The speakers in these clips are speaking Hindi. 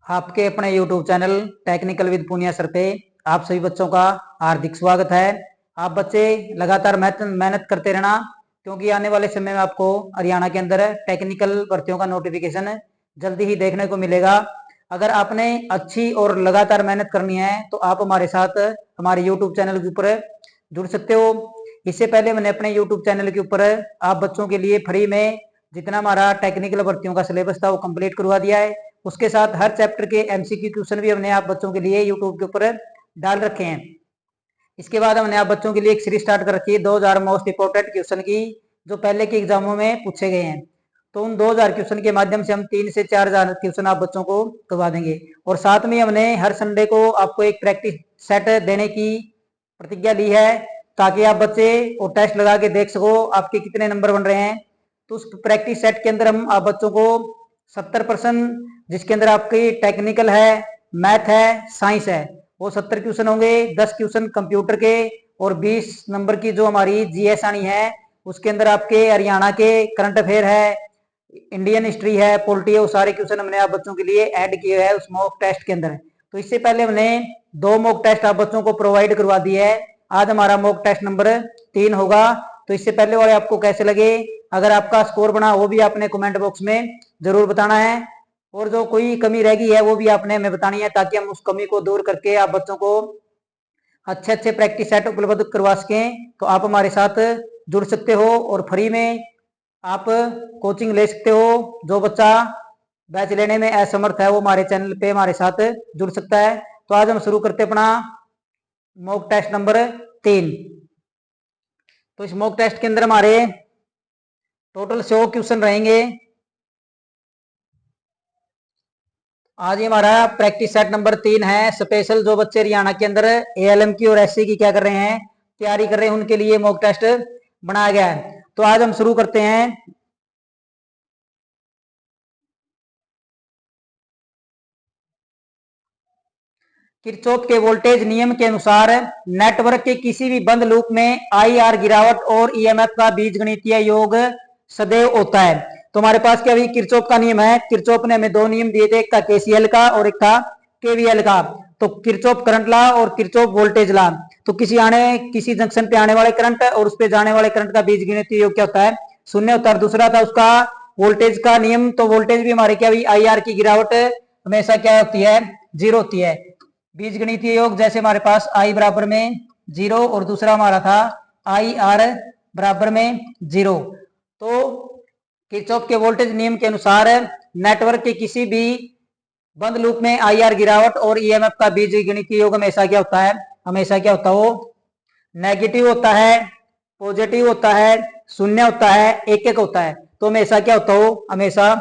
आपके अपने YouTube channel technical with Punia sir पे आप सभी बच्चों का हार्दिक स्वागत है। आप बच्चे लगातार मेहनत करते रहना, क्योंकि आने वाले समय में आपको हरियाणा के अंदर टेक्निकल भर्तियों का नोटिफिकेशन जल्दी ही देखने को मिलेगा। अगर आपने अच्छी और लगातार मेहनत करनी है तो आप हमारे साथ हमारे YouTube चैनल के ऊपर जुड़ सकते हो। इससे पहले मैंने अपने YouTube चैनल के ऊपर आप बच्चों के लिए फ्री में जितना हमारा टेक्निकल भर्तियों का सिलेबस था वो कंप्लीट करवा दिया है। उसके साथ हर चैप्टर के एमसीक्यू क्वेश्चन भी हमने आप बच्चों के लिए यूट्यूब के ऊपर डाल रखे हैं। इसके बाद हमने आप बच्चों के लिए एक सीरीज स्टार्ट कर रखी है 2000 मोस्ट इंपोर्टेंट क्वेश्चन की, जो पहले के एग्जामों में पूछे गए हैं। तो उन 2000 क्वेश्चन के माध्यम से हम 3 से 4000 क्वेश्चन आप बच्चों को करवा देंगे। और साथ में हमने हर संडे को आपको एक प्रैक्टिस सेट देने की प्रतिज्ञा ली है, ताकि आप बच्चे और टेस्ट लगा के देख सको आपके कितने नंबर बन रहे हैं। तो उस प्रैक्टिस सेट के अंदर हम आप बच्चों को 70%, जिसके अंदर आपकी टेक्निकल है, मैथ है, साइंस है, वो 70 क्वेश्चन होंगे। 10 क्वेश्चन कंप्यूटर के और 20 नंबर की जो हमारी जीएस आनी है, उसके अंदर आपके हरियाणा के करंट अफेयर है, इंडियन हिस्ट्री है, पॉलिटी है, वो सारे क्वेश्चन हमने आप बच्चों के लिए ऐड किए हैं उस मॉक टेस्ट के अंदर। तो इससे पहले हमने 2 मॉक टेस्ट आप बच्चों को प्रोवाइड करवा दिए है। आज हमारा मॉक टेस्ट नंबर 3 होगा। तो इससे पहले वाले आपको कैसे लगे, अगर आपका स्कोर बना वो भी आपने कमेंट बॉक्स में जरूर बताना है, और जो कोई कमी रह गई है वो भी आपने हमें बतानी है, ताकि हम उस कमी को दूर करके आप बच्चों को अच्छे अच्छे प्रैक्टिस सेट उपलब्ध करवा सकें। तो आप हमारे साथ जुड़ सकते हो और फ्री में आप कोचिंग ले सकते हो। जो बच्चा बैच लेने में असमर्थ है वो हमारे चैनल पे हमारे साथ जुड़ सकता है। तो आज हम शुरू करते अपना मॉक टेस्ट नंबर 3। तो इस मॉक टेस्ट के अंदर हमारे टोटल 100 क्वेश्चन रहेंगे। आज ये हमारा प्रैक्टिस सेट नंबर 3 है। स्पेशल जो बच्चे हरियाणा के अंदर एएलएम की और एससी की क्या कर रहे हैं, तैयारी कर रहे हैं, उनके लिए मॉक टेस्ट बनाया गया है। तो आज हम शुरू करते हैं। किरचॉफ के वोल्टेज नियम के अनुसार नेटवर्क के किसी भी बंद लूप में आईआर गिरावट और ईएमएफ का बीजगणितीय योग सदैव होता है। तो हमारे पास क्या भी किरचॉफ का नियम है। किरचॉफ ने हमें 2 नियम दिए थे, एक था केसीएल का और एक था केवीएल का। तो किरचॉफ करंट ला और किरचॉफ वोल्टेज ला। तो किसी जंक्शन पे आने वाले करंट और उस पे जाने वाले करंट का बीजगणितीय योग क्या होता है, 0 होता है। दूसरा था उसका वोल्टेज का नियम। तो वोल्टेज भी हमारे क्या भी आईआर की गिरावट हमेशा क्या होती है, 0 होती है। बीज गणितीय योग जैसे हमारे पास आई बराबर में 0 और दूसरा हमारा था आई आर बराबर में 0। तो किरचॉफ के वोल्टेज नियम के अनुसार नेटवर्क के किसी भी बंद लूप में आई आर गिरावट और ईएमएफ का बीज गणितीय योग हमेशा क्या होता है, हमेशा क्या होता है, वो नेगेटिव होता है, पॉजिटिव होता है, शून्य होता है, एक एक होता है। तो हमेशा क्या होता है, हमेशा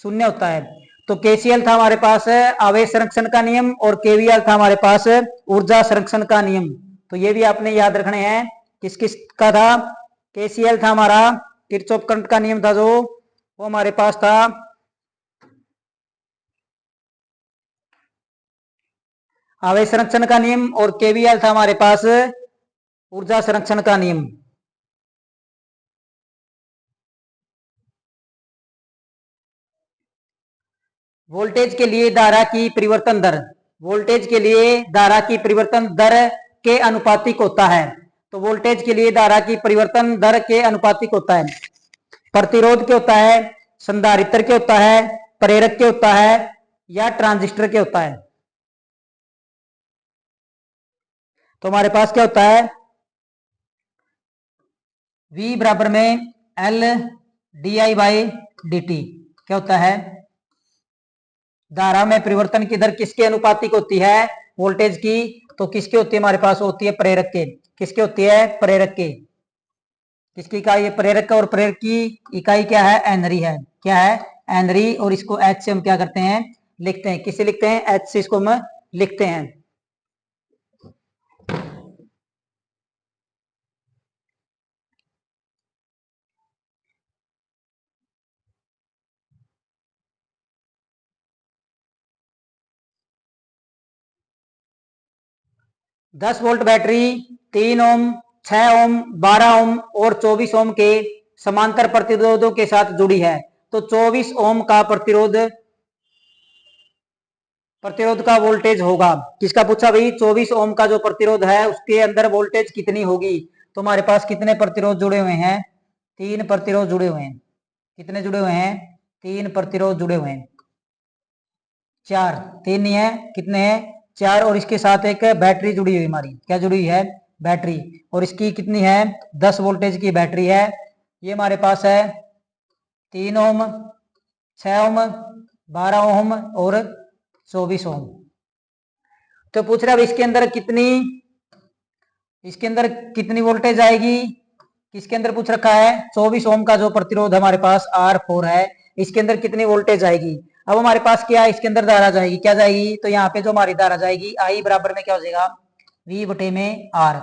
शून्य होता है। तो केसीएल था हमारे पास आवेश संरक्षण का नियम और केवीएल था हमारे पास ऊर्जा संरक्षण का नियम। तो ये भी आपने याद रखने हैं। किस किस का था, केसीएल था हमारा किरचॉफ करंट का नियम था, जो वो हमारे पास था आवेश संरक्षण का नियम, और केवीएल था हमारे पास ऊर्जा संरक्षण का नियम। वोल्टेज के लिए धारा की परिवर्तन दर, वोल्टेज के लिए धारा की परिवर्तन दर के अनुपातिक होता है। तो वोल्टेज के लिए धारा की परिवर्तन दर के अनुपातिक होता है। प्रतिरोध के होता है, संधारित्र के होता है, प्रेरक के होता है, या ट्रांजिस्टर के होता है। तो हमारे पास क्या होता है, V बराबर में L D I by D T. क्या होता है, धारा में परिवर्तन की दर किसके अनुपातिक होती है, वोल्टेज की। तो किसके होती है, हमारे पास होती है प्रेरक के। किसके होती है, प्रेरक के। किसकी इकाई है, प्रेरक का। और प्रेरक की इकाई क्या है, हेनरी है। क्या है, हेनरी। और इसको एच से हम क्या करते हैं, लिखते हैं। किससे लिखते हैं, एच से इसको हम लिखते हैं। 10 वोल्ट बैटरी 3 ओम, 6 ओम, 12 ओम और 24 ओम के समांतर प्रतिरोधों के साथ जुड़ी है। तो 24 ओम का प्रतिरोध प्रतिरोध का वोल्टेज होगा। किसका पूछा भाई? 24 ओम का जो प्रतिरोध है उसके अंदर वोल्टेज कितनी होगी। तो हमारे पास कितने प्रतिरोध जुड़े हुए हैं? 3 प्रतिरोध जुड़े हुए हैं। कितने जुड़े हुए हैं? 3 प्रतिरोध जुड़े हुए हैं। 4, 3 नहीं है, कितने हैं? 4, और इसके साथ एक बैटरी जुड़ी हुई हमारी। क्या जुड़ी हुई है? बैटरी। और इसकी कितनी है? 10 वोल्टेज की बैटरी है। ये हमारे पास है 3 ओम, 6 ओम, 12 ओम और 24 ओम। तो पूछ रहा है इसके अंदर कितनी वोल्टेज आएगी? किसके अंदर पूछ रखा है? 24 ओम का जो प्रतिरोध हमारे पास R4 है, इसके अंदर कितनी वोल्टेज आएगी। अब हमारे पास क्या है? इसके अंदर धारा जाएगी। क्या जाएगी? तो यहाँ पे जो हमारी धारा जाएगी I बराबर में क्या हो जाएगा? V बटे में R।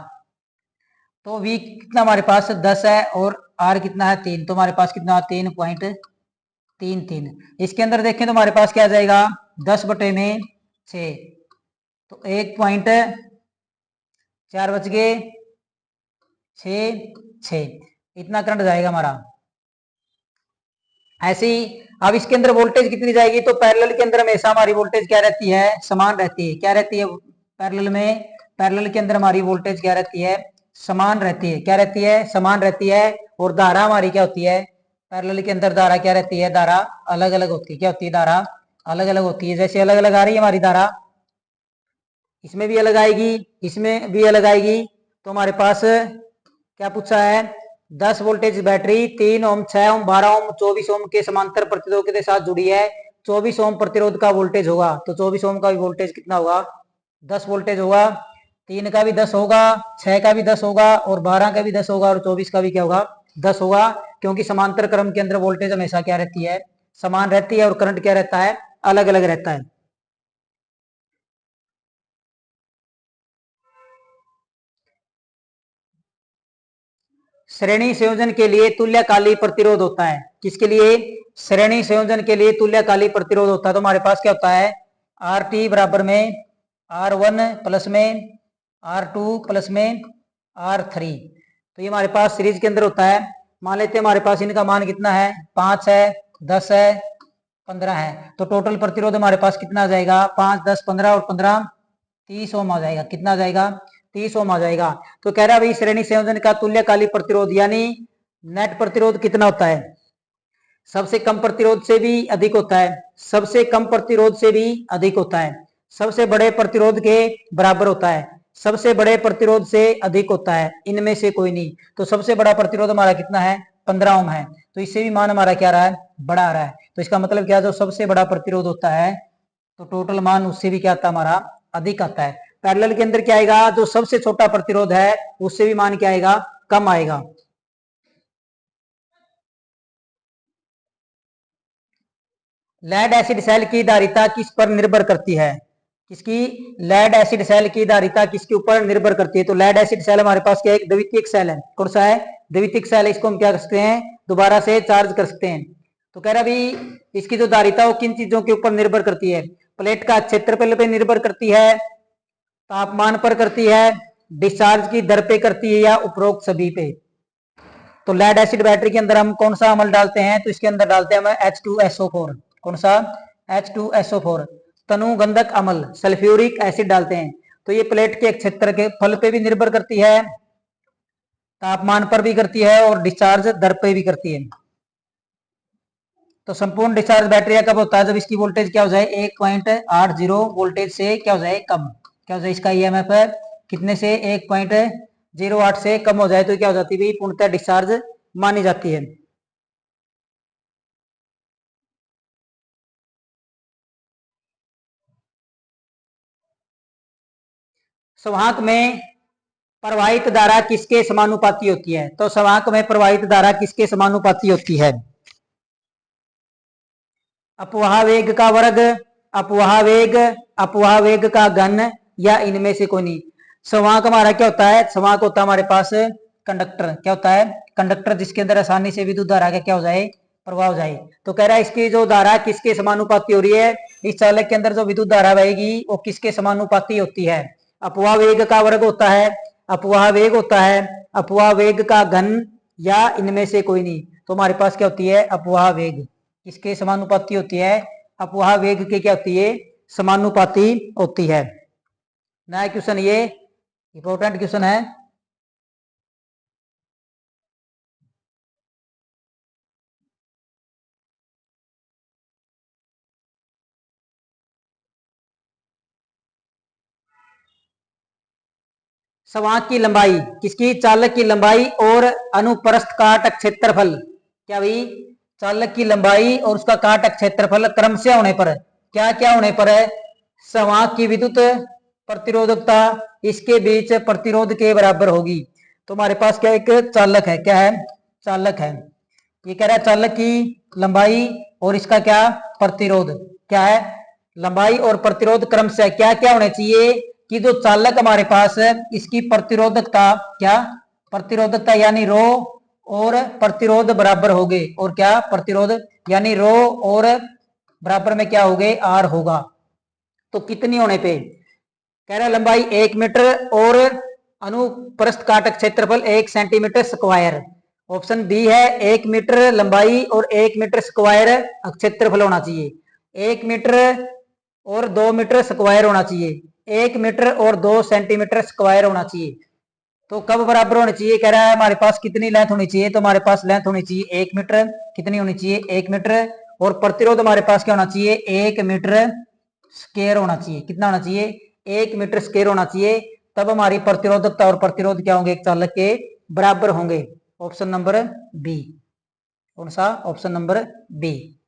तो V कितना हमारे पास 10 है और R कितना है? 3। तो हमारे पास कितना? 3.33। इसके अंदर देखें तो हमारे पास क्या जाएगा? 10 बटे में 6, तो 1.4 बच गए 6 इतना करंट जाएगा हमारा। ऐसे ही अब इसके अंदर वोल्टेज कितनी जाएगी? तो पैरेलल के अंदर हमेशा हमारी वोल्टेज क्या रहती है? समान रहती है। क्या रहती है पैरेलल में? पैरेलल के अंदर हमारी वोल्टेज क्या रहती है? समान रहती है। क्या रहती है? समान रहती है। और धारा हमारी क्या होती है? पैरेलल के अंदर धारा क्या रहती है? धारा अलग अलग होती है। क्या होती है? धारा अलग अलग होती है। जैसे अलग अलग आ रही है हमारी धारा, इसमें भी अलग आएगी, इसमें भी अलग आएगी। तो हमारे पास क्या पूछा है? 10 वोल्टेज बैटरी 3 ओम, 6 ओम, 12 ओम, 24 ओम के समांतर प्रतिरोध के साथ जुड़ी है। 24 ओम प्रतिरोध का वोल्टेज होगा। तो 24 ओम का भी वोल्टेज कितना होगा? 10 वोल्टेज होगा। 3 का भी 10 होगा, 6 का भी 10 होगा और 12 का भी 10 होगा और 24 का भी क्या होगा? 10 होगा। क्योंकि समांतर क्रम के अंदर वोल्टेज हमेशा क्या रहती है? समान रहती है और करंट क्या रहता है? अलग अलग रहता है। श्रेणी संयोजन के लिए तुल्यकाली प्रतिरोध होता है। किसके लिए? श्रेणी संयोजन के लिए तुल्यकाली प्रतिरोध होता है। तो हमारे पास क्या होता है? आर टी बराबर में R1 प्लस में R2 प्लस में R3। तो ये हमारे पास सीरीज के अंदर होता है। मान लेते हैं हमारे पास इनका मान कितना है? 5 है, 10 है, 15 है। तो टोटल प्रतिरोध हमारे पास कितना आ जाएगा? 5, 10, 15 और 15 30 ओम आ जाएगा। कितना आ जाएगा? 30 ओम आ जाएगा। तो कह रहा है भाई श्रेणी संयोजन का तुल्यकाली प्रतिरोध यानी नेट प्रतिरोध कितना होता है? सबसे कम प्रतिरोध से भी अधिक होता है, सबसे कम प्रतिरोध से भी अधिक होता है, सबसे बड़े प्रतिरोध के बराबर होता है, सबसे बड़े प्रतिरोध से अधिक होता है, इनमें से कोई नहीं। तो सबसे बड़ा प्रतिरोध हमारा कितना है? 15 ओम है। तो इससे भी मान हमारा क्या रहा है? बड़ा आ रहा है। तो इसका मतलब क्या? जो सबसे बड़ा प्रतिरोध होता है तो टोटल मान उससे भी क्या आता है? हमारा अधिक आता है। पैरेलल के अंदर क्या आएगा? जो सबसे छोटा प्रतिरोध है उससे भी मान क्या आएगा? कम आएगा। लेड एसिड सेल की धारिता किस पर निर्भर करती है? किसकी? लेड एसिड सेल की धारिता किसके ऊपर निर्भर करती है? तो लेड एसिड सेल हमारे पास क्या? एक द्वितीयक सेल है। कौन सा है? द्वितीयक सेल। इसको हम क्या कर सकते हैं? दोबारा से चार्ज कर सकते हैं। तो कह रहा भी इसकी जो धारिता वो किन चीजों के ऊपर निर्भर करती है? प्लेट का क्षेत्रफल पे निर्भर करती है, तापमान पर करती है, डिस्चार्ज की दर पे करती है या उपरोक्त सभी पे। तो लेड एसिड बैटरी के अंदर हम कौन सा अम्ल डालते हैं? तो इसके अंदर डालते हैं हम H2SO4। कौन सा? H2SO4 तनुगंधक अम्ल, सल्फ्यूरिक एसिड डालते हैं। तो ये प्लेट के क्षेत्र के फल पे भी निर्भर करती है, तापमान पर भी करती है और डिस्चार्ज दर पे भी करती है। तो संपूर्ण डिस्चार्ज बैटरी कब होता है? जब इसकी वोल्टेज क्या हो जाए? 1.80 वोल्टेज से क्या हो जाए? कम। क्या हो जाए? इसका ईएमएफ कितने से? 1.08 से कम हो जाए तो क्या हो जाती है? पूर्णतः डिस्चार्ज मानी जाती है। संवाहक में प्रवाहित धारा किसके समानुपाती होती है? तो संवाहक में प्रवाहित धारा किसके समानुपाती होती है? अपवाह वेग का वर्ग, अपवाह वेग, अपवाह वेग का घन या इनमें से कोई नहीं। संवाहक हमारा क्या होता है? संवाहक होता है हमारे पास कंडक्टर। क्या होता है? कंडक्टर, जिसके अंदर आसानी से विद्युत धारा का क्या हो जाए? प्रवाह हो जाए। तो कह रहा है इसकी जो धारा किसके समानुपाती हो रही है? इस चालक के अंदर जो विद्युत धारा बहेगी वो किसके समानुपाती होती है? अपवाह वेग का वर्ग होता है, अपवाह वेग होता है, अपवाह वेग का घन या इनमें से कोई नहीं। तो हमारे पास क्या होती है? अपवाह वेग किसके समानुपाती होती है? अपवाह वेग के क्या होती है? समानुपाती होती है। नया क्वेश्चन, ये इंपॉर्टेंट क्वेश्चन है। संवाहक की लंबाई, किसकी? चालक की लंबाई और अनुप्रस्थ काटक क्षेत्रफल, क्या भाई? चालक की लंबाई और उसका काटक क्षेत्रफल क्रमशः होने पर, क्या क्या होने पर है? संवाहक की विद्युत प्रतिरोधकता इसके बीच प्रतिरोध के बराबर होगी। तो हमारे पास क्या एक चालक है, क्या है? चालक है। ये कह रहा है चालक की लंबाई और इसका क्या? प्रतिरोध, क्या है? लंबाई और प्रतिरोध क्रमशः क्या क्या होने चाहिए? कि जो चालक हमारे पास है इसकी प्रतिरोधकता, क्या? प्रतिरोधकता यानी रो और प्रतिरोध बराबर हो गए, और क्या? प्रतिरोध यानी रो और बराबर में क्या हो गए? आर होगा। तो कितनी होने पे? कह रहा लंबाई 1 मीटर और अनुप्रस्थ काटक क्षेत्रफल 1 सेंटीमीटर स्क्वायर। ऑप्शन बी है 1 मीटर लंबाई और 1 मीटर स्क्वायर क्षेत्रफल होना चाहिए। 1 मीटर और 2 मीटर स्क्वायर होना चाहिए, 1 मीटर और 2 सेंटीमीटर स्क्वायर होना चाहिए। तो कब बराबर होने चाहिए? कह रहा है हमारे पास कितनी लेंथ होनी चाहिए? तो हमारे पास लेंथ होनी चाहिए 1 मीटर। कितनी होनी चाहिए? 1 मीटर। और प्रतिरोध हमारे पास क्या होना चाहिए? 1 मीटर स्क्वायर होना चाहिए। कितना होना चाहिए? 1 मीटर स्क्वायर होना चाहिए। तब हमारी प्रतिरोधकता और प्रतिरोध क्या होंगे? एक चालक के बराबर होंगे। Option number B. कौन सा? Option number B.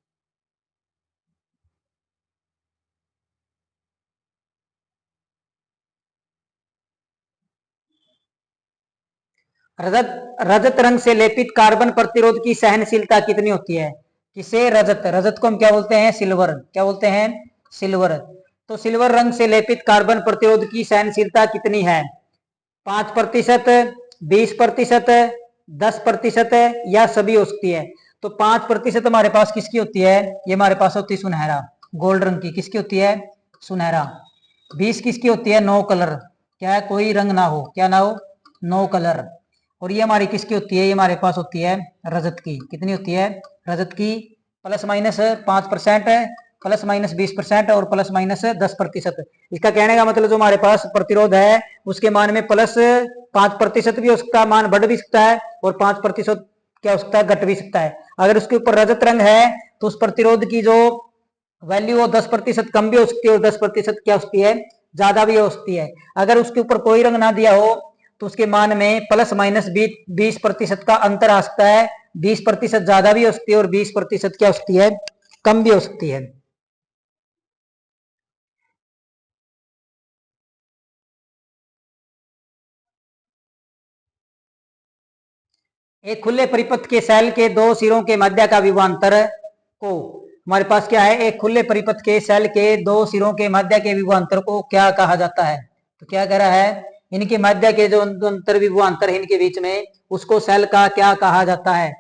रजत, रजत रंग से लेपित कार्बन प्रतिरोध की सहनशीलता कितनी होती है? किसे? रजत। रजत को हम क्या बोलते हैं? सिल्वर। क्या बोलते हैं? सिल्वर। तो सिल्वर रंग से लेपित कार्बन प्रतिरोध की सहनशीलता कितनी है? 5%, 20%, 10% या सभी हो सकती है। तो 5% हमारे पास किसकी होती है? ये हमारे पास होती है सुनहरा, गोल्ड रंग की। किसकी होती है? सुनहरा। 20 किसकी होती है? नो कलर, क्या है? कोई रंग ना हो, क्या ना हो? No colour. और ये हमारी किसकी होती है? ये हमारे पास होती है रजत की। कितनी होती है? रजत की प्लस माइनस 5%, प्लस माइनस 20% और प्लस माइनस 10%। इसका कहने का मतलब जो हमारे पास प्रतिरोध है उसके मान में प्लस 5% भी हो सकता है, मान बढ़ भी सकता है, और 5% क्या हो सकता है? घट भी सकता है। अगर उसके ऊपर रजत रंग है तो उस प्रतिरोध की जो वैल्यू वो 10% कम भी हो सकती है और 10% क्या हो सकती है? ज्यादा भी हो सकती है। अगर उसके ऊपर कोई रंग ना दिया हो तो उसके मान में प्लस माइनस 20% का अंतर आ सकता है। 20% ज्यादा भी हो सकती है और 20% क्या हो सकती है? कम भी हो सकती है। एक खुले परिपथ के सेल के दो सिरों के मध्य का विभवांतर को, हमारे पास क्या है? एक खुले परिपथ के सेल के दो सिरों के मध्य के विभवांतर को क्या कहा जाता है? तो क्या कह रहा है? इनके मध्य के जो अंतर विभवांतर है इनके बीच में, उसको सेल का क्या कहा जाता है?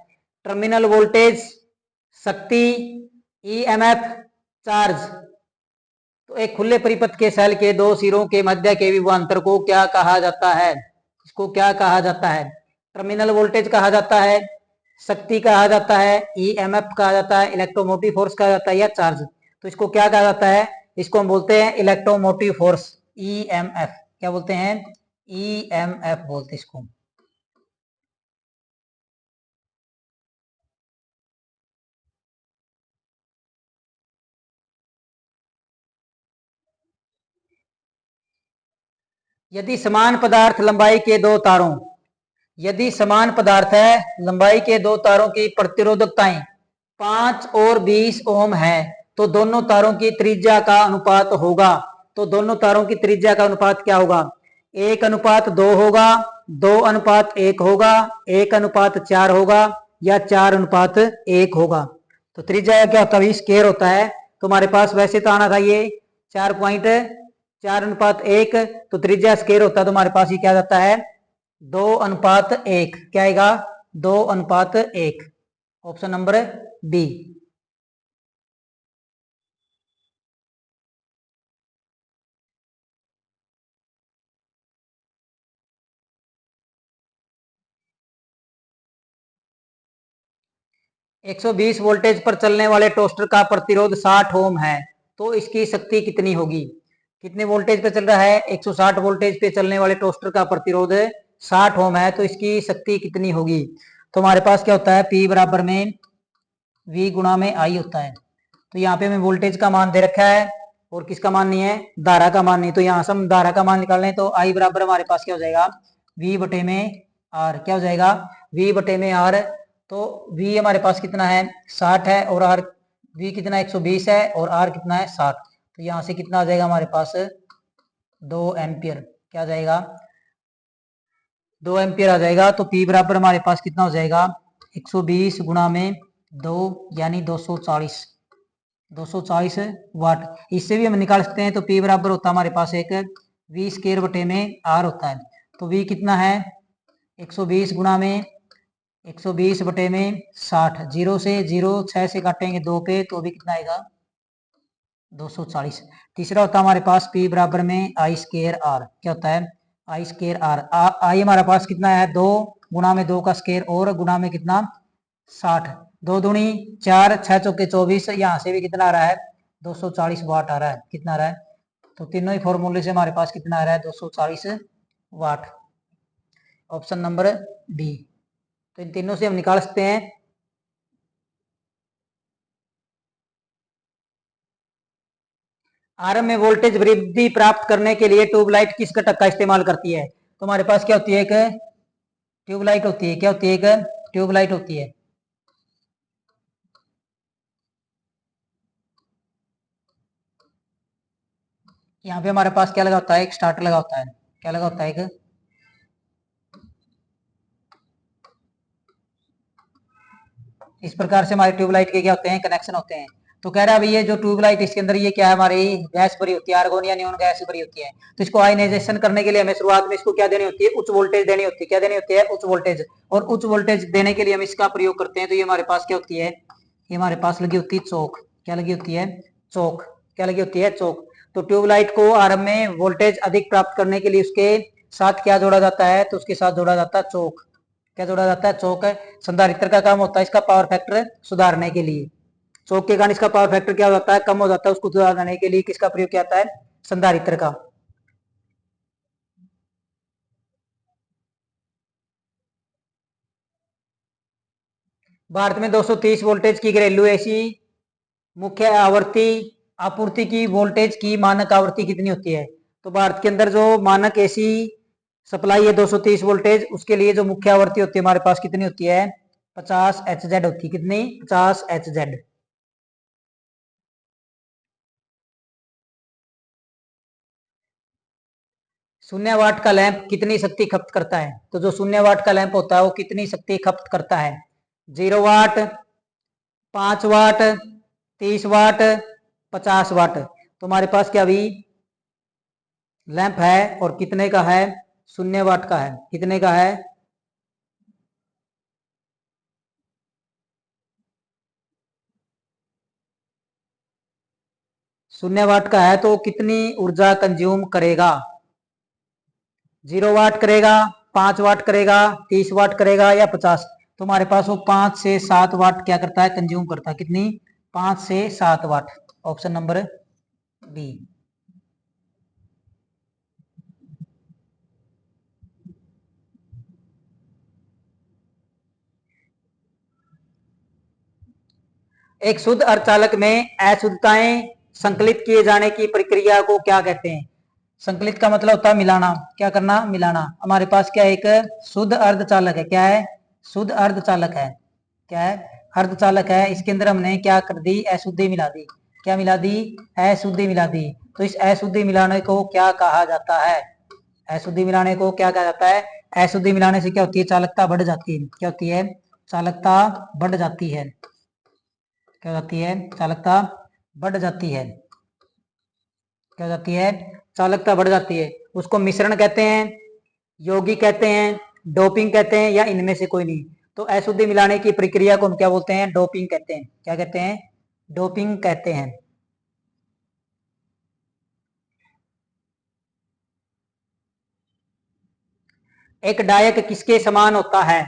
टर्मिनल वोल्टेज, शक्ति, ईएमएफ, चार्ज। तो एक खुले परिपथ के सेल के दो सिरों के मध्य के विभवांतर को क्या कहा जाता है? इसको क्या कहा जाता है? टर्मिनल वोल्टेज कहा जाता है, शक्ति कहा जाता है, ईएमएफ कहा जाता है, इलेक्ट्रोमोटिव फोर्स कहा जाता है, या चार्ज। तो इसको क्या कहा जाता है? इसको हम बोलते हैं इलेक्ट्रोमोटिव फोर्स, ईएमएफ। क्या बोलते हैं? ईएमएफ बोलते हैं इसको। 'यदि समान पदार्थ लंबाई के दो तारों, यदि समान पदार्थ है लंबाई के दो तारों की प्रतिरोधकताएं 5 और 20 ओम है तो दोनों तारों की त्रिज्या का अनुपात होगा'। तो दोनों तारों की त्रिज्या का अनुपात क्या होगा? 1:2 होगा, 2:1 होगा, 1:4 होगा, या 4:1 होगा। तो त्रिज्या क्या होता है? स्केयर होता है। तो हमारे पास वैसे तो आना था ये 4:4:1, तो त्रिज्या स्केयर होता है तो हमारे पास ये क्या जाता है? 2:1। क्या आएगा? 2:1। Option number B. 120 वोल्टेज पर चलने वाले टोस्टर का प्रतिरोध 60 ओम है। तो इसकी शक्ति कितनी होगी। कितने वोल्टेज पे चल रहा है, 160 वोल्टेज पे चलने वाले टोस्टर का प्रतिरोध 60 ओम है, तो इसकी शक्ति कितनी होगी। तो हमारे पास क्या होता है, P बराबर में V गुणा में I होता है। तो यहाँ पे हमें वोल्टेज का मान दे रखा है और किसका मान नहीं है, धारा का मान नहीं। तो यहाँ से हम धारा का मान निकाल लें तो I बराबर हमारे पास क्या हो जाएगा, V बटे में R। क्या हो जाएगा, V बटे में R। तो V हमारे पास कितना है, 60 है, और R V कितना 120 है, और R कितना है 60। तो यहाँ से कितना आ जाएगा हमारे पास 2 एम्पियर। क्या आ जाएगा, 2 एम्पियर आ जाएगा। तो P बराबर हमारे पास कितना हो जाएगा, 120 गुणा में 2 यानी 240 वाट। इससे भी हम निकाल सकते हैं। तो P बराबर होता है हमारे पास एक V स्क्वायर बटे में R होता है। तो V कितना है, 120 गुणा में 120 बटे में 60। 0 से 0 6 से काटेंगे 2 पे, तो भी कितना आएगा 240। तीसरा होता है हमारे पास P बराबर में I स्क्वायर R। क्या होता है, I स्क्वायर R। I हमारे पास कितना है, 2 गुणा में 2 का स्क्वायर और गुणा में कितना 60। 2 दूनी 4, 6 चौके 24। यहाँ से भी कितना आ रहा है, 240 वाट आ रहा है। कितना आ रहा है, तो तीनों ही फॉर्मूले से हमारे पास कितना आ रहा है, 240 वाट। Option number D. तो इन तीनों से हम निकाल सकते हैं। आरएम में वोल्टेज वृद्धि प्राप्त करने के लिए ट्यूबलाइट किस घटक का इस्तेमाल करती है। तो हमारे पास क्या होती है, एक ट्यूबलाइट होती है। क्या होती है, एक ट्यूबलाइट होती है। यहाँ पे हमारे पास क्या लगा होता है, एक स्टार्टर लगा होता है। क्या लगा होता है, एक इस प्रकार से हमारे ट्यूबलाइट के क्या होते हैं, कनेक्शन होते हैं। तो कह रहा है भाई ये जो ट्यूबलाइट इसके अंदर ये क्या है, हमारी गैस भरी होती है, आर्गोन या नियोन गैस भरी होती है। तो इसको आयनाइजेशन करने के लिए हमें शुरुआत में इसको क्या देनी होती है, उच्च वोल्टेज देनी होती है। क्या देनी होती है, उच्च वोल्टेज। और उच्च वोल्टेज देने के लिए हम इसका प्रयोग करते हैं। तो ये हमारे पास क्या होती है, ये हमारे पास लगी होती है चौक। क्या लगी होती है, चौक। क्या लगी होती है, चौक। तो ट्यूबलाइट को आरएम में वोल्टेज अधिक प्राप्त करने के लिए उसके साथ क्या जोड़ा जाता है, तो उसके साथ जोड़ा जाता है चौक। क्या जोड़ा जाता है, चौक। संधारित्र का काम होता है इसका पावर फैक्टर सुधारने के लिए। चौक के कारण इसका पावर फैक्टर क्या हो जाता है, कम हो जाता है। उसको सुधारने के लिए किसका प्रयोग किया जाता है, संधारित्र का। भारत में 230 वोल्टेज की घरेलू एसी मुख्य आवर्ती आपूर्ति की वोल्टेज की मानक आवृत्ति कितनी होती है। तो भारत के अंदर जो मानक एसी सप्लाई है 230 वोल्टेज, उसके लिए जो मुख्य आवृत्ति होती है हमारे पास कितनी होती है, 50 HZ होती है। कितनी, 50 HZ। शून्य वाट का लैंप कितनी शक्ति खपत करता है। तो जो शून्य वाट का लैंप होता है वो कितनी शक्ति खपत करता है, 0 वाट, 5 वाट, 30 वाट, 50 वाट। तो हमारे पास क्या भी लैंप है और कितने का है, शून्य वाट का है। कितने का है, शून्य वाट का है। तो कितनी ऊर्जा कंज्यूम करेगा, 0 वाट करेगा, 5 वाट करेगा, 30 वाट करेगा या 50। तो हमारे पास वो 5 से 7 वाट क्या करता है, कंज्यूम करता है। कितनी, 5 से 7 वाट। Option number B. एक शुद्ध अर्धचालक में अशुद्धताएं संकलित किए जाने की प्रक्रिया को क्या कहते हैं। संकलित का मतलब होता है मिलाना। क्या करना, मिलाना। हमारे पास क्या है, एक शुद्ध अर्धचालक है। क्या है, शुद्ध अर्धचालक है। क्या है, अर्धचालक है। इसके अंदर हमने क्या कर दी, अशुद्धि मिला दी। क्या मिला दी, अशुद्धि मिला दी। तो इस अशुद्धि मिलाने को क्या कहा जाता है, अशुद्धि मिलाने को क्या कहा जाता है। अशुद्धि मिलाने से क्या होती है, चालकता बढ़ जाती है। क्या होती है, चालकता बढ़ जाती है। क्या हो जाती है, चालकता बढ़ जाती है। क्या हो जाती है, चालकता बढ़ जाती है। उसको मिश्रण कहते हैं, यौगिक कहते हैं, डोपिंग कहते हैं, या इनमें से कोई नहीं। तो अशुद्धि मिलाने की प्रक्रिया को हम क्या बोलते हैं, डोपिंग कहते हैं। क्या कहते हैं, डोपिंग कहते हैं। एक डायक किसके समान होता है।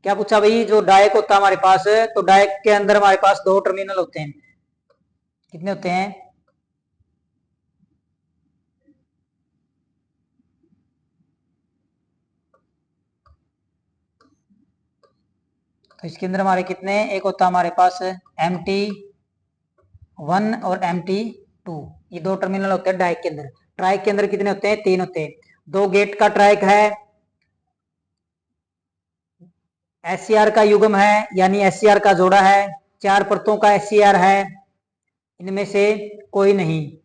क्या पूछा भाई, जो डायक होता है हमारे पास, तो डायक के अंदर हमारे पास 2 टर्मिनल होते हैं। कितने होते हैं, तो इसके अंदर हमारे कितने, एक होता है हमारे पास MT1 और MT2, ये दो टर्मिनल होते हैं डाइक के अंदर। ट्राइक के अंदर कितने होते हैं, 3 होते हैं। 2 गेट का ट्राइक है, SCR का युग्म है यानी SCR का जोड़ा है, 4 परतों का SCR है, इनमें से कोई नहीं।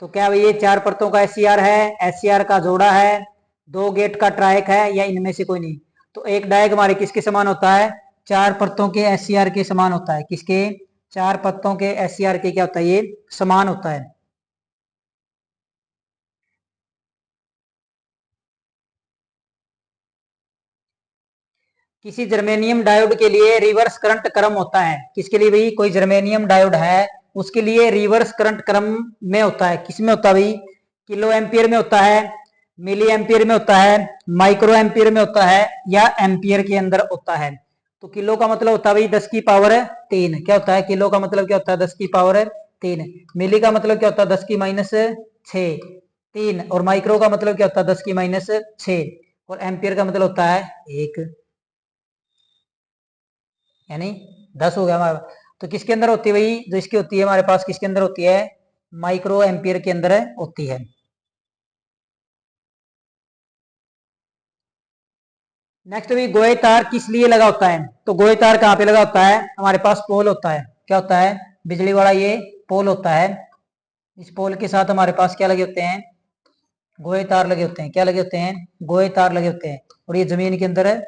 तो क्या ये 4 परतों का SCR है, SCR का जोड़ा है, 2 गेट का ट्राइक है, या इनमें से कोई नहीं। तो एक डायग हमारे किसके समान होता है, 4 परतों के SCR के समान होता है। किसके, 4 परतों के SCR के क्या होता है, ये समान होता है। किसी जर्मेनियम डायोड के लिए रिवर्स करंट क्रम होता है। किसके लिए भाई, कोई जर्मेनियम डायोड है उसके लिए रिवर्स करंट क्रम में होता है। किस में होता है भाई, किलो एम्पियर में होता है, मिली एम्पियर में होता है, माइक्रो एम्पियर में होता है, या एम्पियर के अंदर होता है। तो किलो का मतलब होता है भाई 10 की पावर 3। क्या होता है, किलो का मतलब क्या होता है, 10 की पावर 3। मिली का मतलब क्या होता है, 10 की -6 3। और माइक्रो का मतलब क्या होता है, 10 की -6। और एम्पियर का मतलब होता है 1, यानी 10 हो गया हमारा। तो किसके अंदर होती है भाई, जो इसकी होती है हमारे पास, किसके अंदर होती है, माइक्रो एम्पियर के अंदर होती है। नेक्स्ट भी, गोए तार किस लिए लगा होता है। तो गोए तार कहाँ पे लगा होता है, हमारे पास पोल होता है। क्या होता है, बिजली वाला ये पोल होता है। इस पोल के साथ हमारे पास क्या लगे होते हैं, गोए तार लगे होते हैं। क्या लगे होते हैं, गोए तार लगे होते हैं। और ये जमीन के अंदर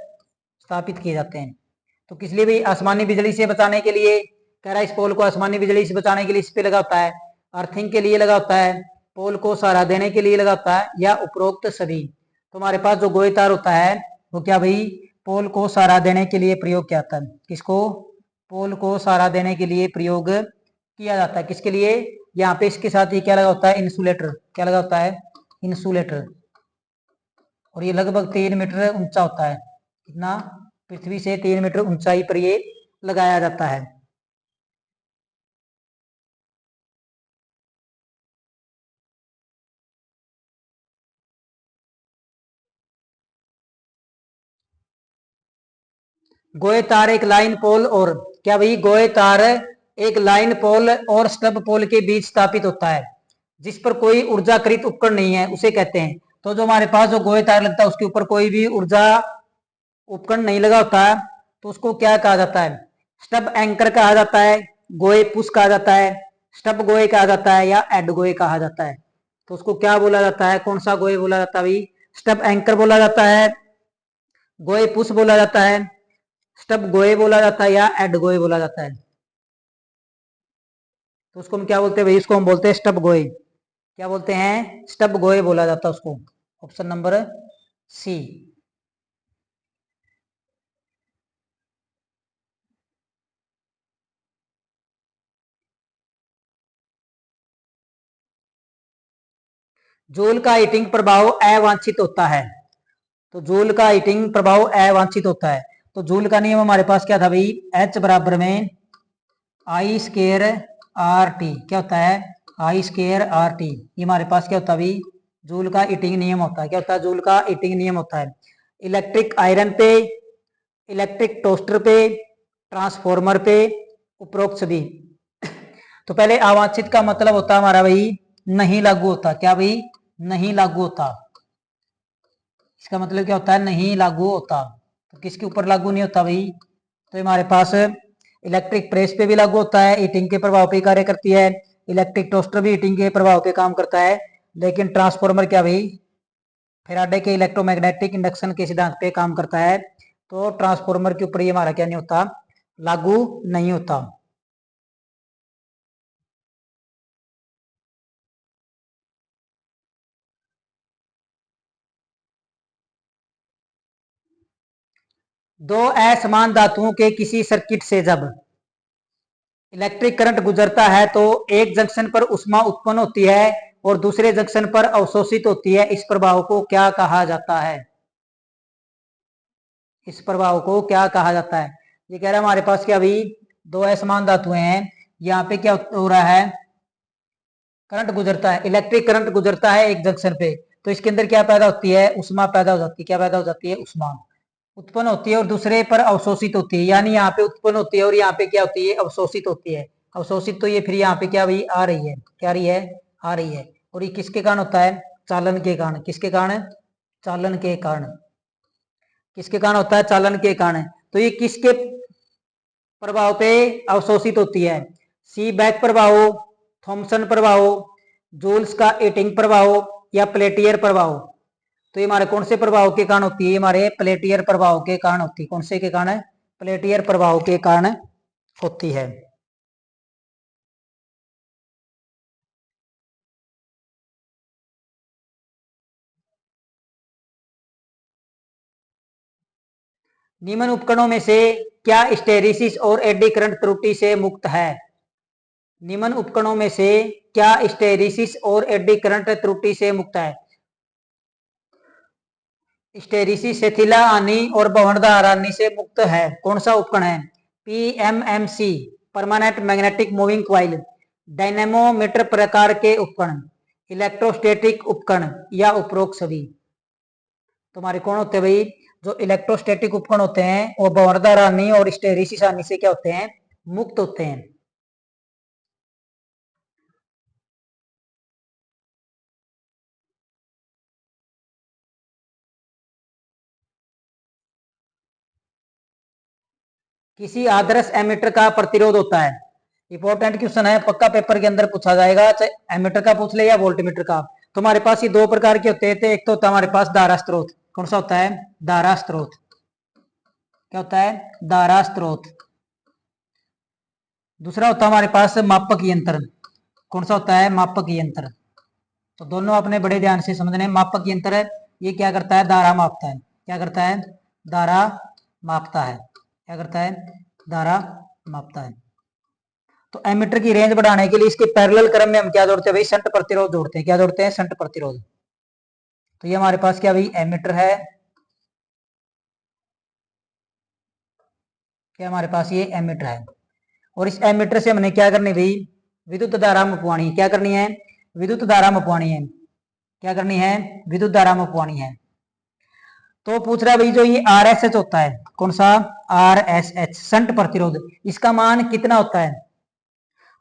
स्थापित किए जाते हैं। तो किस लिए भी, आसमानी बिजली से बचाने के लिए। कह रहा है इस पोल को आसमानी बिजली से बचाने के लिए इस पे लगा होता है, अर्थिंग के लिए लगा होता है, पोल को सहारा देने के लिए लगा होता है, या उपरोक्त सभी। तो हमारे पास जो गोए तार होता है वो क्या भाई, पोल को सहारा देने के लिए प्रयोग किया जाता है। किसको, पोल को सहारा देने के लिए प्रयोग किया जाता है। किसके लिए, यहाँ पे इसके साथ ये क्या लगा होता है, इंसुलेटर। क्या लगा होता है, इंसुलेटर। और ये लगभग 3 मीटर ऊंचा होता है। कितना, पृथ्वी से 3 मीटर ऊंचाई पर ये लगाया जाता है। गोए तार एक लाइन पोल और, क्या भाई, गोए तार एक लाइन पोल और स्टब पोल के बीच स्थापित होता है, जिस पर कोई ऊर्जाकृत उपकरण नहीं है उसे कहते हैं। तो जो हमारे पास जो गोए तार लगता है उसके ऊपर कोई भी ऊर्जा उपकरण नहीं लगा होता है, तो उसको क्या कहा जाता है, स्टब एंकर कहा जाता है, गोए पुश कहा जाता है, स्टब गोए कहा जाता है, या एड गोए कहा जाता है। तो उसको क्या बोला जाता है, कौन सा गोए बोला जाता है भाई, स्टब एंकर बोला जाता है, गोए पुश बोला जाता है, स्टब गोए बोला जाता है, या एड गोए बोला जाता है। तो उसको हम क्या बोलते हैं भाई, इसको हम बोलते हैं स्टब गोए। क्या बोलते हैं, स्टब गोए बोला जाता है उसको। Option number C. जूल का हीटिंग प्रभाव अवांछित होता है। तो जूल का हीटिंग प्रभाव अवांछित होता है। तो जूल का नियम हमारे पास क्या था भाई, H बराबर में आई स्केयर आर टी। क्या होता है, आई स्केयर आर टी। ये हमारे पास क्या होता है भाई, जूल का हीटिंग नियम होता है। क्या होता है, जूल का हीटिंग नियम होता है। इलेक्ट्रिक आयरन पे, इलेक्ट्रिक टोस्टर पे, ट्रांसफॉर्मर पे, उपरोक्त सभी। तो पहले अवांछित का मतलब होता है हमारा भाई, नहीं लागू होता। क्या भाई, नहीं लागू होता। इसका मतलब क्या होता है, नहीं लागू होता। तो किसके ऊपर लागू नहीं होता भाई, तो हमारे पास इलेक्ट्रिक प्रेस पे भी लागू होता है, हीटिंग के प्रभाव पे कार्य करती है। इलेक्ट्रिक टोस्टर भी हीटिंग के प्रभाव पे काम करता है। लेकिन ट्रांसफॉर्मर क्या भाई, फेराडे के इलेक्ट्रोमैग्नेटिक इंडक्शन के सिद्धांत पे काम करता है। तो ट्रांसफॉर्मर के ऊपर ये हमारा क्या नहीं होता, लागू नहीं होता। दो असमान धातुओं के किसी सर्किट से जब इलेक्ट्रिक करंट गुजरता है तो एक जंक्शन पर ऊष्मा उत्पन्न होती है और दूसरे जंक्शन पर अवशोषित होती है। इस प्रभाव को क्या कहा जाता है, इस प्रभाव को क्या कहा जाता है। ये कह रहा है हमारे पास क्या अभी, दो असमान धातुएं हैं, यहाँ पे क्या हो रहा है, करंट गुजरता है, इलेक्ट्रिक करंट गुजरता है एक जंक्शन पे। तो इसके अंदर क्या पैदा होती है, ऊष्मा पैदा हो जाती है। क्या पैदा हो जाती है, ऊष्मा। उत्पन्न होती है और दूसरे पर अवशोषित होती है, यानी यहाँ पे उत्पन्न होती है और यहाँ पे क्या होती है, अवशोषित होती है। अवशोषित तो ये फिर यहाँ पे क्या भाई आ रही है, क्या आ रही है, आ रही है। और ये किसके कारण होता है, चालन के कारण। किसके कारण, चालन के कारण। किसके कारण होता है, चालन के कारण। तो ये किसके प्रभाव पे अवशोषित होती है, सीबैक प्रभाव, थॉमसन प्रभाव, जूल्स का एटिंग प्रभाव या प्लेटियर प्रभाव। तो ये हमारे कौन से प्रभाव के कारण होती है, हमारे प्लेटियर प्रभाव के कारण होती है। कौन से के कारण, प्लेटियर प्रभाव के कारण होती है। निम्न उपकरणों में से क्या स्टेरिसिस और एडी करंट त्रुटि से मुक्त है। निम्न उपकरणों में से क्या स्टेरिसिस और एडी करंट त्रुटि से मुक्त है। स्टेरिसिस शिथिला आनी और भंवरदार आनी से मुक्त है। कौन सा उपकरण है, PMMC permanent magnetic moving coil, dynamometer प्रकार के उपकरण, इलेक्ट्रोस्टैटिक उपकरण या उपरोक्त सभी। तुम्हारे कौन होते हैं भाई, जो इलेक्ट्रोस्टैटिक उपकरण होते हैं वो भंवरदार आनी और स्टेरिसिस आनी से क्या होते हैं, मुक्त होते हैं। किसी आदर्श एमिटर का प्रतिरोध होता है। इंपॉर्टेंट क्वेश्चन है, पक्का पेपर के अंदर पूछा जाएगा, चाहे एमिटर का पूछ ले या वोल्टमीटर का। तो हमारे पास ये दो प्रकार के होते थे, एक तो होता है हमारे पास धारा स्रोत। कौन सा होता है, धारा स्रोत। क्या होता है, धारा स्रोत। दूसरा होता है हमारे पास मापक यंत्र। कौन सा होता है, मापक यंत्र। तो दोनों अपने बड़े ध्यान से समझने। मापक यंत्र ये क्या करता है, धारा मापता है। क्या करता है, धारा मापता है। क्या करता है, धारा मापता है। तो एमीटर की रेंज बढ़ाने के लिए इसके पैरेलल क्रम में हम क्या जोड़ते हैं भाई, शंट प्रतिरोध जोड़ते हैं। क्या जोड़ते हैं, शंट प्रतिरोध। तो ये हमारे पास क्या भाई, एमीटर है। क्या हमारे पास ये एमीटर है। और इस एमीटर से हमने क्या करनी भाई, विद्युत धारा मपवानी। क्या करनी है, विद्युत धारा मपवानी है। क्या करनी है, विद्युत धारा मपवानी है। तो पूछ रहा है भाई, जो ये आर एस एच होता है, कौन सा, आर एस एच शंट प्रतिरोध, इसका मान कितना होता है।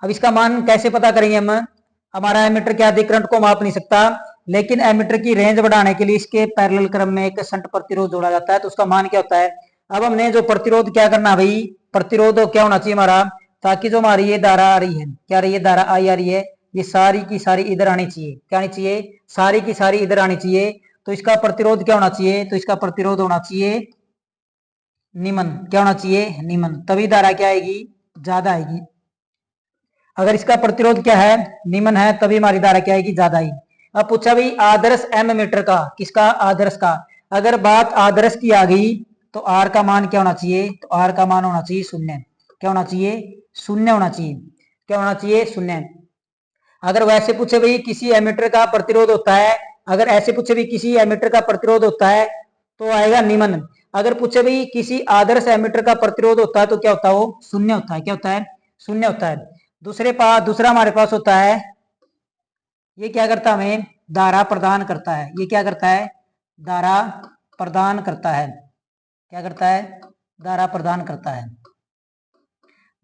अब इसका मान कैसे पता करेंगे हम, हमारा एमीटर क्या अधिक करंट को माप नहीं सकता, लेकिन एमीटर की रेंज बढ़ाने के लिए इसके पैरेलल क्रम में एक शंट प्रतिरोध जोड़ा जाता है, तो उसका मान क्या होता है। अब हमने जो प्रतिरोध क्या करना भाई, प्रतिरोध क्या होना चाहिए हमारा, ताकि जो हमारी ये धारा आ रही है, क्या रही है, धारा आई आ रही है, ये सारी की सारी इधर आनी चाहिए। क्या आनी चाहिए, सारी की सारी इधर आनी चाहिए। तो इसका प्रतिरोध क्या होना चाहिए, तो इसका प्रतिरोध होना चाहिए निम्न। क्या होना चाहिए, निम्न। तभी धारा क्या आएगी, ज्यादा आएगी। अगर इसका प्रतिरोध क्या है, निम्न है, तभी हमारी धारा क्या आएगी, ज्यादा ही। अब पूछा भाई आदर्श एम मीटर का, किसका, आदर्श का। अगर बात आदर्श की आ गई तो आर का मान क्या होना चाहिए, तो आर का मान होना चाहिए शून्य। क्या होना चाहिए, शून्य होना चाहिए। क्या होना चाहिए, शून्य। अगर वैसे पूछे भाई किसी एमीटर का प्रतिरोध होता है, अगर ऐसे पूछे भाई किसी एमीटर का प्रतिरोध होता है तो आएगा निम्न। अगर पूछे भाई किसी आदर्श एमीटर का प्रतिरोध होता है तो क्या होता है, वो शून्य होता है। क्या होता है, शून्य होता है। दूसरा हमारे पास होता है, ये क्या करता है, हमें धारा प्रदान करता है। ये क्या करता है, धारा प्रदान करता है। क्या करता है, धारा प्रदान करता है।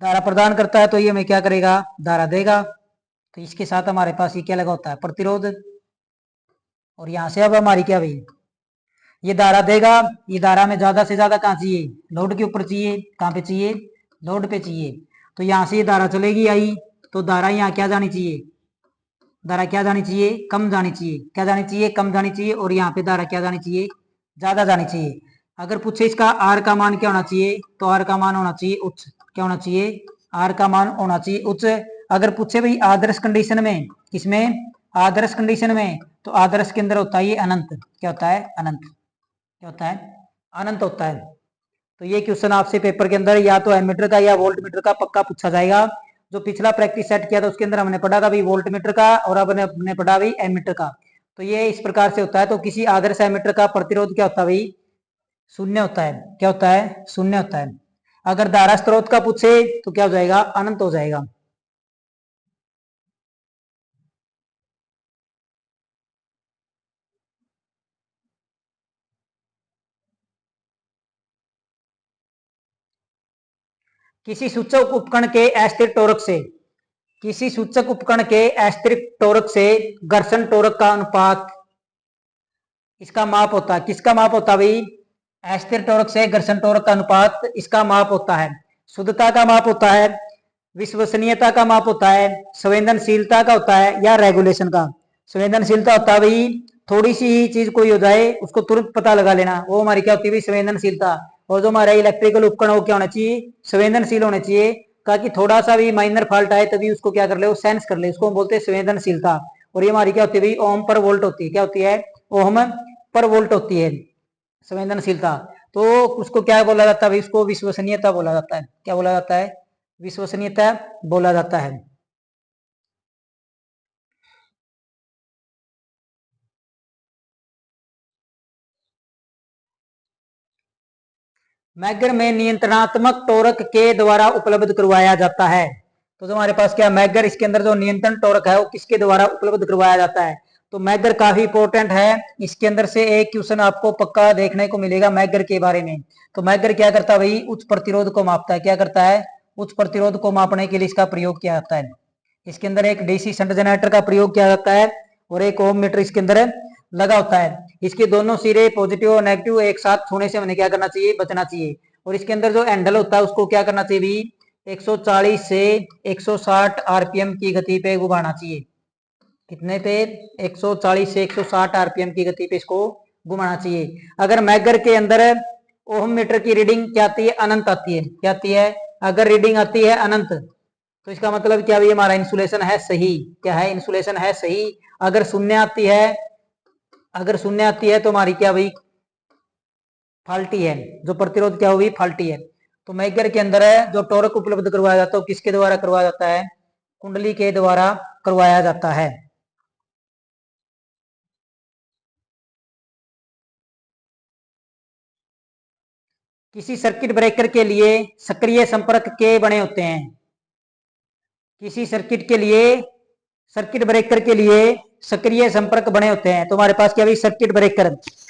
धारा प्रदान करता है तो ये हमें क्या करेगा, धारा देगा। तो इसके साथ हमारे पास ये क्या लगा होता है, प्रतिरोध। और यहां से अब हमारी क्या भाई, ये धारा देगा। ये धारा में ज्यादा से ज्यादा कहाँ चाहिए, लोड के ऊपर चाहिए। कहाँ पे चाहिए, लोड पे चाहिए। तो यहां से ये धारा चलेगी आई, तो धारा यहाँ क्या जानी चाहिए, धारा क्या जानी चाहिए, कम जानी चाहिए। क्या जानी चाहिए, कम जानी चाहिए। और यहाँ पे धारा क्या जानी चाहिए, ज्यादा जानी चाहिए। अगर पूछे इसका आर का मान क्या होना चाहिए, तो आर का मान होना चाहिए उच्च। क्या होना चाहिए, आर का मान होना चाहिए उच्च। अगर पूछे भाई आदर्श कंडीशन में, किसमें, आदर्श कंडीशन में, तो आदर्श के अंदर होता है ये अनंत। क्या होता है, अनंत। क्या होता है, अनंत होता है। तो ये क्वेश्चन आपसे पेपर के अंदर या तो एमीटर का या वोल्ट मीटर का पक्का पूछा जाएगा। जो पिछला प्रैक्टिस सेट किया था उसके अंदर हमने पढ़ा था भाई वोल्ट मीटर का, और अब हमने पढ़ा भाई एमीटर का। तो ये इस प्रकार से होता है। तो किसी आदर्श एमीटर का प्रतिरोध क्या होता है भाई, शून्य होता है। क्या होता है, शून्य होता है। अगर धारा स्रोत का पूछे तो क्या हो जाएगा, अनंत हो जाएगा। किसी सूचक उपकरण के अस्थिर टोरक से, किसी सूचक उपकरण के अस्थिर टोरक से घर्षण टोरक का अनुपात, इसका माप होता है। किसका माप होता है भाई? अस्थिर टोरक से घर्षण टोरक का अनुपात, इसका माप होता है। शुद्धता का माप होता है, विश्वसनीयता का माप होता है, संवेदनशीलता का होता है, या रेगुलेशन का। संवेदनशीलता होता है भाई थोड़ी सी ही चीज कोई हो जाए उसको तुरंत पता लगा लेना, वो हमारी क्या होती है? संवेदनशीलता। और जो हमारा इलेक्ट्रिकल उपकरण वो क्या होना चाहिए? संवेदनशील होने चाहिए, ताकि थोड़ा सा भी माइनर फॉल्ट आए तभी उसको क्या कर ले? वो सेंस कर ले, उसको हम बोलते हैं संवेदनशीलता। और ये हमारी क्या होती है भाई? ओम पर वोल्ट होती है। क्या होती है? ओम पर वोल्ट होती है संवेदनशीलता। तो उसको क्या बोला जाता है भाई? उसको विश्वसनीयता बोला जाता है। क्या बोला जाता है? विश्वसनीयता बोला जाता है। मैगर में नियंत्रणात्मक टोरक के द्वारा उपलब्ध करवाया जाता है। तो जो हमारे पास क्या मैगर, इसके अंदर जो नियंत्रण टोरक है वो किसके द्वारा उपलब्ध करवाया जाता है? तो मैगर काफी इंपॉर्टेंट है। इसके अंदर से एक क्वेश्चन आपको पक्का देखने को मिलेगा मैगर के बारे में। तो मैगर क्या करता है भाई? उच्च प्रतिरोध को मापता है। क्या करता है? उच्च प्रतिरोध को मापने के लिए इसका प्रयोग किया जाता है। इसके अंदर एक डीसी शंट जनरेटर का प्रयोग किया जाता है और एक ओम मीटर इसके अंदर लगा होता है। इसके दोनों सिरे पॉजिटिव और नेगेटिव एक साथ छूने से हमें क्या करना चाहिए? बचना चाहिए। और इसके अंदर जो हैंडल होता है उसको क्या करना चाहिए भी? 140 से 160 आरपीएम की गति पे घुमाना चाहिए। कितने पे? 140 से 160 आरपीएम की गति पे इसको घुमाना चाहिए। अगर मैगर के अंदर ओम मीटर की रीडिंग क्या आती है? अनंत आती है। क्या आती है? अगर रीडिंग आती है अनंत, तो इसका मतलब क्या भाई? हमारा इंसुलेशन है सही। क्या है? इंसुलेशन है सही। अगर शून्य आती है, अगर शून्य आती है तो हमारी क्या भाई? फाल्टी है। जो प्रतिरोध क्या होगी? फाल्टी है। तो मैगर के अंदर है जो टोरक उपलब्ध करवाया जाता है, किसके द्वारा करवाया जाता है? कुंडली के द्वारा करवाया जाता है। किसी सर्किट ब्रेकर के लिए सक्रिय संपर्क के बने होते हैं। किसी सर्किट के लिए, सर्किट ब्रेकर के लिए सक्रिय संपर्क बने होते हैं। तो हमारे पास क्या भी? Circuit breaker,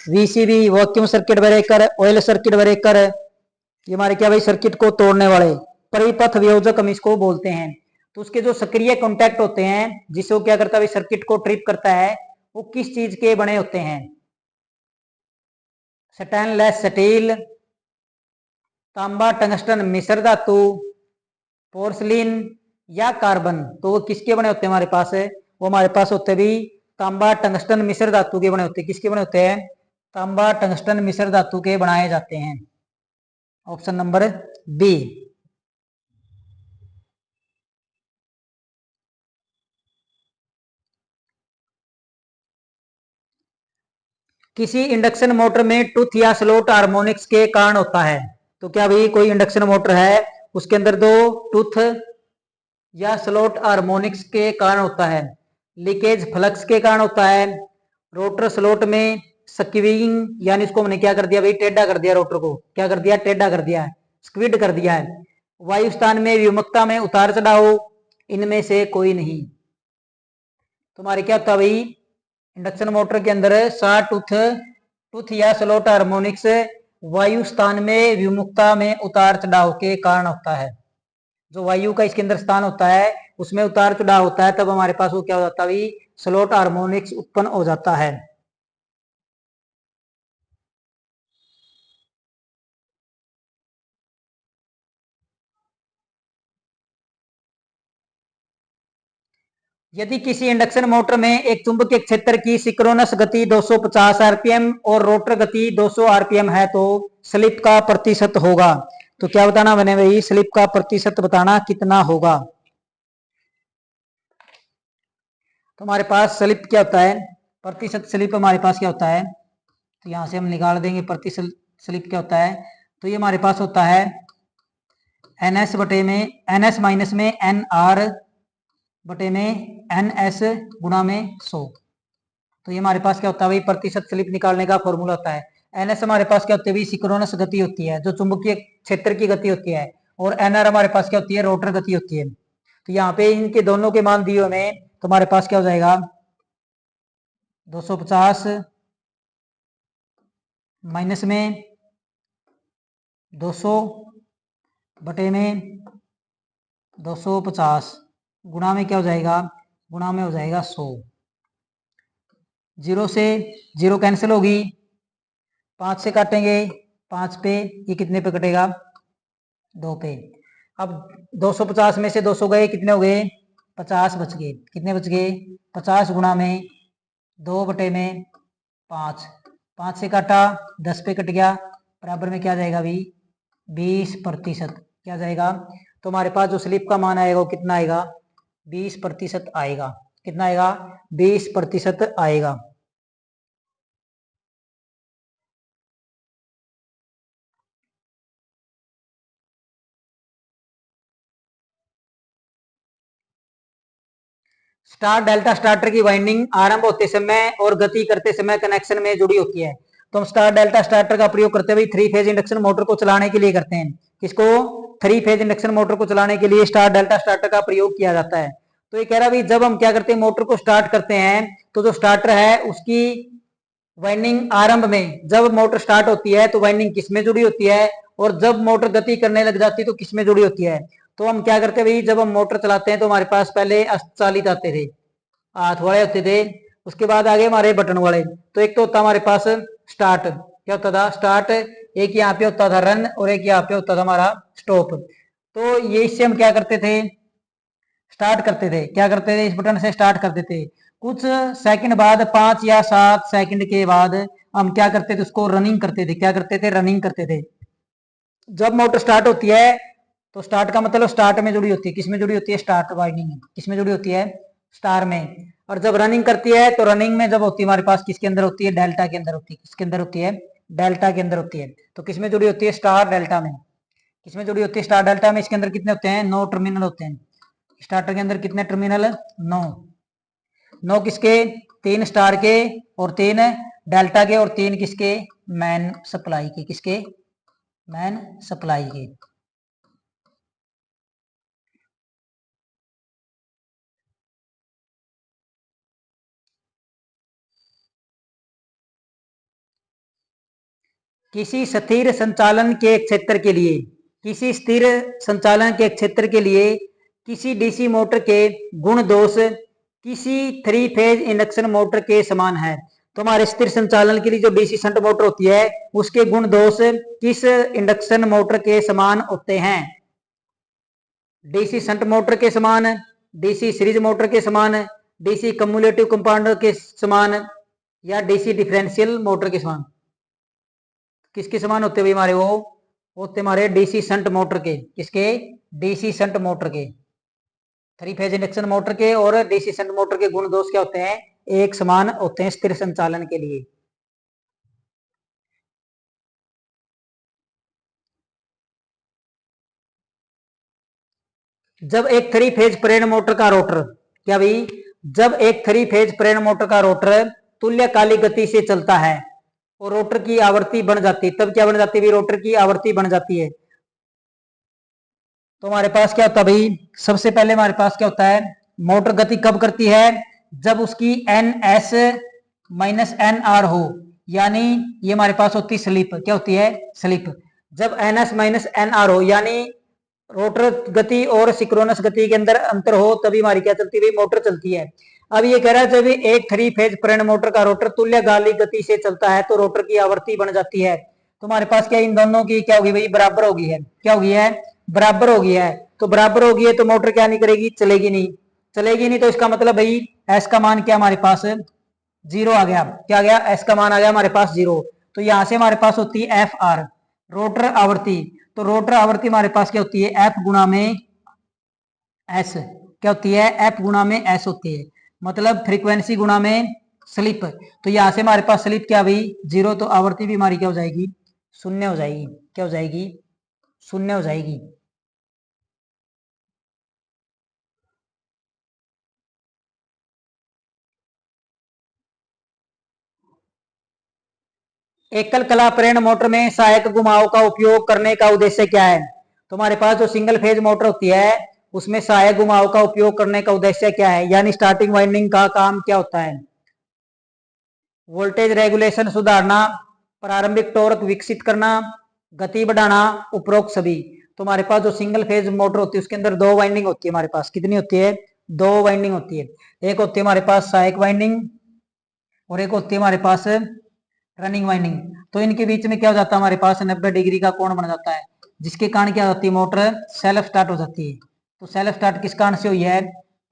VCB vacuum circuit breaker, oil circuit breaker, ये हमारे क्या भाई? सर्किट को तोड़ने वाले परिपथ वियोजक हम इसको बोलते हैं। तो उसके जो सक्रिय कॉन्टैक्ट होते हैं जिससे वो क्या करता है? सर्किट को ट्रिप करता है, वो किस चीज के बने होते हैं? स्टेनलेस स्टील, तांबा टंगस्टन मिश्र धातु, पोर्सलिन, या कार्बन। तो वो किसके बने होते हैं हमारे पास? वो हमारे पास होते भी तांबा टंगस्टन मिश्र धातु के बने होते हैं। किसके बने होते हैं? तांबा टंगस्टन मिश्र धातु के बनाए जाते हैं। Option number B. किसी इंडक्शन मोटर में टूथ या स्लॉट हार्मोनिक्स के कारण होता है। तो क्या भाई? कोई इंडक्शन मोटर है उसके अंदर दो टूथ या स्लॉट हार्मोनिक्स के कारण होता है। लीकेज फ्लक्स के कारण होता है। रोटर स्लॉट में स्क्वीजिंग, यानी इसको हमने क्या कर दिया भाई? टेढ़ा कर दिया। रोटर को क्या कर दिया? टेढ़ा कर दिया है, स्क्विड कर दिया है। वायु स्थान में विमुक्ता में उतार चढ़ाव, इनमें से कोई नहीं। तुम्हारे क्या होता है भाई? इंडक्शन मोटर के अंदर सात टूथ, टूथ या स्लॉट हार्मोनिक्स वायु स्थान में विमुक्ता में उतार चढ़ाव के कारण होता है। जो वायु का इसके अंदर स्थान होता है उसमें उतार चढ़ाव होता है, तब हमारे पास वो क्या हो जाता है भाई? स्लॉट हार्मोनिक्स उत्पन्न हो जाता है। यदि किसी इंडक्शन मोटर में एक चुंबकीय क्षेत्र की सिंक्रोनस गति 250 आरपीएम और रोटर गति 200 आरपीएम है तो स्लिप का प्रतिशत होगा। तो क्या बताना मैंने भाई? स्लिप का प्रतिशत बताना कितना होगा। तो हमारे पास स्लिप क्या होता है? प्रतिशत स्लिप हमारे पास क्या होता है? तो यहां से हम निकाल देंगे प्रतिशत स्लिप क्या होता है। तो ये हमारे पास होता है एन एस बटे में एन एस माइनस में एन आर बटे में एन एस गुणा में 100। तो ये हमारे पास क्या होता है भाई? प्रतिशत स्लिप निकालने का फॉर्मूला होता है। एन एस हमारे पास क्या होती है भाई? सिंक्रोनस गति होती है, जो चुंबकीय क्षेत्र की गति होती है। और एन आर हमारे पास क्या होती है? रोटर गति होती है। तो यहाँ पे इनके दोनों के मान दिए हमें, तो हमारे पास क्या हो जाएगा? 250 माइनस में 200 बटे में 250 गुणा में क्या हो जाएगा, गुणा में हो जाएगा 100। 0 से 0 कैंसिल होगी, 5 से काटेंगे, 5 पे, ये कितने पे कटेगा, 2 पे। अब 250 में से 200 गए, कितने हो गए, 50 बच गए। कितने बच गए, 50 गुणा में 2 बटे में 5, 5 से काटा, 10 पे कट गया, बराबर में क्या जाएगा अभी, 20%। क्या जाएगा, तो हमारे पास जो स्लिप का मान आएगा वो कितना आएगा, 20% आएगा। कितना आएगा, 20% आएगा। स्टार डेल्टा स्टार्टर की वाइंडिंग आरंभ होते समय और गति करते समय कनेक्शन में जुड़ी होती है। तो हम स्टार डेल्टा स्टार्टर का प्रयोग करते हुए 3 फेज इंडक्शन मोटर को चलाने के लिए करते हैं। किसको, 3 फेज इंडक्शन मोटर को चलाने के लिए स्टार डेल्टा स्टार्टर का प्रयोग किया जाता है। तो ये कह रहा भाई, जब हम क्या करते हैं, मोटर को स्टार्ट करते हैं तो जो स्टार्टर है उसकी वाइंडिंग आरंभ में, जब मोटर स्टार्ट होती है तो वाइंडिंग किस में जुड़ी होती है, और जब मोटर गति करने लग जाती है तो किस में जुड़ी होती है। तो हम क्या करते हैं भाई, जब हम मोटर चलाते हैं तो हमारे पास पहले अष्टचालित आते थे, हाथ वाले होते थे, उसके बाद आगे हमारे बटन वाले। तो एक तो होता हमारे पास स्टार्ट, क्या होता था, स्टार्ट। एक यहाँ पे होता था रन, और एक यहाँ पे होता था हमारा स्टॉप। तो ये इससे हम क्या करते थे, स्टार्ट करते थे। क्या करते थे, इस बटन से स्टार्ट करते थे। कुछ सेकंड बाद, 5 या 7 सेकंड के बाद हम क्या करते थे, उसको रनिंग करते थे। क्या करते थे, रनिंग करते थे। जब मोटर स्टार्ट होती है तो स्टार्ट का मतलब स्टार्ट में जुड़ी होती है, किस में जुड़ी होती है, स्टार्ट वाइंडिंग किस में जुड़ी होती है, स्टार में। और जब रनिंग करती है तो रनिंग में जब होती है हमारे पास, किसके अंदर होती है, डेल्टा के अंदर होती है। किसके अंदर होती है, डेल्टा के अंदर होती है। तो किस में जुड़ी होती है, स्टार डेल्टा में। किस में जुड़ी होती है, स्टार डेल्टा में। इसके अंदर कितने होते हैं, 9 टर्मिनल होते हैं। स्टार्टर के अंदर कितने टर्मिनल, 9। 9 किसके, 3 स्टार के, और 3 डेल्टा के, और 3 किसके, मैन सप्लाई के। किसके, मैन सप्लाई के। किसी स्थिर संचालन के क्षेत्र के लिए, किसी स्थिर संचालन के क्षेत्र के लिए किसी डीसी मोटर के गुण दोष किसी 3 फेज इंडक्शन मोटर के समान है। तो हमारे स्थिर संचालन के लिए जो डीसी शंट मोटर होती है उसके गुण दोष किस इंडक्शन मोटर के समान होते हैं, डीसी शंट मोटर के समान, डीसी सीरीज मोटर के समान, डीसी कम्युलेटिव कंपाउंडर के समान, या डीसी डिफरेंशियल मोटर के समान। किसके समान होते हुए हमारे, वो होते हमारे डीसी शंट मोटर के। किसके, डीसी शंट मोटर के। 3 फेज इंडक्शन मोटर के और डीसी शंट मोटर के गुण दोष क्या होते हैं, एक समान होते हैं स्थिर संचालन के लिए। जब एक 3 फेज प्रेरण मोटर का रोटर, क्या भाई, जब एक 3 फेज प्रेरण मोटर का रोटर तुल्यकालिक गति से चलता है और रोटर की आवृत्ति बढ़ जाती है, तब क्या बन जाती है, रोटर की आवृत्ति बढ़ जाती है। तो हमारे पास क्या होता है भाई, सबसे पहले हमारे पास क्या होता है, मोटर गति कब करती है, जब उसकी N S minus N R हो, यानी ये हमारे पास होती है स्लिप। क्या होती है, स्लिप। जब N S minus N R हो, यानी रोटर गति और सिक्रोनस गति के अंदर अंतर हो, तभी हमारी क्या चलती है, मोटर चलती है। अब ये कह रहा है जब एक 3 फेज प्रेरण मोटर का रोटर तुल्यकालिक गति से चलता है तो रोटर की आवृत्ति बढ़ जाती है। तो हमारे पास क्या, इन दोनों की क्या होगी भाई, बराबर होगी है। क्या होगी है, बराबर होगी है। तो बराबर होगी है तो मोटर क्या नहीं करेगी, चलेगी नहीं। चलेगी नहीं तो इसका मतलब भाई एस का मान क्या हमारे पास, 0 आ गया। क्या आ गया, एस का मान आ गया हमारे पास 0। तो यहां से हमारे पास होती है एफ आर, रोटर आवृत्ति। तो रोटर आवृत्ति हमारे पास क्या होती है, एफ गुणा में एस। क्या होती है, एफ गुणा में एस होती है, मतलब फ्रीक्वेंसी गुणा में स्लिप। तो यहां से हमारे पास स्लिप क्या हुई, 0। तो आवृत्ति भी हमारी क्या हो जाएगी, शून्य हो जाएगी। क्या हो जाएगी, शून्य हो जाएगी। एकल कला प्रेरण मोटर में सहायक घुमाव का उपयोग करने का उद्देश्य क्या है। तो हमारे पास जो सिंगल फेज मोटर होती है उसमें सहायक घुमाव का उपयोग करने का उद्देश्य क्या है, यानी स्टार्टिंग वाइंडिंग का काम क्या होता है, वोल्टेज रेगुलेशन सुधारना, प्रारंभिक टॉर्क विकसित करना, गति बढ़ाना, उपरोक्त सभी। तो हमारे पास जो सिंगल फेज मोटर होती है उसके अंदर दो वाइंडिंग होती है हमारे पास। कितनी होती है? दो वाइंडिंग होती है। एक होती है हमारे पास सहायक वाइंडिंग और एक होती है हमारे पास रनिंग वाइंडिंग। तो इनके बीच में क्या हो जाता है? हमारे पास 90 डिग्री का कोण बन जाता है, जिसके कारण क्या होती है? मोटर सेल्फ स्टार्ट हो जाती है। तो सेल्फ स्टार्ट किस कारण से हुई है?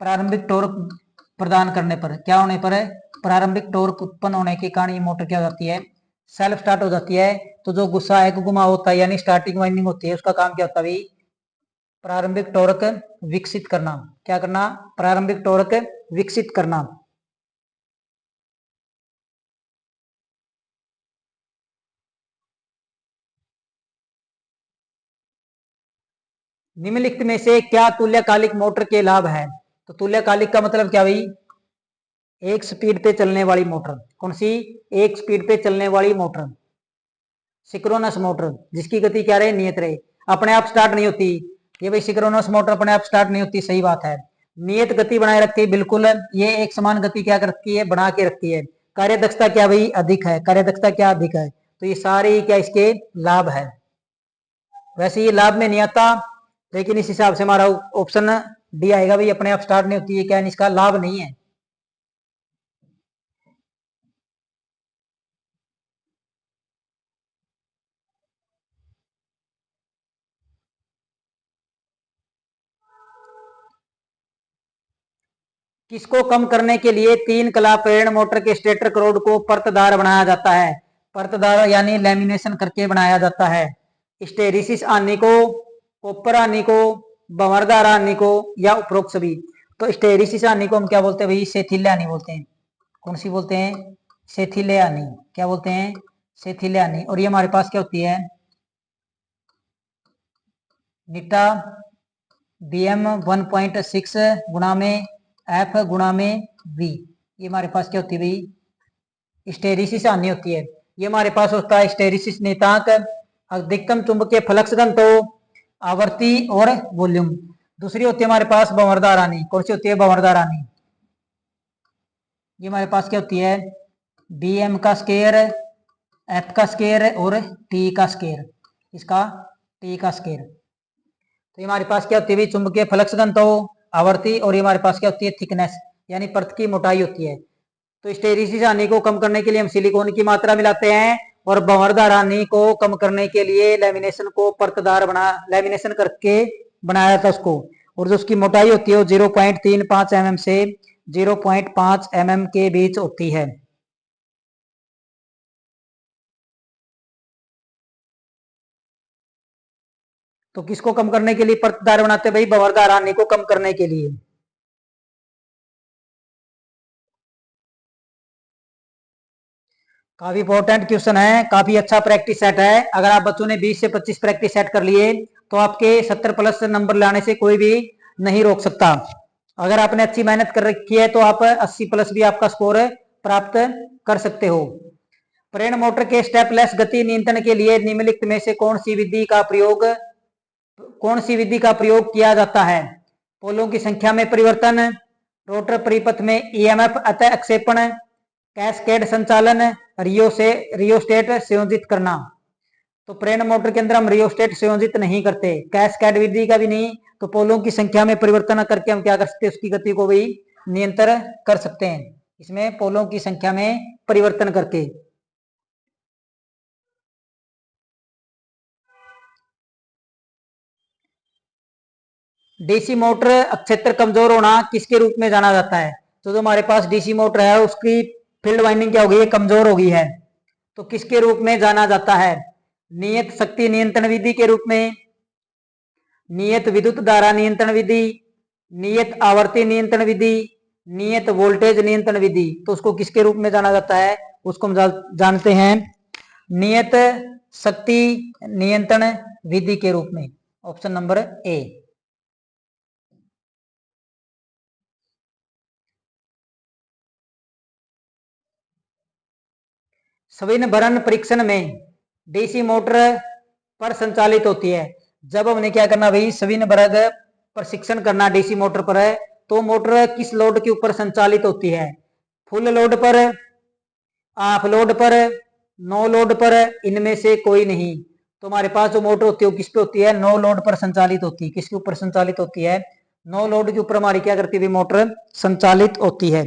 प्रारंभिक टॉर्क प्रदान करने पर। क्या होने पर? प्रारंभिक टॉर्क उत्पन्न होने के कारण ये मोटर क्या हो जाती है? सेल्फ स्टार्ट हो जाती है। तो जो गुस्सा एक घुमाव होता है यानी स्टार्टिंग वाइंडिंग होती है, उसका काम क्या होता है भाई? प्रारंभिक टॉर्क विकसित करना। क्या करना? प्रारंभिक टॉर्क विकसित करना। निम्नलिखित में से क्या तुल्यकालिक मोटर के लाभ है? तो तुल्यकालिक का मतलब क्या भाई? एक स्पीड पे चलने वाली मोटर। कौन सी? एक स्पीड पे चलने वाली मोटर। सिक्रोनस मोटर जिसकी गति क्या रहे? नियत रहे, अपने आप स्टार्ट नहीं होती। ये भाई सिक्रोनस मोटर अपने आप स्टार्ट नहीं होती, सही बात है। नियत गति बनाए रखती है, बिल्कुल ये एक समान गति क्या करती है? बना के रखती है। कार्य दक्षता क्या भाई? अधिक है। कार्य दक्षता क्या? अधिक है। तो ये सारे क्या इसके लाभ है। वैसे ये लाभ में नहीं आता, लेकिन इस हिसाब से हमारा ऑप्शन डी आएगा भाई, अपने आप स्टार्ट नहीं होती है। क्या इसका लाभ नहीं है? किसको कम करने के लिए तीन कला प्रेरण मोटर के स्टेटर करोड को परतदार बनाया जाता है? परतदार यानी लेमिनेशन करके बनाया जाता है। स्टेरिसिस आने को, कॉपर आने को, भंवरदार आने को, या उपरोक्त सभी। तो स्टेरिसिस आने को हम क्या बोलते हैं भाई? सेथिल्य आनी बोलते हैं। कौन सी बोलते हैं? सेथिल्य आनी। क्या बोलते हैं? सेथिल्य आनी। और ये हमारे पास क्या होती है? नीटा BM 1.6 गुणा में F गुणा में V। ये हमारे पास क्या होती है भाई? स्टेरिसिस आनी होती है। ये हमारे पास होता है स्टेरिसिस नियतांक, अधिकतम चुंबकीय फ्लक्स घनत्व, आवर्ती और वॉल्यूम। दूसरी होती है हमारे पास भंवरदार रानी। कौन सी होती है? भंवरदार रानी। ये हमारे पास क्या होती है? BM का स्केयर, F का स्केयर और T का स्केयर। इसका T का स्केयर। तो ये हमारे पास क्या होती है? चुंबकीय फ्लक्स घनत्व, आवर्ती, और ये हमारे पास क्या होती है? थिकनेस यानी परत की मोटाई होती है। तो स्टेरिसिस हानि को कम करने के लिए हम सिलिकॉन की मात्रा मिलाते हैं, और भंवरदार हानि को कम करने के लिए लेमिनेशन को परतदार लेमिनेशन करके बनाया जाता है उसको। और जो उसकी मोटाई होती है वो 0.35 mm से 0.5 mm के बीच होती है। तो किसको कम करने के लिए परतदार बनाते हैं भाई? भंवरदार हानि को कम करने के लिए। काफी इंपॉर्टेंट क्वेश्चन है, काफी अच्छा प्रैक्टिस सेट है। अगर आप बच्चों ने 20 से 25 प्रैक्टिस सेट कर लिए तो आपके 70 प्लस नंबर लाने से कोई भी नहीं रोक सकता। अगर आपने अच्छी मेहनत कर रखी है तो आप 80 प्लस भी आपका स्कोर प्राप्त कर सकते हो। प्रेरण मोटर के स्टेपलेस गति नियंत्रण के लिए निम्नलिखित में से कौन सी विधि का प्रयोग किया जाता है? पोलों की संख्या में परिवर्तन, रोटर परिपथ में EMF अतः अक्षेपण, कैस्केड संचालन, रियोस्टेट संयोजित करना। तो प्रेरण मोटर के अंदर हम रियोस्टेट संयोजित नहीं करते, कैस्केड विधि का भी नहीं। तो पोलों की संख्या में परिवर्तन करके हम क्या कर सकते हैं? उसकी गति को भी नियंत्रण कर सकते हैं, इसमें पोलों की संख्या में परिवर्तन करके। डीसी मोटर अक्षेत्र कमजोर होना किसके रूप में जाना जाता है? तो जो हमारे पास डीसी मोटर है उसकी फील्ड वाइंडिंग क्या हो गई है? कमजोर हो गई है। तो किसके रूप में जाना जाता है? नियत शक्ति नियंत्रण विधि के रूप में, नियत विद्युत धारा नियंत्रण विधि, नियत आवर्ती नियंत्रण विधि, नियत वोल्टेज नियंत्रण विधि। तो उसको किसके रूप में जाना जाता है? उसको हम जानते हैं नियत शक्ति नियंत्रण विधि के रूप में। Option number A. सविनबरन परीक्षण में डीसी मोटर पर संचालित होती है। जब हमने क्या करना भाई? सविनबरन प्रशिक्षण करना डीसी मोटर पर है, तो मोटर किस लोड के ऊपर संचालित होती है? फुल लोड पर, हाफ लोड पर, नो लोड पर, इनमें से कोई नहीं। तो हमारे पास जो मोटर होती है वो किस पे होती है, नो लोड पर संचालित होती है। किसके ऊपर संचालित होती है, नो लोड के ऊपर हमारी क्या करती है मोटर संचालित होती है।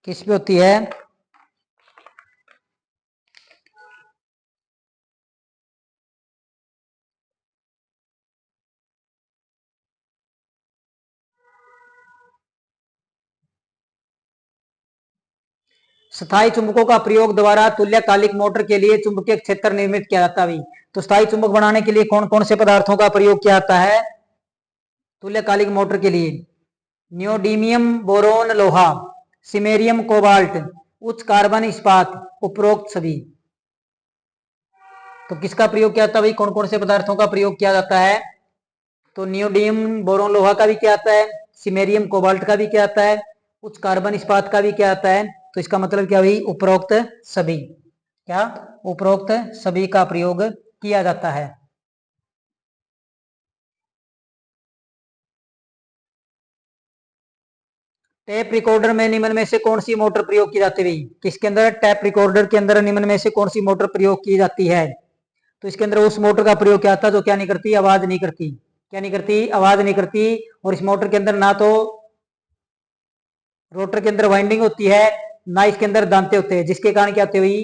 किस पे होती है, स्थायी चुंबकों का प्रयोग द्वारा तुल्यकालिक मोटर के लिए चुंबकीय क्षेत्र निर्मित किया जाता है। तो स्थायी चुंबक बनाने के लिए कौन कौन से पदार्थों का प्रयोग किया जाता है तुल्यकालिक मोटर के लिए, नियोडीमियम बोरोन लोहा, सिमेरियम कोबाल्ट, उच्च कार्बन इस्पात, उपरोक्त सभी। तो किसका प्रयोग किया जाता है भाई, कौन कौन से पदार्थों का प्रयोग किया जाता है, तो नियोडियम बोरोन लोहा का भी क्या आता है, सिमेरियम कोबाल्ट का भी क्या आता है, उच्च कार्बन इस्पात का भी क्या आता है। तो इसका मतलब क्या हुई, उपरोक्त सभी, क्या उपरोक्त सभी का प्रयोग किया जाता है। टेप रिकॉर्डर में निम्न में से कौन सी मोटर प्रयोग की जाती है, किसके अंदर, टैप रिकॉर्डर के अंदर निम्न में से कौन सी मोटर प्रयोग की जाती है। तो इसके अंदर उस मोटर का प्रयोग क्या था जो क्या नहीं करती, आवाज नहीं करती, क्या नहीं करती, आवाज नहीं करती। और इस मोटर के अंदर ना तो रोटर के अंदर वाइंडिंग होती है, ना इसके अंदर दांते होते हैं, जिसके कारण क्या होती हुई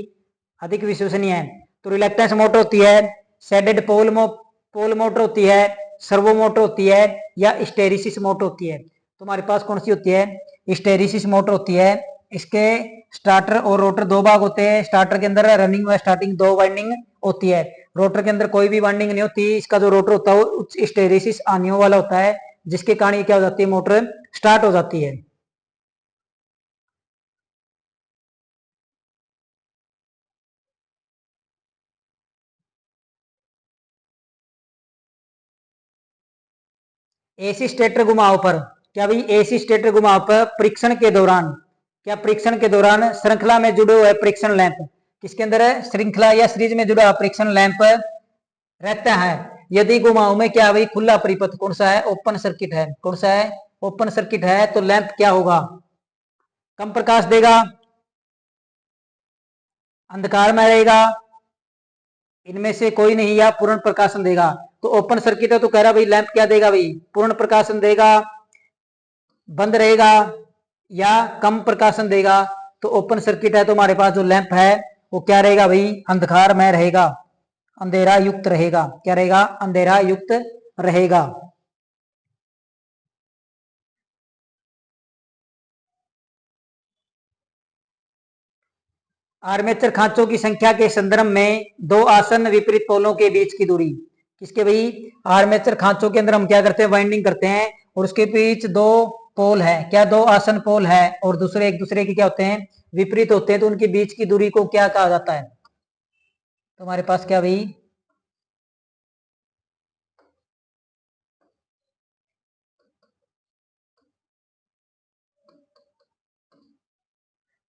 अधिक विश्वसनीय है। तो रिलैक्टेंस मोटर होती है, शेडेड पोल मोटर होती है, सर्वो मोटर होती है, या स्टेरिसिस मोटर होती है। तो हमारे पास कौन सी होती है, स्टेरिसिस मोटर होती है। इसके स्टार्टर और रोटर दो भाग होते हैं, स्टार्टर के अंदर रनिंग व स्टार्टिंग दो वाइंडिंग होती है, रोटर के अंदर कोई भी वाइंडिंग नहीं होती। इसका जो रोटर होता है वो स्टेरिसिस आनियों वाला होता है, जिसके कारण ये क्या हो जाती है, मोटर स्टार्ट हो जाती है। एसी स्टेटर घुमाव पर, क्या भाई एसी स्टेटर घुमाव पर परीक्षण के दौरान, क्या परीक्षण के दौरान श्रृंखला में जुड़े हुए परीक्षण लैंप, किसके अंदर है, श्रृंखला या सीरीज में जुड़ा परीक्षण लैंप रहता है। यदि घुमाव में क्या भाई खुला परिपथ कौन सा है, ओपन सर्किट है, कौन सा है, ओपन सर्किट है, तो लैंप क्या होगा, कम प्रकाश देगा, अंधकार में रहेगा, इनमें से कोई नहीं, या पूर्ण प्रकाशन देगा। तो ओपन सर्किट है तो कह रहा भाई लैंप क्या देगा भाई, पूर्ण प्रकाशन देगा, बंद रहेगा, या कम प्रकाशन देगा। तो ओपन सर्किट है तो हमारे पास जो लैंप है वो क्या रहेगा भाई, अंधकार में रहेगा, अंधेरा युक्त रहेगा, क्या रहेगा, अंधेरा युक्त रहेगा। आर्मेचर खांचों की संख्या के संदर्भ में दो आसन विपरीत पोलों के बीच की दूरी, किसके भाई, आर्मेचर खांचों के अंदर हम क्या करते हैं, वाइंडिंग करते हैं, और उसके बीच दो पोल है, क्या दो आसन पोल है, और दूसरे एक दूसरे के क्या होते हैं, विपरीत होते हैं, तो उनके बीच की दूरी को क्या कहा जाता है। तो हमारे पास क्या भाई,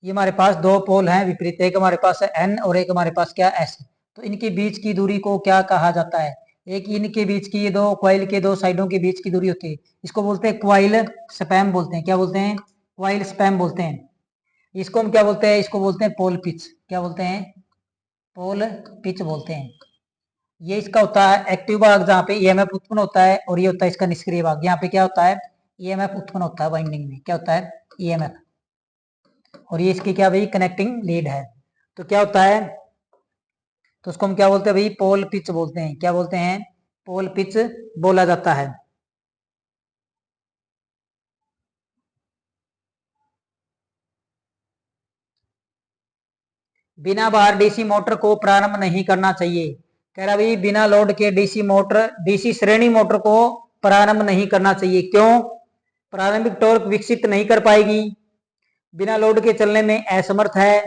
ये हमारे पास दो पोल हैं विपरीत, एक हमारे पास है एन और एक हमारे पास क्या एस। तो इनके बीच की दूरी को क्या कहा जाता है, एक इनके बीच की, ये दो क्वाइल के दो साइडों के बीच की दूरी होती है, इसको बोलते हैं क्वाइल स्पैम बोलते हैं, क्या बोलते हैं, क्वाइल स्पैम बोलते हैं। इसको हम क्या बोलते हैं, इसको बोलते हैं पोल पिच, क्या बोलते हैं, पोल पिच बोलते हैं। ये इसका होता है एक्टिव भाग जहाँ पे ईएमएफ उत्पन्न होता है, और ये होता है इसका निष्क्रिय भाग, यहाँ पे क्या होता है, ईएमएफ उत्पन्न होता है वाइंडिंग में, क्या होता है, ईएमएफ। और ये इसकी क्या भाई कनेक्टिंग लीड है। तो क्या होता है, तो उसको हम क्या बोलते हैं भाई, पोल पिच बोलते हैं, क्या बोलते हैं, पोल पिच बोला जाता है। बिना भार डीसी मोटर को प्रारंभ नहीं करना चाहिए, कह रहा भाई बिना लोड के डीसी मोटर, डीसी श्रेणी मोटर को प्रारंभ नहीं करना चाहिए, क्यों, प्रारंभिक टॉर्क विकसित नहीं कर पाएगी, बिना लोड के चलने में असमर्थ है,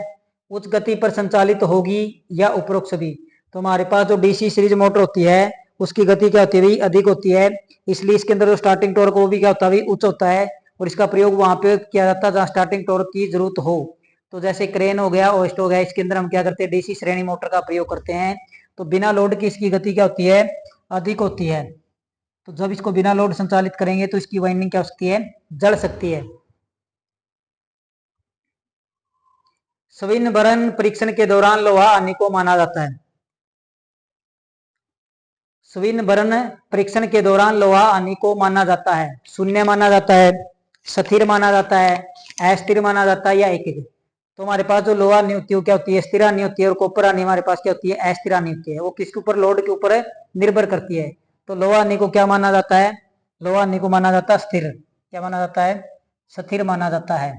उच्च गति पर संचालित होगी, या उपरोक्त सभी। तो हमारे पास जो डीसी सीरीज मोटर होती है उसकी गति क्या होती है भाई, अधिक होती है, इसलिए इसके अंदर जो स्टार्टिंग टॉर्क वो भी क्या होता है भाई, उच्च होता है, और इसका प्रयोग वहां पे किया जाता है जहां स्टार्टिंग टॉर्क की जरूरत हो। तो जैसे क्रेन हो गया, ओस्ट हो गया, इसके अंदर हम क्या करते हैं, डीसी श्रेणी मोटर का प्रयोग करते हैं। तो बिना लोड की इसकी गति क्या होती है, अधिक होती है। तो जब इसको बिना लोड संचालित करेंगे तो इसकी वाइंडिंग क्या हो सकती है, जल सकती है। सविन भरण परीक्षण के दौरान लोहा हानि को माना जाता है। सविन भरण परीक्षण के दौरान लोहा हानि को माना जाता है। शून्य माना जाता है, स्थिर माना जाता है, अस्थिर माना जाता है या एक। तो हमारे पास जो लोहा हानि होती है क्या होती है? स्थिर हानि होती है। और कॉपर हानि हमारे पास क्या होती है? अस्थिर हानि होती है। वो किसके ऊपर? लोड के ऊपर निर्भर करती है। तो लोहा हानि को क्या माना जाता है? लोहा हानि को माना जाता है स्थिर। क्या माना जाता है? स्थिर माना जाता है।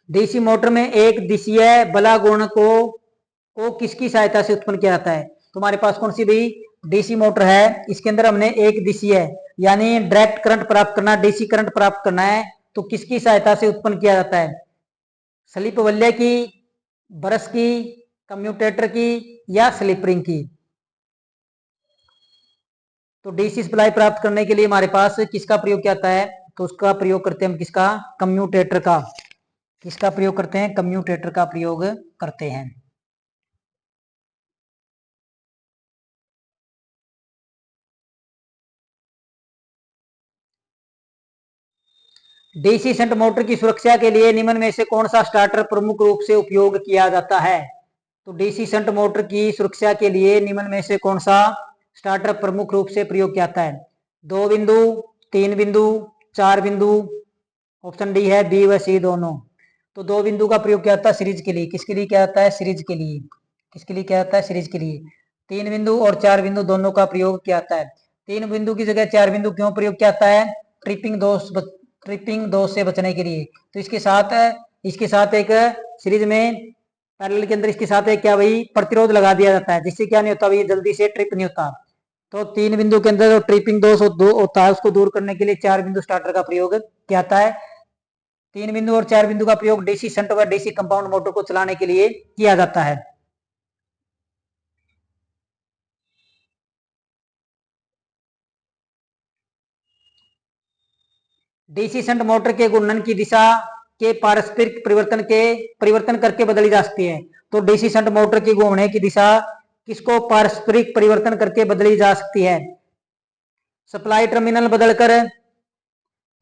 डीसी मोटर में एक दिशीय बला गुण को किसकी सहायता से उत्पन्न किया जाता है? तुम्हारे पास कौन सी भी डीसी मोटर है, इसके अंदर हमने एक दिशीय यानी डायरेक्ट करंट प्राप्त करना, डीसी करंट प्राप्त करना है, तो किसकी सहायता से उत्पन्न किया जाता है? स्लिप वल्य की, ब्रश की, कम्यूटेटर की या स्लिप रिंग की? तो डीसी सप्लाई प्राप्त करने के लिए हमारे पास किसका प्रयोग किया जाता है? तो उसका प्रयोग करते हैं हम किसका? कम्यूटेटर का। किसका प्रयोग करते हैं? कम्यूटेटर का प्रयोग करते हैं। डीसी शंट मोटर की सुरक्षा के लिए निम्न में से कौन सा स्टार्टर प्रमुख रूप से उपयोग किया जाता है? तो डीसी शंट मोटर की सुरक्षा के लिए निम्न में से कौन सा स्टार्टर प्रमुख रूप से प्रयोग किया जाता है? 2 बिंदु, 3 बिंदु, 4 बिंदु, ऑप्शन डी है बी व सी दोनों। तो 2 बिंदु का प्रयोग किया जाता है सीरीज के लिए। किसके लिए किया जाता है? सीरीज के लिए। किसके लिए किया जाता है? सीरीज के लिए। 3 बिंदु और 4 बिंदु दोनों का प्रयोग किया जाता है। 3 बिंदु की जगह 4 बिंदु क्यों प्रयोग किया जाता है? ट्रिपिंग दोष से बचने के लिए। तो इसके साथ एक सीरीज में पैरेलल के अंदर इसके साथ एक क्या भाई प्रतिरोध लगा दिया जाता है, जिससे क्या नहीं होता भाई, जल्दी से ट्रिप नहीं होता। तो 3 बिंदु के अंदर जो ट्रिपिंग दोष होता है उसको दूर करने के लिए 4 बिंदु स्टार्टर का प्रयोग किया जाता है। 3 बिंदु और 4 बिंदु का प्रयोग डीसी शंट व डीसी कंपाउंड मोटर को चलाने के लिए किया जाता है। डीसी शंट मोटर के घूर्णन की दिशा के पारस्परिक परिवर्तन करके बदली जा सकती है। तो डीसी शंट मोटर की घूमने की दिशा किसको पारस्परिक परिवर्तन करके बदली जा सकती है? सप्लाई टर्मिनल बदलकर,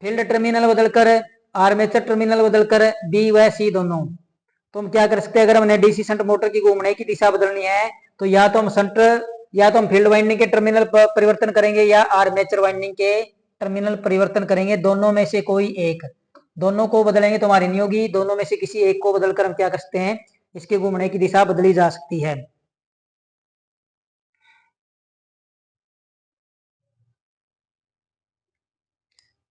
फील्ड टर्मिनल बदलकर, आर्मेचर टर्मिनल बदलकर, बी व सी दोनों। तो हम क्या कर सकते हैं? अगर हमने डीसी शंट मोटर की घूमने की दिशा बदलनी है तो या तो हम फील्ड वाइंडिंग के टर्मिनल परिवर्तन करेंगे या आर्मेचर वाइंडिंग के टर्मिनल परिवर्तन करेंगे। दोनों में से कोई एक। दोनों को बदलेंगे तो हमारी नहीं होगी। दोनों में से किसी एक को बदलकर हम क्या कर सकते हैं? इसके घूमने की दिशा बदली जा सकती है।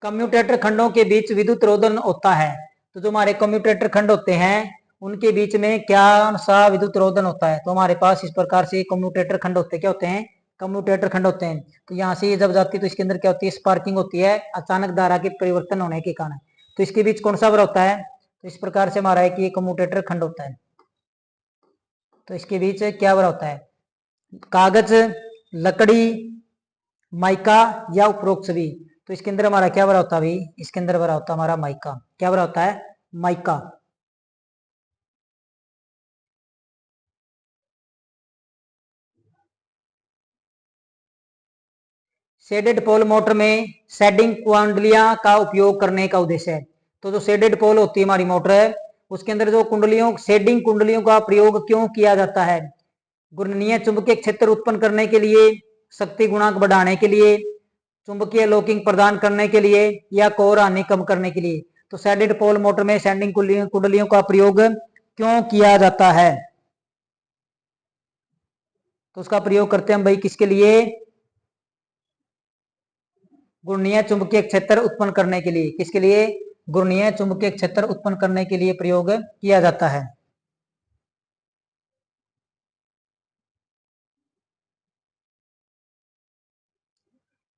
कम्यूटेटर खंडों के बीच विद्युत रोधन होता है। तो जो हमारे कम्यूटेटर खंड होते हैं उनके बीच में क्या सा विद्युत रोधन होता है? तो हमारे पास इस प्रकार से कम्यूटेटर खंड होते क्या होते हैं? कम्यूटेटर खंड होते हैं। तो यहाँ से जब जाती है तो इसके अंदर क्या होती है? स्पार्किंग होती है अचानक धारा के परिवर्तन होने के कारण। तो इसके बीच कौन सा वर होता है? तो इस प्रकार से हमारा है कि ये कम्यूटेटर खंड होता है। तो इसके बीच क्या वर होता है? कागज, लकड़ी, माइका या उपरोक्त सभी। तो इसके अंदर हमारा क्या भरा होता है भाई? इसके अंदर भरा होता है हमारा माइका। क्या भरा होता है? माइका। शेडेड पोल मोटर में शेडिंग कुंडलियां का उपयोग करने का उद्देश्य है। तो जो शेडेड पोल होती है हमारी मोटर है उसके अंदर जो शेडिंग कुंडलियों का प्रयोग क्यों किया जाता है? घूर्णनीय चुंबकीय क्षेत्र उत्पन्न करने के लिए, शक्ति गुणांक बढ़ाने के लिए, चुंबकीय लॉकिंग प्रदान करने के लिए या कोर हानि कम करने के लिए। तो शेडेड पोल मोटर में शेडिंग कुंडलियों का प्रयोग क्यों किया जाता है? तो उसका प्रयोग करते हैं हम भाई किसके लिए? घूर्णनीय चुंबकीय क्षेत्र उत्पन्न करने के लिए। किसके लिए? घूर्णनीय चुंबकीय क्षेत्र उत्पन्न करने के लिए प्रयोग किया जाता है।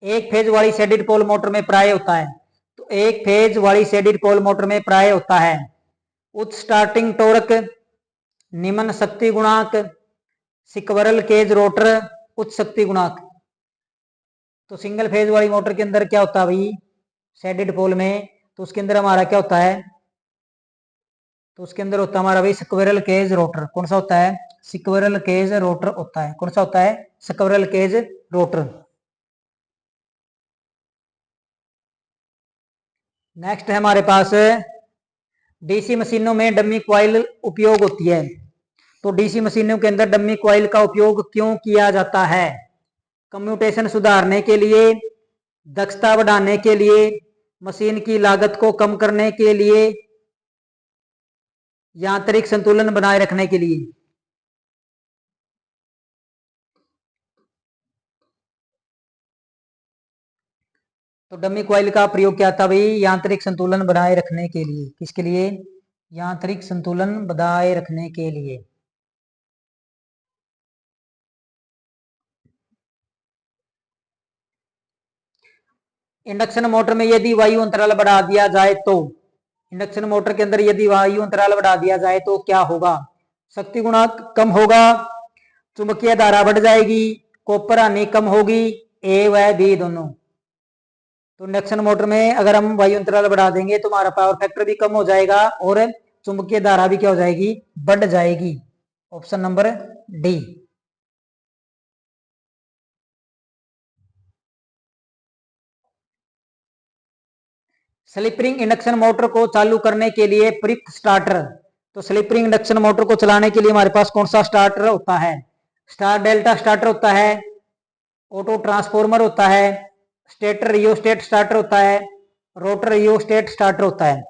एक फेज वाली शेडेड पोल मोटर में प्राय होता है। तो एक फेज वाली शेडेड पोल मोटर में प्राय होता है उच्च स्टार्टिंग टॉर्क, निम्न शक्ति गुणांक, सिक्वरल केज रोटर, उच्च शक्ति गुणांक। तो सिंगल फेज वाली मोटर के अंदर क्या होता है भाई? शेडेड पोल में तो उसके अंदर हमारा क्या होता है? तो उसके अंदर होता है हमारा भाई स्क्विरल केज रोटर। कौन सा होता है? स्क्विरल केज रोटर होता है। कौन सा होता है? Squirrel cage rotor. नेक्स्ट है हमारे पास डीसी मशीनों में डमी क्वाइल उपयोग होती है। तो डीसी मशीनों के अंदर डमी क्वाइल का उपयोग क्यों किया जाता है? कम्यूटेशन सुधारने के लिए, दक्षता बढ़ाने के लिए, मशीन की लागत को कम करने के लिए, यांत्रिक संतुलन बनाए रखने के लिए। तो डमी क्वाइल का प्रयोग क्या था भाई? यांत्रिक संतुलन बनाए रखने के लिए। किसके लिए? यांत्रिक संतुलन बनाए रखने के लिए। इंडक्शन मोटर में यदि वायु अंतराल बढ़ा दिया जाए तो, इंडक्शन मोटर के अंदर यदि वायु अंतराल बढ़ा दिया जाए तो क्या होगा? शक्ति गुणांक कम होगा, चुंबकीय धारा बढ़ जाएगी, कॉपर हानि कम होगी, ए व बी दोनों। तो इंडक्शन मोटर में अगर हम वायु अंतराल बढ़ा देंगे तो हमारा पावर फैक्टर भी कम हो जाएगा और चुंबकीय धारा भी क्या हो जाएगी? बढ़ जाएगी। Option number D. Slip ring induction motor को चालू करने के लिए प्रयुक्त स्टार्टर। तो स्लिप रिंग इंडक्शन मोटर को चलाने के लिए हमारे पास कौन सा स्टार्टर होता है? स्टार डेल्टा स्टार्टर होता है, ऑटो ट्रांसफॉर्मर होता है, स्टेटर रियोस्टेट स्टार्टर होता है, रोटर रियोस्टेट स्टार्टर होता है।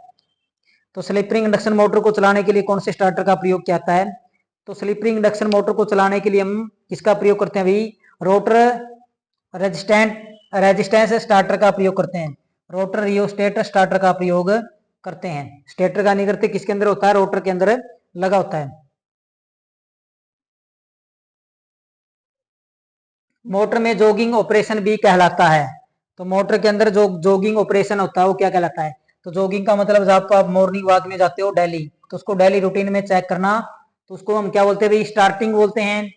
तो स्लिप रिंग इंडक्शन मोटर को चलाने के लिए कौन से स्टार्टर का प्रयोग किया जाता है? तो स्लिप रिंग इंडक्शन मोटर को चलाने के लिए हम किसका प्रयोग करते हैं भाई? रोटर रेजिस्टेंस स्टार्टर का प्रयोग करते हैं, रोटर रियोस्टेट स्टार्टर का प्रयोग करते हैं। स्टेटर का नहीं करते, किसके अंदर होता है? रोटर के अंदर लगा होता है। मोटर में जोगिंग ऑपरेशन भी कहलाता है। तो मोटर के अंदर जो जोगिंग ऑपरेशन होता है वो क्या कहलाता है? तो जोगिंग का मतलब जब आप मॉर्निंग वॉक में जाते हो डेली, तो उसको डेली रूटीन में चेक करना, तो उसको हम क्या बोलते हैं भाई? स्टार्टिंग बोलते हैं,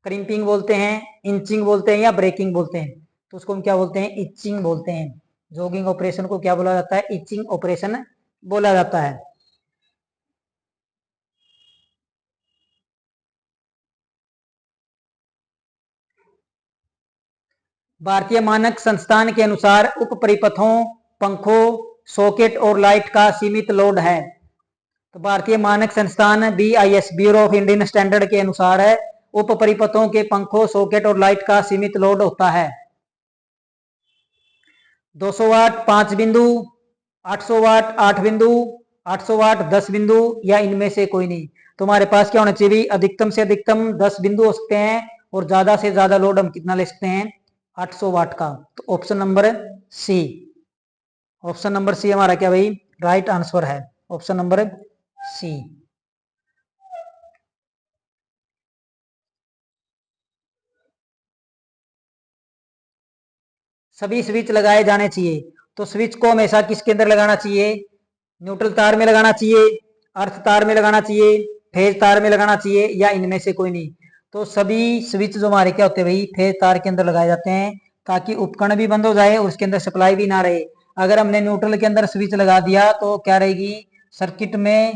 क्रिम्पिंग बोलते हैं, इंचिंग बोलते हैं या ब्रेकिंग बोलते हैं। तो उसको हम क्या बोलते हैं? इचिंग बोलते हैं। जोगिंग ऑपरेशन को क्या बोला जाता है? इचिंग ऑपरेशन बोला जाता है। भारतीय मानक संस्थान के अनुसार उप परिपथों, पंखों, सॉकेट और लाइट का सीमित लोड है। तो भारतीय मानक संस्थान BIS, bureau of Indian standard के अनुसार है उप परिपथों के पंखों, सॉकेट और लाइट का सीमित लोड होता है 200 वाट 5 बिंदु, 800 वाट 8 बिंदु, 800 वाट 10 बिंदु या इनमें से कोई नहीं। तो हमारे पास क्या होना चाहिए? अधिकतम से अधिकतम 10 बिंदु हो सकते हैं और ज्यादा से ज्यादा लोड हम कितना ले सकते हैं? 800 वाट का। तो option number C, option number C हमारा क्या भाई? राइट आंसर है, ऑप्शन नंबर सी। सभी स्विच लगाए जाने चाहिए। तो स्विच को हमेशा किसके अंदर लगाना चाहिए? न्यूट्रल तार में लगाना चाहिए, अर्थ तार में लगाना चाहिए, फेज तार में लगाना चाहिए या इनमें से कोई नहीं। तो सभी स्विच जो हमारे क्या होते हैं भाई? फेज तार के अंदर लगाए जाते हैं ताकि उपकरण भी बंद हो जाए और उसके अंदर सप्लाई भी ना रहे। अगर हमने न्यूट्रल के अंदर स्विच लगा दिया तो क्या रहेगी? सर्किट में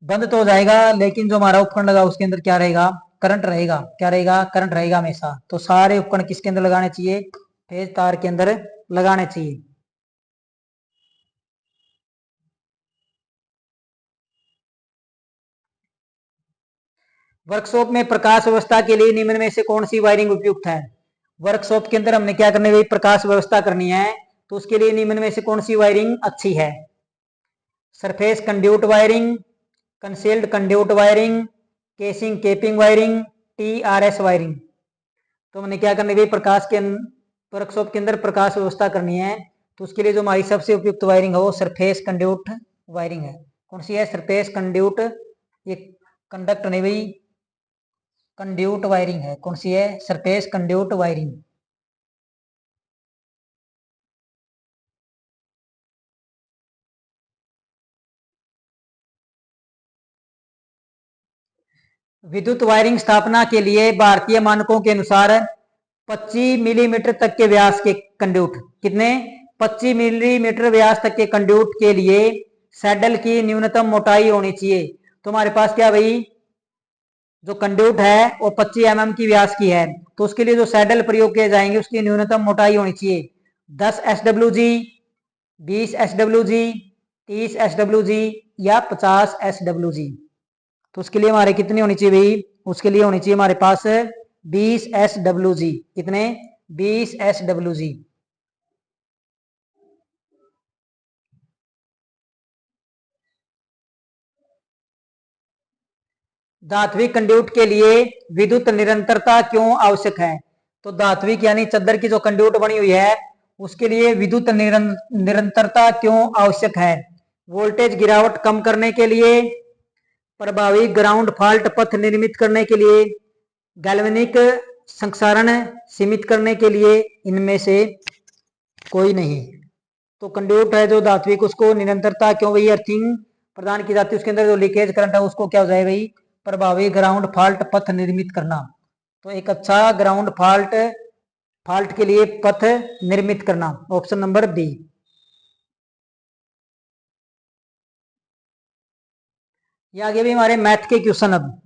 बंद तो हो जाएगा लेकिन जो हमारा उपकरण लगा उसके अंदर क्या रहेगा? करंट रहेगा। क्या रहेगा? करंट रहेगा हमेशा। तो सारे उपकरण किसके अंदर लगाने चाहिए? फेज तार के अंदर लगाने चाहिए। वर्कशॉप में प्रकाश व्यवस्था के लिए निम्न में से कौन सी वायरिंग उपयुक्त है? वर्कशॉप के अंदर हमने क्या करनी है? प्रकाश व्यवस्था करनी है, तो उसके लिए निम्न में से कौन सी वायरिंग अच्छी है? Surface conduit wiring, concealed conduit wiring, casing capping wiring, TRS wiring. तो हमने क्या करनी है? प्रकाश के वर्कशॉप के अंदर प्रकाश व्यवस्था करनी है, तो उसके लिए जो हमारी सबसे उपयुक्त वायरिंग है वो सरफेस कंड्यूट वायरिंग है। कौन सी है? सरफेस कंड्यूट, ये कंडक्ट नहीं भाई, कंड्यूट वायरिंग है। कौन सी है? Surface conduit wiring. विद्युत वायरिंग स्थापना के लिए भारतीय मानकों के अनुसार 25 मिलीमीटर तक के व्यास के कंड्यूट, कितने? 25 मिलीमीटर व्यास तक के कंड्यूट के लिए सैडल की न्यूनतम मोटाई होनी चाहिए। तो हमारे पास क्या भाई? जो कंड्यूट है वो 25 mm की व्यास की है, तो उसके लिए जो सैडल प्रयोग किए जाएंगे उसकी न्यूनतम मोटाई होनी चाहिए 10 SWG, 20 SWG, 30 SWG या 50 SWG। तो उसके लिए हमारे कितनी होनी चाहिए भाई, उसके लिए होनी चाहिए हमारे पास 20 SWG। कितने? 20 SWG। धात्विक कंड्यूट के लिए विद्युत निरंतरता क्यों आवश्यक है? तो धात्विक यानी चद्दर की जो कंड्यूट बनी हुई है उसके लिए विद्युत निरंतरता क्यों आवश्यक है? वोल्टेज गिरावट कम करने के लिए, प्रभावी ग्राउंड फॉल्ट पथ निर्मित करने के लिए, गैल्वेनिक संक्षारण सीमित करने के लिए, इनमें से कोई नहीं। तो कंड्यूट है जो धात्विक उसको निरंतरता क्यों भाई अर्थिंग प्रदान की जाती है, उसके अंदर जो लीकेज करंट है उसको क्या हो जाए भाई, प्रभावी ग्राउंड फॉल्ट पथ निर्मित करना। तो एक अच्छा ग्राउंड फॉल्ट के लिए पथ निर्मित करना, ऑप्शन नंबर बी। ये आगे भी हमारे मैथ के क्वेश्चन, अब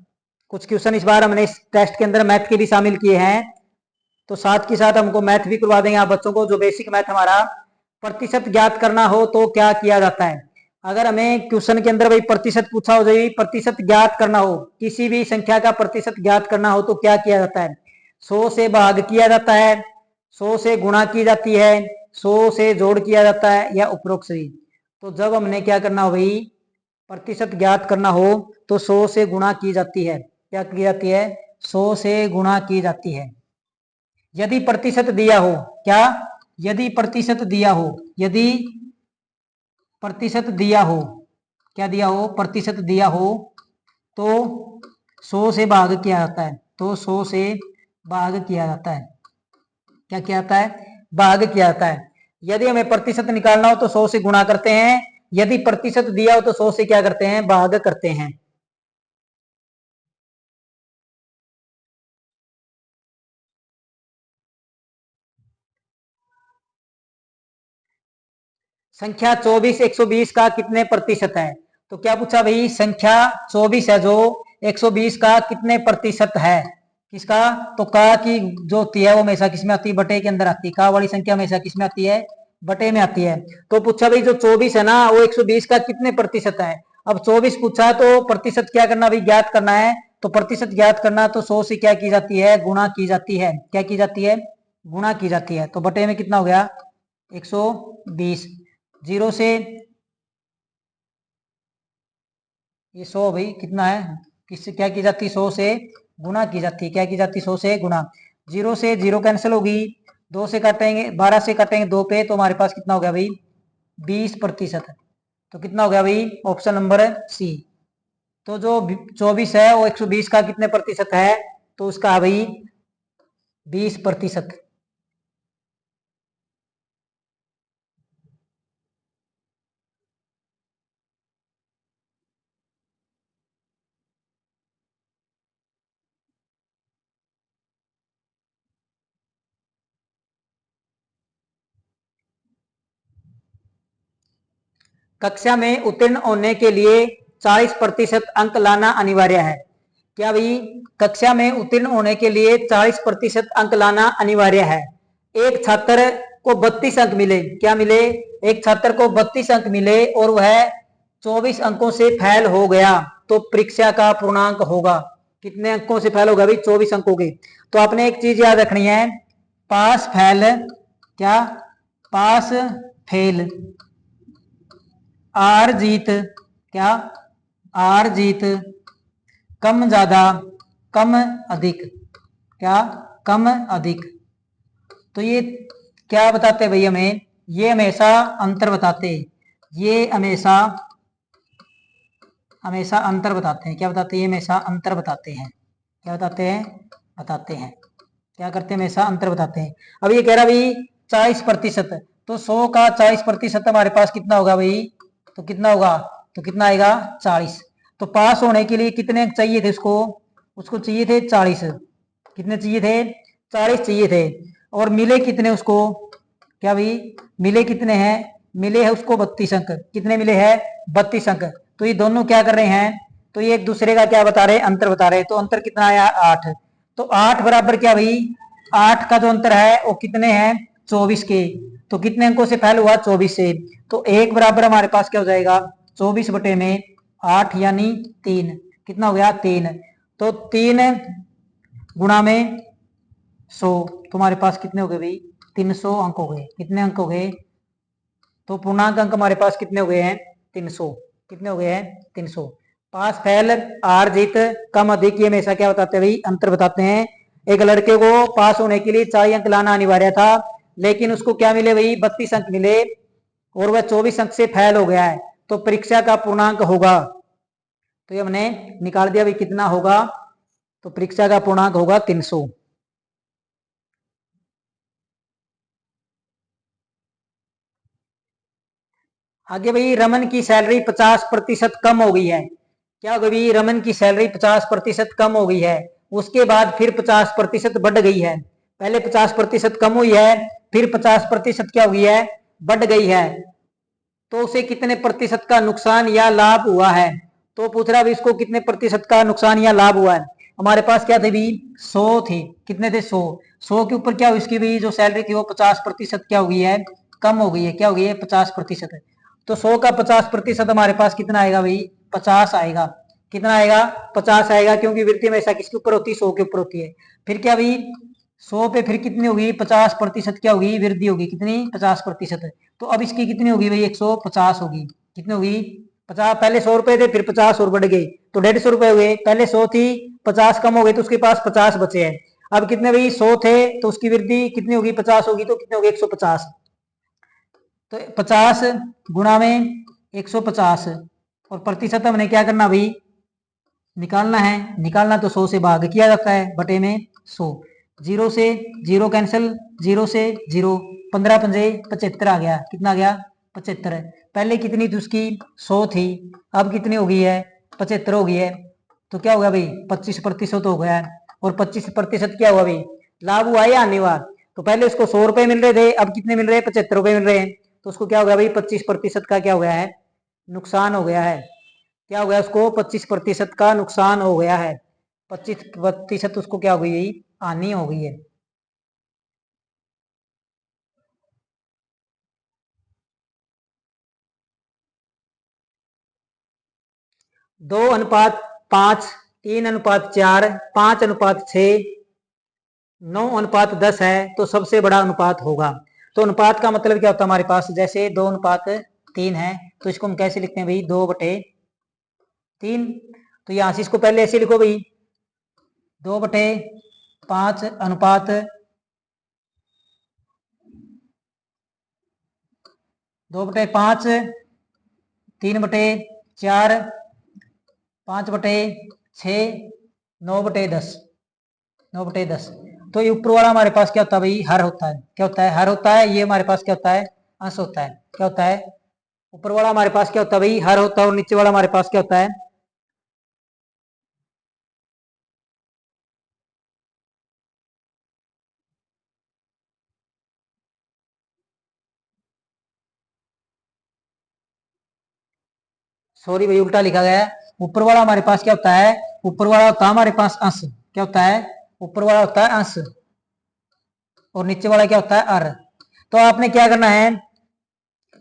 कुछ क्वेश्चन इस बार हमने इस टेस्ट के अंदर मैथ के भी शामिल किए हैं, तो साथ के साथ हमको मैथ भी करवा देंगे आप बच्चों को। जो बेसिक मैथ हमारा प्रतिशत ज्ञात करना हो तो क्या किया जाता है? अगर हमें क्वेश्चन के अंदर भाई प्रतिशत पूछा हो जाए, प्रतिशत ज्ञात करना हो, किसी भी संख्या का प्रतिशत ज्ञात करना हो तो क्या किया जाता है? 100 से भाग किया जाता है, 100 से गुणा की जाती है, 100 से जोड़ किया जाता है, या उपरोक्त सभी। तो जब हमने क्या करना हो भाई, प्रतिशत ज्ञात करना हो तो 100 से गुणा की जाती है। क्या की जाती है? 100 से गुणा की जाती है। यदि प्रतिशत दिया हो, क्या? यदि प्रतिशत दिया हो, यदि प्रतिशत दिया हो, क्या दिया हो? प्रतिशत दिया हो तो 100 से भाग किया जाता है, तो 100 से भाग किया जाता है। क्या किया जाता है? भाग किया जाता है। यदि हमें प्रतिशत निकालना हो तो 100 से गुणा करते हैं, यदि प्रतिशत दिया हो तो 100 से क्या करते हैं? भाग करते हैं। संख्या 24 120 का कितने प्रतिशत है? तो क्या पूछा भाई, संख्या 24 है जो 120 का कितने प्रतिशत है? किसका? तो का की जो होती है वो हमेशा किसमें आती है? बटे के अंदर आती है। का वाली संख्या हमेशा किसमें आती है? बटे में आती है। तो पूछा भाई जो 24 है ना वो 120 का कितने प्रतिशत है? अब 24 पूछा तो प्रतिशत क्या करना भाई? ज्ञात करना है। तो प्रतिशत ज्ञात करना तो 100 से क्या की जाती है? गुणा की जाती है। क्या की जाती है? गुणा की जाती है। तो बटे में कितना हो गया? 120। 0 से ये 100 भाई कितना है? किससे क्या की जाती है? 100 से गुणा की जाती है। क्या की जाती है? 100 से गुणा। 0 से 0 कैंसिल होगी, 2 से काटेंगे, 12 से काटेंगे 2 पे, तो हमारे पास कितना हो गया भाई? 20%। तो कितना हो गया भाई? Option number C. तो जो 24 है वो 120 का कितने प्रतिशत है? तो उसका है भाई 20%। कक्षा में उत्तीर्ण होने के लिए 40% अंक लाना अनिवार्य है। क्या भाई? कक्षा में उत्तीर्ण होने के लिए 40% अंक लाना अनिवार्य है। एक छात्र को 32 अंक मिले, क्या मिले? एक छात्र को 32 अंक मिले और वह 24 अंकों से फेल हो गया, तो परीक्षा का पूर्णांक होगा। कितने अंकों से फेल होगा भाई? 24 अंकों के। तो आपने एक चीज याद रखनी है, पास फेल, क्या? पास फेल, आर जीत, क्या? आर जीत, कम ज्यादा, कम अधिक, क्या? कम अधिक। तो ये क्या बताते हैं भाई हमें? ये हमेशा अंतर बताते हैं। ये हमेशा हमेशा अंतर बताते हैं। क्या बताते हैं? ये हमेशा अंतर बताते हैं। क्या बताते हैं? बताते हैं। क्या करते हैं? हमेशा अंतर बताते हैं। अब ये कह रहा भाई 40%, तो 100 का 40% हमारे पास कितना होगा भाई? तो कितना होगा? तो कितना आएगा? 40। तो पास होने के लिए कितने चाहिए थे उसको? उसको चाहिए थे 40। कितने चाहिए थे? 40 चाहिए थे। और मिले कितने उसको? क्या भाई? मिले कितने हैं? मिले हैं उसको 32 अंक। कितने मिले हैं? 32 अंक। तो ये दोनों क्या कर रहे हैं? तो ये एक दूसरे का क्या बता रहे, अंतर बता रहे। तो अंतर कितना आया 8। तो 8 बराबर क्या भाई, 8 का जो अंतर है वो कितने हैं 24 के। तो कितने अंकों से फैल हुआ 24 से। तो 1 बराबर हमारे पास क्या हो जाएगा 24 बटे में 8 यानी 3। कितना हो गया 3। तो 3 गुणा में 100 तुम्हारे पास कितने हो गए भाई 300 अंक हो गए। कितने अंक हो गए, तो पूर्णांक अंक हमारे पास कितने हो गए हैं 300। कितने हो गए हैं 300। पास फैल हार जीत कम अधिक ये हमेशा क्या बताते हैं भाई अंतर बताते हैं। एक लड़के को पास होने के लिए 40 अंक लाना अनिवार्य था, लेकिन उसको क्या मिले भाई 32 अंक मिले और वह 24 अंक से फैल हो गया है। तो परीक्षा का पूर्णांक होगा, तो ये हमने निकाल दिया भाई कितना होगा, तो परीक्षा का पूर्णांक होगा 300। आगे भाई रमन की सैलरी 50% कम हो गई है। क्या हो गई भाई, रमन की सैलरी 50% कम हो गई है, उसके बाद फिर 50% बढ़ गई है। पहले 50% कम हुई है, फिर 50% क्या हुई है बढ़ गई है। तो उसे कितने प्रतिशत का नुकसान या लाभ हुआ है। तो पूछ रहा है इसको कितने प्रतिशत का नुकसान या लाभ हुआ है। हमारे पास क्या थे भी 100 थे। कितने थे 100। 100 के ऊपर क्या हुई इसकी भी जो सैलरी थी वो 50% क्या हो गई है कम हो गई है। क्या हो गई है 50%। तो 100 का 50% हमारे पास कितना आएगा भाई 50 आएगा। कितना आएगा 50 आएगा, क्योंकि वृद्धि हमेशा किसके ऊपर होती है 100 के ऊपर होती है। फिर क्या भाई 100 पे फिर कितनी होगी 50% क्या होगी वृद्धि होगी। कितनी 50%। तो अब इसकी कितनी होगी भाई 150 होगी। कितनी होगी 50। पहले 100 रुपए थे फिर 50 और बढ़ गए तो 150 रुपए हुए। पहले 100 थी 50 कम हो गई तो उसके पास 50 बचे हैं। अब कितने भाई 100 थे तो उसकी वृद्धि कितनी होगी 50 होगी, तो कितने होगी 150। तो 50 गुणा में 150 और प्रतिशत हमने क्या करना भाई निकालना है। निकालना तो 100 से भाग किया जाता है बटे में 100। 0 से 0 कैंसिल, 0 से 0, 15 पंजे 75 आ गया। कितना आ गया 75। पहले कितनी थी उसकी 100 थी, अब कितनी हो गई है 75 हो गई है। तो क्या होगा भाई 25% हो गया है। और 25% क्या हुआ भाई लाभ हुआ है या हानिवाद। तो पहले उसको 100 रुपए मिल रहे थे, अब कितने मिल रहे हैं 75 रुपए मिल रहे हैं। तो उसको क्या हो गया भाई 25% का क्या हो गया है नुकसान हो गया है। क्या हो गया उसको 25% का नुकसान हो गया है। 25% उसको क्या हो गई हानि हो गई है। 2:5, 3:4, 5:6, 9:10 है तो सबसे बड़ा अनुपात होगा। तो अनुपात का मतलब क्या होता है हमारे पास, जैसे 2:3 है तो इसको हम कैसे लिखते हैं भाई 2/3। तो यहां से इसको पहले ऐसे लिखो भाई 2/5 अनुपात 2/5, 3/4, 5/6, 9/10, 9/10। तो ये ऊपर वाला हमारे पास क्या होता है भाई हर होता है। क्या होता है हर होता है। ये हमारे पास क्या होता है अंश होता है। क्या होता है ऊपर वाला हमारे पास क्या होता है भाई हर होता है और नीचे वाला हमारे पास क्या होता है। सॉरी भाई उल्टा लिखा गया है। ऊपर वाला हमारे पास क्या होता है ऊपर वाला होता है हमारे पास अंश। क्या होता है ऊपर वाला होता है अंश और नीचे वाला क्या होता है अर। तो आपने क्या करना है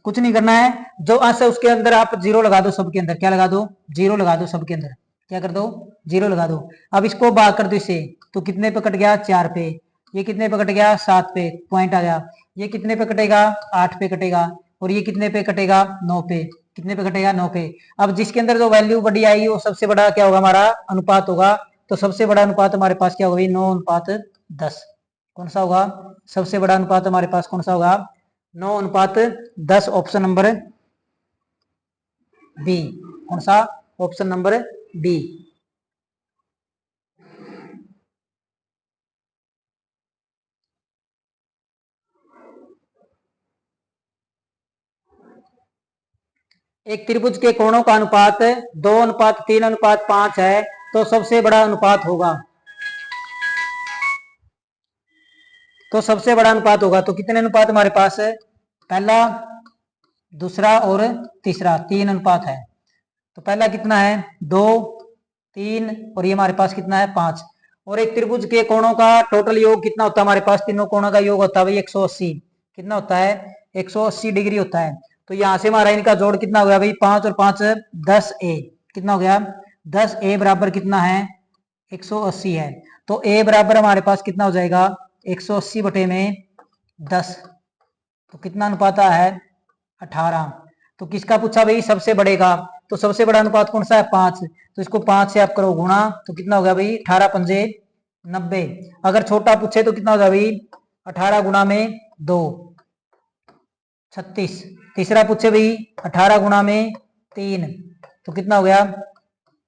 कुछ नहीं करना है, जो अंश है उसके अंदर आप जीरो लगा दो। सबके अंदर क्या लगा दो जीरो लगा दो। सबके अंदर क्या कर दो जीरो लगा दो। अब इसको भाग कर दो इसे, तो कितने पे कट गया 4 पे। ये कितने पे कट गया 7 पे पॉइंट आ गया। ये कितने पे कटेगा 8 पे कटेगा। और ये कितने पे कटेगा 9 पे। कितने पे कटेगा 9 पे। अब जिसके अंदर जो वैल्यू बड़ी आएगी वो सबसे बड़ा क्या होगा हमारा अनुपात होगा। तो सबसे बड़ा अनुपात हमारे पास क्या होगा 9:10। कौन सा होगा सबसे बड़ा अनुपात हमारे पास कौन सा होगा 9:10। Option number B. कौन सा ऑप्शन नंबर बी। एक त्रिभुज के कोणों का अनुपात 2:3:5 है तो सबसे बड़ा अनुपात होगा। तो सबसे बड़ा अनुपात होगा तो कितने अनुपात हमारे पास है पहला दूसरा और तीसरा 3 अनुपात है। तो पहला कितना है 2 3 और ये हमारे पास कितना है 5। और एक त्रिभुज के कोणों का टोटल योग कितना होता है हमारे पास, तीनों कोणों का योग होता है भाई 180। कितना होता है 180 डिग्री होता है। तो यहां से हमारा इनका जोड़ कितना हो गया भाई 5 और 5 10a। कितना हो गया 10a बराबर कितना है 180 है। तो a बराबर हमारे पास कितना हो जाएगा 180 बटे में 10। तो कितना अनुपात है 18। तो किसका पूछा भाई सबसे बड़े का, तो सबसे बड़ा अनुपात कौन सा है 5। तो इसको 5 से आप करो गुणा, तो कितना होगा भाई 18 पंजे 90। अगर छोटा पूछे तो कितना होगा भाई 18 गुणा में 2 36। तीसरा पूछे भाई 18 गुणा में 3 तो कितना हो गया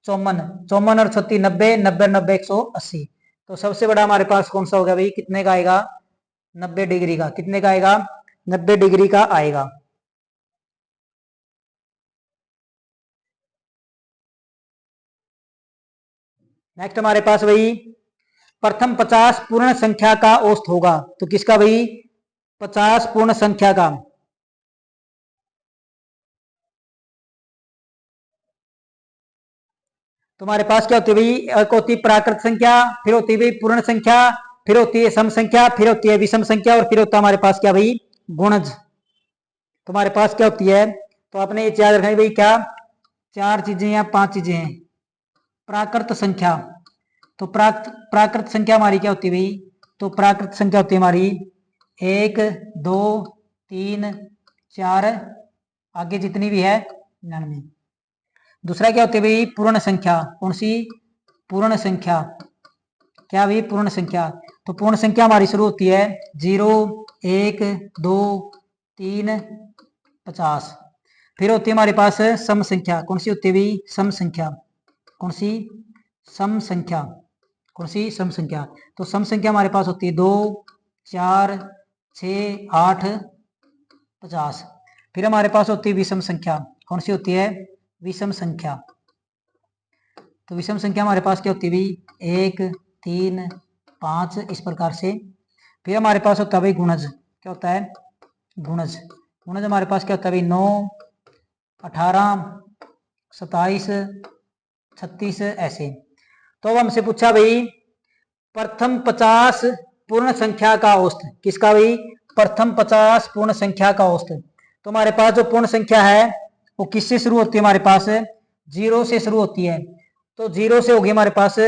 54। 54 और 36 90, 90 90 180। तो सबसे बड़ा हमारे पास कौन सा होगा भाई, कितने का आएगा 90 डिग्री का। कितने का आएगा 90 डिग्री का आएगा। नेक्स्ट हमारे पास भाई प्रथम 50 पूर्ण संख्या का औसत होगा। तो किसका भाई 50 पूर्ण संख्या का। तुम्हारे पास क्या होती है भाई, एक होती है प्राकृत संख्या, फिर होती है भाई पूर्ण संख्या, फिर होती है सम संख्या, फिर होती है विषम संख्या, और फिर होता है हमारे पास क्या भाई गुणज। तुम्हारे पास क्या होती है, तो आपने ये याद रखना है भाई क्या 4 चीजें या 5 चीजें हैं। प्राकृत संख्या, तो प्राकृत संख्या हमारी क्या होती है भाई, तो प्राकृत संख्या होती है हमारी 1 2 3 4 आगे जितनी भी है 99। दूसरा क्या होती है भाई पूर्ण संख्या, कौन सी पूर्ण संख्या, क्या भाई पूर्ण संख्या। तो पूर्ण संख्या हमारी शुरू होती है 0 1 2 3 50। फिर होती है हमारे पास सम संख्या, कौन सी होती है भाई सम संख्या, कौन सी सम संख्या, कौन सी सम संख्या। तो सम संख्या हमारे पास होती है 2 4 6 8 50। फिर हमारे पास होती है विषम संख्या, कौन सी होती है विषम संख्या। तो विषम संख्या हमारे पास क्या होती है भाई 1 3 5 इस प्रकार से। फिर हमारे पास होता है भाई गुणज, क्या होता है गुणज। गुणज हमारे पास क्या होता है भाई 9 18 27 36 ऐसे। तो अब हमसे पूछा भाई प्रथम 50 पूर्ण संख्या का औसत, किसका भाई प्रथम 50 पूर्ण संख्या का औसत। तो हमारे पास जो पूर्ण संख्या है वो किससे शुरू होती है, हमारे पास 0 से शुरू होती है। तो 0 से होगी हमारे पास,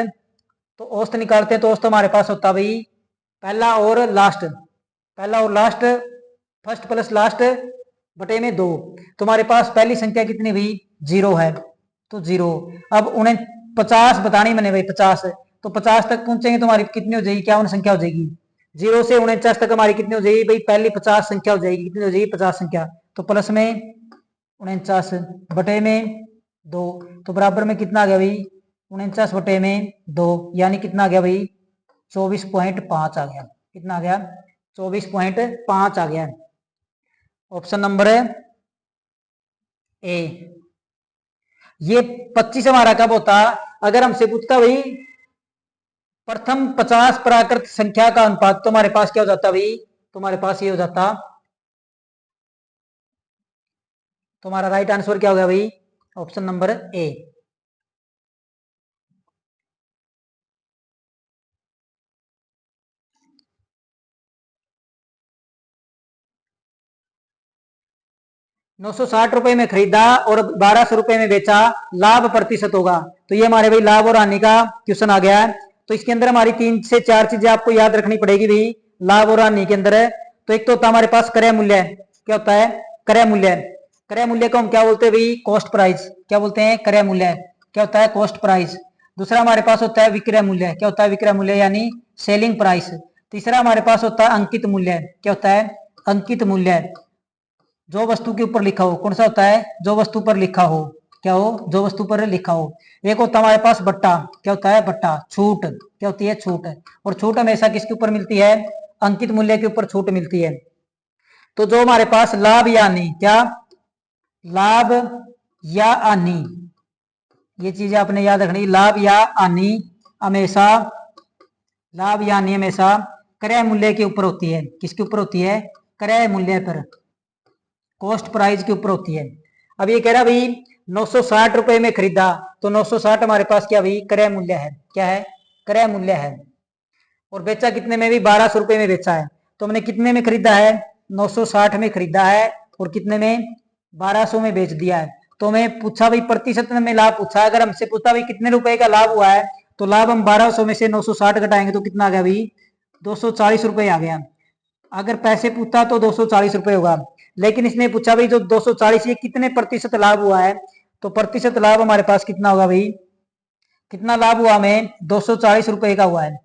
तो औसत निकालते हैं। तो औसत हमारे पास होता भाई पहला और लास्ट, पहला और लास्ट फर्स्ट प्लस लास्ट बटे में 2। तो हमारे पास पहली संख्या कितनी भाई 0 है, तो 0। अब उन्हें 50 बतानी मैंने भाई 50, तो 50 तक पहुंचेंगे तो हमारी कितनी हो जाएगी, क्या संख्या हो जाएगी 0 से 49 तक हमारी कितनी हो जाएगी भाई पहली 50 संख्या हो जाएगी। कितनी हो जाएगी 50 संख्या, तो प्लस में 49 बटे में 2। तो बराबर में कितना आ गया भाई 49 बटे में 2, यानी कितना आ गया भाई 24.5 आ गया। कितना आ गया 24.5 आ गया। Option number A. ये 25 हमारा कब होता, अगर हमसे पूछता भाई प्रथम 50 प्राकृत संख्या का अनुपात, तो हमारे पास क्या हो जाता भाई, तुम्हारे पास ये हो जाता, तुम्हारा राइट आंसर क्या हो गया भाई ऑप्शन नंबर ए। ₹960 में खरीदा और 1200 रुपए में बेचा, लाभ प्रतिशत होगा। तो ये हमारे भाई लाभ और हानि का क्वेश्चन आ गया है। तो इसके अंदर हमारी 3 से 4 चीजें आपको याद रखनी पड़ेगी भाई लाभ और हानि के अंदर। तो एक तो होता है हमारे पास क्रय मूल्य, क्या होता है क्रय मूल्य। क्रय मूल्य को हम क्या बोलते हैं भाई कॉस्ट प्राइस, क्या बोलते हैं क्रय मूल्य, क्या होता है कॉस्ट प्राइस। दूसरा हमारे पास होता है विक्रय मूल्य, क्या होता है विक्रय मूल्य यानी सेलिंग प्राइस। तीसरा हमारे पास होता है अंकित मूल्य, क्या होता है अंकित मूल्य, जो वस्तु के ऊपर लिखा हो। कौन सा होता है जो वस्तु पर लिखा हो, क्या हो जो वस्तु पर लिखा हो। एक होता है हमारे पास बट्टा, क्या होता है बट्टा। छूट, क्या होती है छूट, और छूट हमेशा किसके ऊपर मिलती है अंकित मूल्य के ऊपर छूट मिलती है। तो जो हमारे पास लाभ या हानि, क्या लाभ या हानि, ये चीजें आपने याद रखनी। लाभ या हानि हमेशा, लाभ या हानि हमेशा क्रय मूल्य के ऊपर होती है। किसके ऊपर होती है क्रय मूल्य पर, कॉस्ट प्राइस के ऊपर होती है। अब ये कह रहा भाई 960 रुपए में खरीदा, तो 960 हमारे पास क्या भाई क्रय मूल्य है, क्या है क्रय मूल्य है। और बेचा कितने में भी 1200 रुपए में बेचा है, तो हमने कितने में खरीदा है 960 में खरीदा है और कितने में 1200 में बेच दिया है। तो हमें पूछा भाई प्रतिशत में लाभ पूछा, अगर हमसे पूछा भाई कितने रुपए का लाभ हुआ है, तो लाभ हम 1200 में से 960 घटाएंगे तो कितना आ गया भाई 240 रुपए आ गया। अगर पैसे पूछता तो 240 रुपए होगा, लेकिन इसने पूछा भाई जो 240 ये कितने प्रतिशत लाभ हुआ है, तो प्रतिशत लाभ हमारे पास कितना होगा भाई, कितना लाभ हुआ हमें 240 रुपए का हुआ है।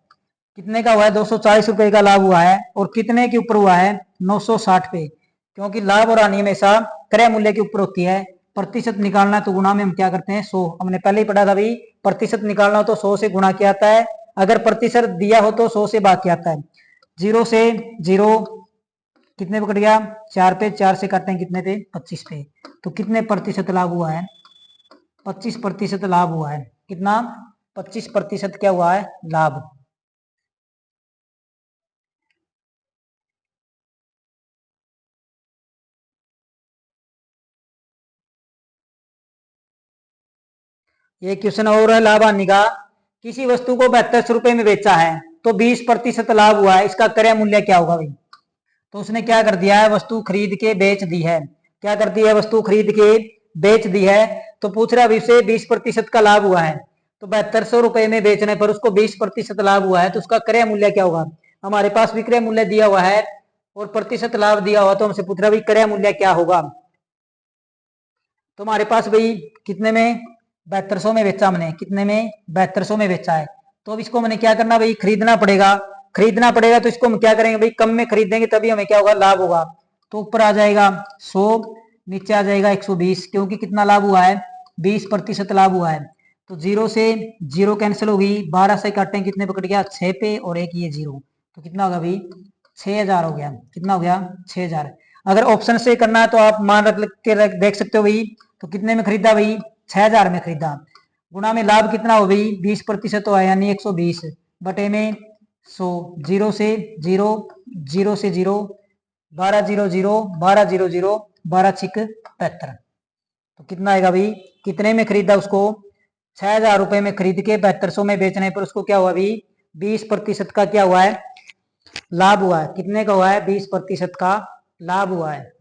कितने का हुआ है 240 रुपए का लाभ हुआ है, और कितने के ऊपर हुआ है 960 पे, क्योंकि लाभ और हानि हमेशा क्रय मूल्य के ऊपर होती है। प्रतिशत निकालना तो गुणा में हम क्या करते हैं 100, हमने पहले ही पढ़ा था भाई प्रतिशत निकालना हो तो 100 से गुणा किया आता है, अगर प्रतिशत दिया हो तो 100 से भाग किया आता है। 0 से 0 कितने पे कट गया 4 पे, 4 से काटते हैं कितने पे 25 पे, तो कितने प्रतिशत लाभ हुआ है 25% लाभ हुआ है। कितना 25% क्या हुआ है लाभ। ये क्वेश्चन और है लाभ हानि का। किसी वस्तु को 72 रुपए में बेचा है तो 20% लाभ हुआ है, इसका क्रय मूल्य क्या होगा भाई। तो उसने क्या कर दिया है वस्तु खरीद के बेच दी है, क्या कर दी है वस्तु खरीद के बेच दी है, तो पूछ रहा अभी से 20% का लाभ हुआ है, तो 7200 रुपए में बेचने पर उसको 20% लाभ हुआ है, तो उसका क्रय मूल्य क्या होगा। हमारे पास विक्रय मूल्य दिया हुआ है और प्रतिशत लाभ दिया हुआ, तो हमसे पूछ रहा भाई क्रय मूल्य क्या होगा। तो हमारे पास भाई कितने में 7200 में बेचा हमने, कितने में 7200 में बेचा है, तो अब इसको मैंने क्या करना भाई खरीदना पड़ेगा, खरीदना पड़ेगा तो इसको हम क्या करेंगे भाई कम में खरीदेंगे तभी हमें क्या होगा लाभ होगा। तो ऊपर आ जाएगा 100, नीचे आ जाएगा 120, क्योंकि कितना लाभ हुआ है 20% लाभ हुआ है। तो 0 से 0 कैंसिल होगी, 12 से काटें कितने पे कट गया 6 पे, और एक ये 0, तो कितना होगा भाई 6000 हो गया। कितना हो गया 6000। अगर ऑप्शन से करना है तो आप मान रख के देख सकते हो भाई, तो कितने में खरीदा भाई 6000 में खरीदा, गुणा में लाभ कितना हो भाई 20% तो है यानी 120 बटे में 100, 0 से 0, 0 से 0, 12 0 0, 12 0 0, 12 छिक 75, तो कितना आएगा भाई कितने में खरीदा उसको 6000 रुपए में खरीद के 7200 में बेचने पर उसको क्या हुआ भाई 20% का क्या हुआ है लाभ हुआ है। कितने का हुआ है 20% का लाभ हुआ है।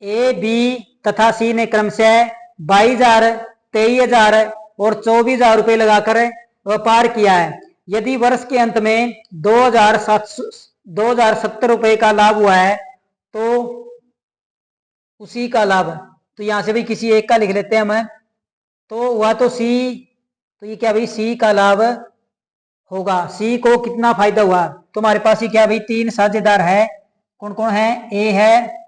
ए बी तथा सी ने क्रमशः 22,000, 23,000 और 24,000 रुपए लगाकर व्यापार किया है। यदि वर्ष के अंत में 2,070 रुपए का लाभ हुआ है तो उसी का लाभ, तो यहां से भी किसी एक का लिख लेते हैं हम, तो हुआ तो सी, तो ये क्या भाई सी का लाभ होगा। सी को कितना फायदा हुआ, तो हमारे पास ही क्या भाई 3 साझेदार है, कौन कौन है ए है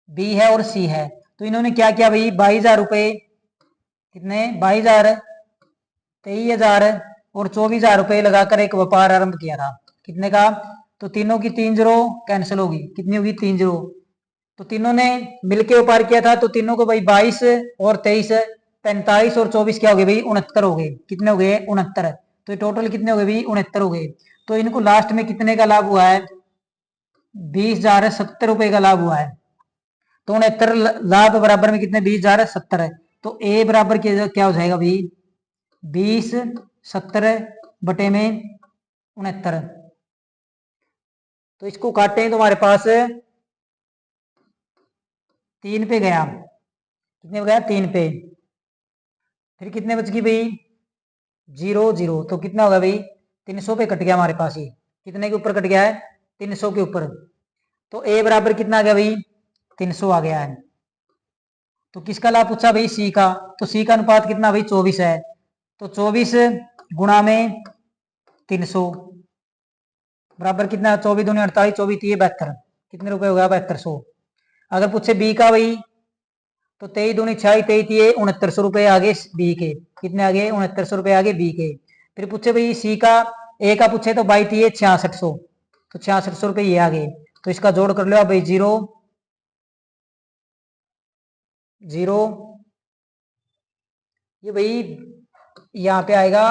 बी है और सी है। तो इन्होंने क्या किया भाई 22,000 रुपए, कितने 22,000, 23,000 और 24,000 रुपए लगाकर एक व्यापार आरंभ किया था। कितने का, तो तीनों की 3 जीरो कैंसिल होगी, कितनी होगी 3 जीरो, तो तीनों ने मिलके व्यापार किया था, तो तीनों को भाई 22 और 23, 45 और 24 क्या हो गए भाई 69 हो गए। कितने हो गए 69, तो टोटल कितने हो गए भाई 69 हो गए। तो इनको लास्ट में कितने का लाभ हुआ है 20,070 रुपए का लाभ हुआ है। तो 69 लाभ बराबर में कितने 20,070 है, तो ए बराबर क्या हो जाएगा भाई 20,70 बटे में 69, तो इसको काटें तो हमारे पास 3 पे गया, कितने पे गया 3 पे, फिर कितने बच गई भाई 0 0, तो कितना होगा भाई 300 पे कट गया हमारे पास, ये कितने के ऊपर कट गया है 300 के ऊपर। तो ए बराबर कितना आ गया भाई 300 आ गया है। तो किसका लाभ पूछा भाई सी का, तो सी का अनुपात कितना भाई 24 है, तो 24 गुणा में 300 बराबर कितना 24 दूनी 48, 24 तीय 72, कितने रुपए हो गया 7200। अगर पूछे बी का भाई तो 23 दूनी 6, 23 तीय 6900 रुपए आगे बी के, कितने आगे 6900 रुपए आगे बी के। फिर पूछे भाई सी का, ए का पूछे तो 22 तीय 6600, तो 6600 रुपए ये आगे, तो इसका जोड़ कर लो भाई 0 0, ये भाई यहाँ पे आएगा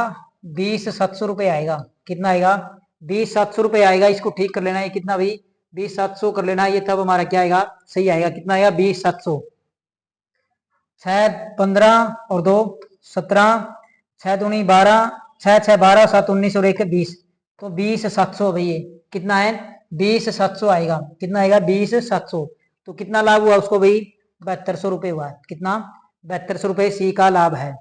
20,700 आएगा। कितना आएगा? 20,700 आएगा। इसको ठीक कर लेना। ये कितना भाई? 20,700 कर लेना। ये तब हमारा क्या आएगा? सही आएगा। कितना आएगा? 20,700। 6 15 और 2 17, 6 दूनी 12, 6 6 12, 7 19 और 1 20। तो 20,700 भैया कितना है? 20,700 आएगा। कितना आएगा? 20,700। तो कितना लाभ हुआ उसको भाई? 7200 रुपये हुआ। कितना? 7200 रुपये सी का लाभ है।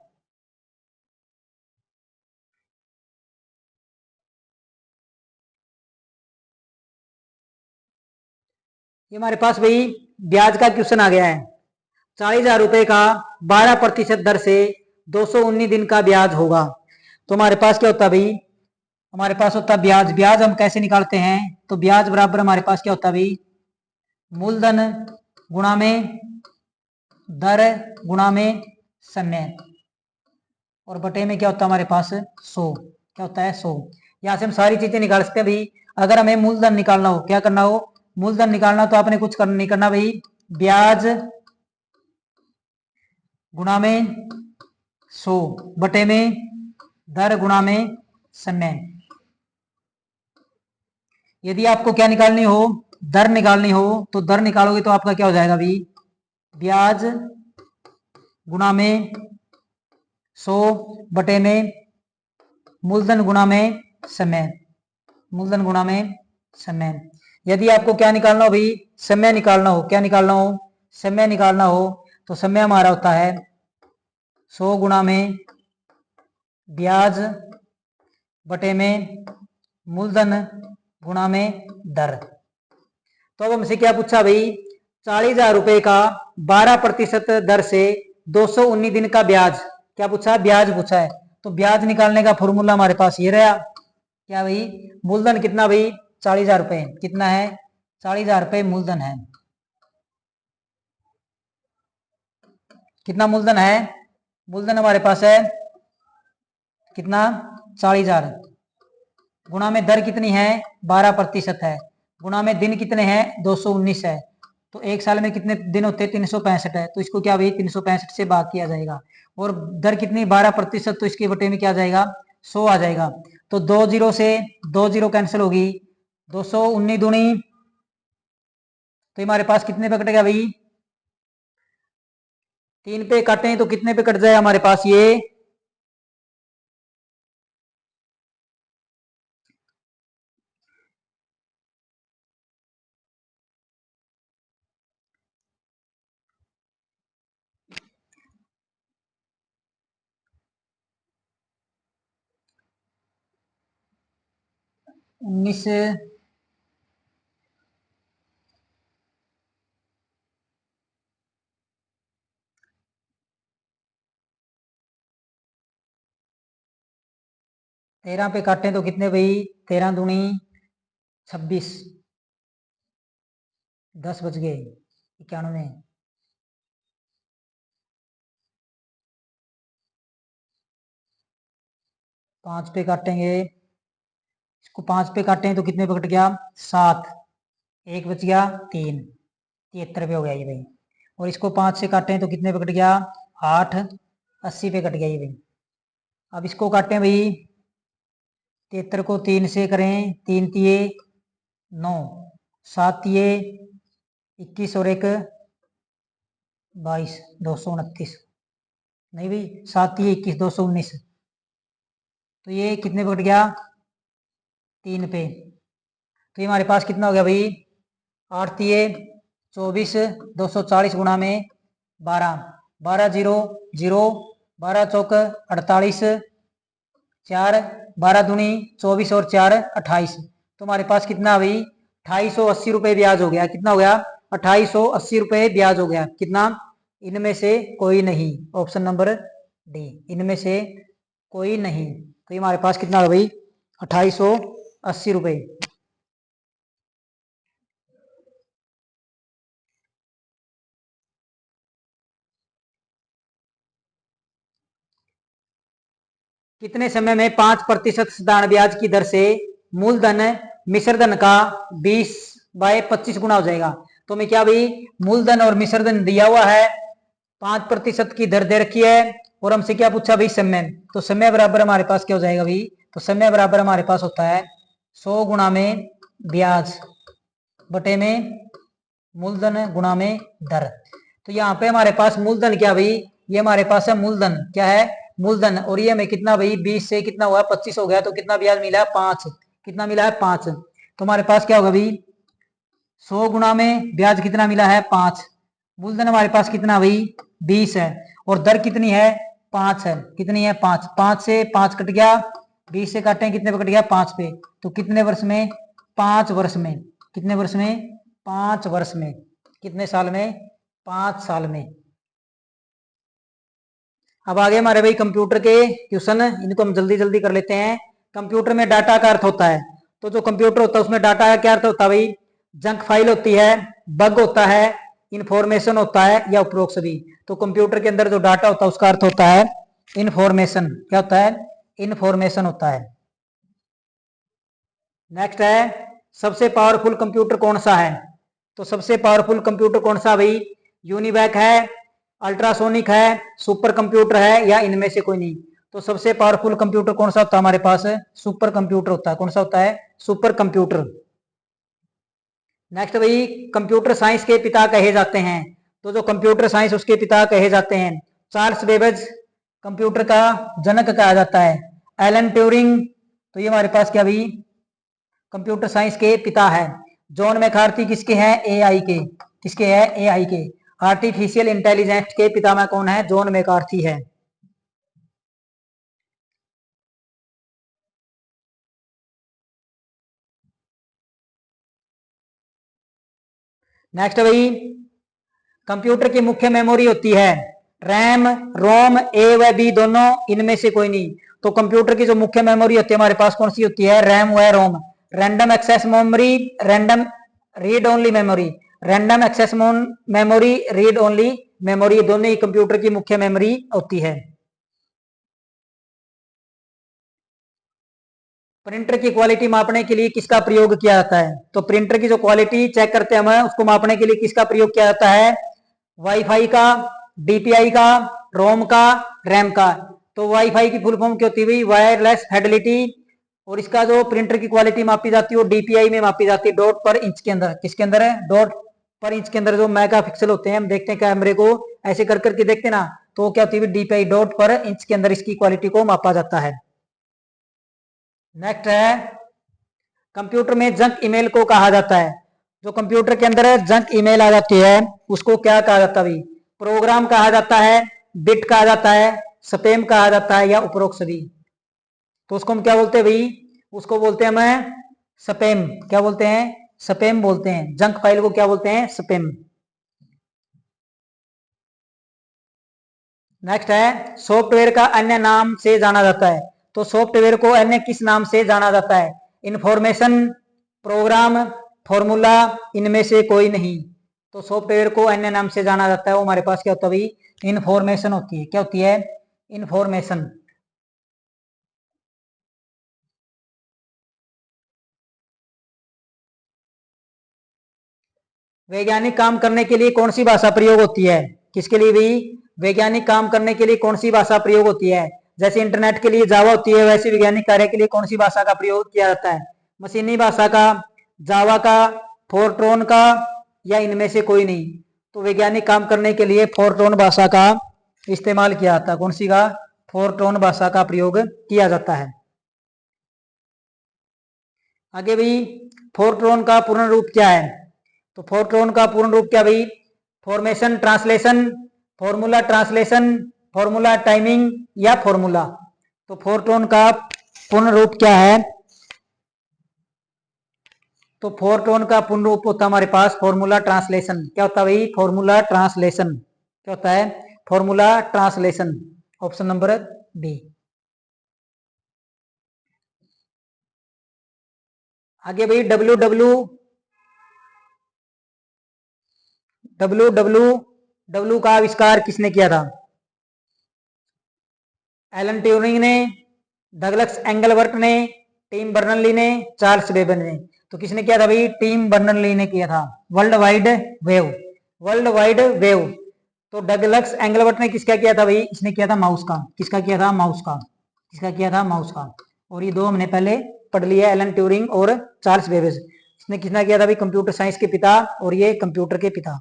ये हमारे पास भाई ब्याज का क्वेश्चन आ गया है। 40,000 रुपए का 12% दर से 219 दिन का ब्याज होगा। तो हमारे पास क्या होता है भाई? हमारे पास होता है ब्याज। ब्याज हम कैसे निकालते हैं? तो ब्याज बराबर हमारे पास क्या होता है भाई? मूलधन गुणा में दर गुणा में समय, और बटे में क्या होता है हमारे पास? 100। क्या होता है? 100। यहां से हम सारी चीजें निकाल सकते हैं भाई। अगर हमें मूलधन निकालना हो, क्या करना हो? मूलधन निकालना तो आपने कुछ नहीं करना भाई। ब्याज गुणा में 100 बटे में दर गुणा में समय। यदि आपको क्या निकालनी हो? दर निकालनी हो, तो दर निकालोगे तो आपका क्या हो जाएगा भाई? ब्याज गुणा में 100 बटे में मूलधन गुणा में समय। मूलधन गुणा में समय। यदि आपको क्या निकालना हो भाई? समय निकालना हो। क्या निकालना हो? समय निकालना हो तो समय हमारा होता है 100 गुणा में ब्याज बटे में मूलधन गुणा में दर। तो अब हमसे क्या पूछा भाई? 40,000 रुपए का 12% दर से 219 दिन का ब्याज। क्या पूछा? ब्याज पूछा है। तो ब्याज निकालने का फॉर्मूला हमारे पास ये रहा। क्या भाई? मूलधन कितना भाई? 40,000 रुपए। कितना है? 40,000 रुपए मूलधन है। कितना मूलधन है? मूलधन हमारे पास है कितना? 40,000। गुणा में दर कितनी है? 12% है। गुणा में दिन कितने हैं? 219 है। तो एक साल में कितने दिन होते हैं? 365 है। तो इसको क्या भाई? 365 से भाग किया जाएगा। और दर कितनी? 12%। तो इसके बटे में क्या आ जाएगा? 100 आ जाएगा। तो 2 जीरो से 2 जीरो कैंसिल होगी। 219 दूनी, तो हमारे पास कितने पे कट गया भाई? 3 पे काटे तो कितने पे कट जाए हमारे पास? ये 19 13 पे काटे तो कितने भाई? 13 दूनी 26। 10 बच गए। 91। 5 पे काटेंगे, इसको 5 पे काटें तो कितने पे कट गया? 7। एक बच गया 3। 73 पे हो गया ये भाई। और इसको 5 से काटें तो कितने पे कट गया? 8। 80 पे कट गया ये भाई। अब इसको काटें भाई। 73 को 3 से करें, 3 तिये 9, 7 तिये 21 और 1 22, 229। नहीं भाई, 7 तिये 21, 219। तो ये कितने पे कट गया? 3 पे। तो ये हमारे पास कितना हो गया भाई? 8 तिये 24, 240 गुणा में 12, 12 जीरो जीरो, 12 चौक 48, 4 12 दूनी 24 और 4 28। तो हमारे पास कितना भाई? 2880 रुपये ब्याज हो गया। कितना हो गया? 2880 रुपये ब्याज हो गया। कितना? इनमें से कोई नहीं। ऑप्शन नंबर डी, इनमें से कोई नहीं। तो ये हमारे पास कितना होगा भाई? 2880 रुपये। कितने समय में 5% साधारण ब्याज की दर से मूलधन मिश्रधन का 20/25 गुना हो जाएगा? तो मैं क्या भाई? मूलधन और मिश्रधन दिया हुआ है, 5% की दर दे रखी है, और हमसे क्या पूछा भाई समय, तो समय बराबर हमारे पास क्या हो जाएगा भाई, तो समय बराबर हमारे पास होता है 100 गुणा में ब्याज बटे में मूलधन गुणा में दर। तो यहाँ पे हमारे पास मूलधन क्या भाई, ये हमारे पास है मूलधन, क्या है मूलधन, और ये हमें कितना भाई 20 से कितना हुआ 25 हो गया, तो कितना ब्याज मिला है 5, कितना मिला है 5। तो हमारे पास क्या होगा भाई 100 गुणा में ब्याज कितना मिला है 5, मूलधन हमारे पास कितना भाई 20 है, और दर कितनी है 5 है, कितनी है 5, 5 से 5 कट गया, 20 से काटे कितने पे कट गया 5 पे, तो कितने वर्ष में 5 वर्ष में, कितने वर्ष में 5 वर्ष में, कितने साल में 5 साल में। अब आगे हमारे भाई कंप्यूटर के क्वेश्चन, इनको हम जल्दी जल्दी कर लेते हैं। कंप्यूटर में डाटा का अर्थ होता है, तो जो कंप्यूटर होता है उसमें डाटा का क्या अर्थ होता है भाई, जंक फाइल होती है, बग होता है, इंफॉर्मेशन होता है, या उपरोक्त सभी। तो कंप्यूटर के अंदर जो डाटा होता है उसका अर्थ होता है इंफॉर्मेशन, क्या होता है इंफॉर्मेशन होता है। नेक्स्ट है सबसे पावरफुल कंप्यूटर कौन सा है, तो सबसे पावरफुल कंप्यूटर कौन सा भाई, यूनिवैक है, अल्ट्रासोनिक है, सुपर कंप्यूटर है, या इनमें से कोई नहीं। तो सबसे पावरफुल कंप्यूटर कौन सा होता है हमारे पास, सुपर कंप्यूटर होता है। कौन सा होता है, सुपर कंप्यूटर। नेक्स्ट भाई कंप्यूटर साइंस के पिता कहे जाते हैं, तो जो कंप्यूटर साइंस उसके पिता कहे जाते हैं, चार्ल्स बेबेज कंप्यूटर का जनक कहा जाता है, एलन ट्यूरिंग, तो ये हमारे पास क्या भाई कंप्यूटर साइंस के पिता है। जॉन मैकार्थी किसके हैं, एआई के, किसके हैं एआई के, आर्टिफिशियल इंटेलिजेंस के पितामह कौन है, जॉन मैकार्थी है। नेक्स्ट भाई कंप्यूटर की मुख्य मेमोरी होती है रैम, रोम, ए व बी दोनों, इनमें से कोई नहीं। तो कंप्यूटर की जो मुख्य मेमोरी होती है हमारे पास कौन सी होती है, रैम व ROM. Random access memory, random read only memory, random access memory, read only memory, दोनों ही कंप्यूटर की मुख्य मेमोरी होती है। प्रिंटर की क्वालिटी मापने के लिए किसका प्रयोग किया जाता है, तो प्रिंटर की जो क्वालिटी चेक करते हैं हम उसको मापने के लिए किसका प्रयोग किया जाता है, वाईफाई का, डीपीआई का, रोम का, रैम का। तो वाईफाई की फुल फॉर्म क्या होती है, वायरलेस फिडेलिटी, और इसका जो प्रिंटर की क्वालिटी मापी जाती है वो डीपीआई में मापी जाती है, डॉट पर इंच के अंदर। किसके अंदर है, डॉट पर इंच के अंदर। जो मेगा पिक्सल होते हैं हम देखते हैं कैमरे को ऐसे कर करके देखते ना, तो क्या होती है डीपीआई, डॉट पर इंच के अंदर इसकी क्वालिटी को मापा जाता है। नेक्स्ट है कंप्यूटर में जंक ईमेल को कहा जाता है, जो कंप्यूटर के अंदर जंक ईमेल आ जाती है उसको क्या कहा जाता है, प्रोग्राम कहा जाता है, बिट कहा जाता है, स्पैम कहा जाता है, या उपरोक्त सभी। तो उसको हम क्या बोलते हैं भाई, उसको बोलते हैं हम स्पैम, क्या बोलते हैं स्पैम बोलते हैं, जंक फाइल को क्या बोलते हैं स्पैम। नेक्स्ट है सॉफ्टवेयर का अन्य नाम से जाना जाता है, तो सॉफ्टवेयर को अन्य किस नाम से जाना जाता है, इंफॉर्मेशन, प्रोग्राम, फॉर्मूला, इनमें से कोई नहीं। तो सॉफ्टवेयर को अन्य नाम से जाना जाता है वो हमारे पास क्या होता है भाई, इंफॉर्मेशन होती है। क्या होती है, इंफॉर्मेशन। वैज्ञानिक काम करने के लिए कौन सी भाषा प्रयोग होती है, किसके लिए भाई, वैज्ञानिक काम करने के लिए कौन सी भाषा प्रयोग होती है। जैसे इंटरनेट के लिए जावा होती है, वैसे वैज्ञानिक कार्य के लिए कौन सी भाषा का प्रयोग किया जाता है, मशीनी भाषा का, जावा का, फोरट्रॉन का, या इनमें से कोई नहीं। तो वैज्ञानिक काम करने के लिए फोरट्रॉन भाषा का इस्तेमाल किया जाता है। कौन सी का, फोरट्रॉन भाषा का प्रयोग किया जाता है। आगे भाई फोरट्रॉन का पूर्ण रूप क्या है, तो फोरट्रॉन का पूर्ण रूप क्या भाई, formation translation, formula translation, formula timing, या फॉर्मूला। तो फोरट्रॉन का पूर्ण रूप क्या है, तो फोरट्रॉन का पूर्ण रूप होता है हमारे पास फॉर्मूला ट्रांसलेशन। क्या होता है भाई, फॉर्मूला ट्रांसलेशन। क्या होता है, formula translation, option number D. आगे भाई W W W W W का आविष्कार किसने किया था, एलन ट्यूरिंग ने, डगलस एंगलबर्ट ने, टिम बर्नर्ली ने, चार्ल्स बेबेज ने। तो किसने किया था भाई, टिम बर्नर्ली ने किया था। World wide wave, world wide wave, तो डगलस एंगलबर्ट ने किसका किया था भाई? इसने किया था माउस का। किसका किया था? माउस का। किसका किया था? माउस का। और ये दो हमने पहले पढ़ लिया, एलन ट्यूरिंग और चार्ल्स बेबेज। इसने किसने किया था भाई? कंप्यूटर साइंस के पिता, और ये कंप्यूटर के पिता।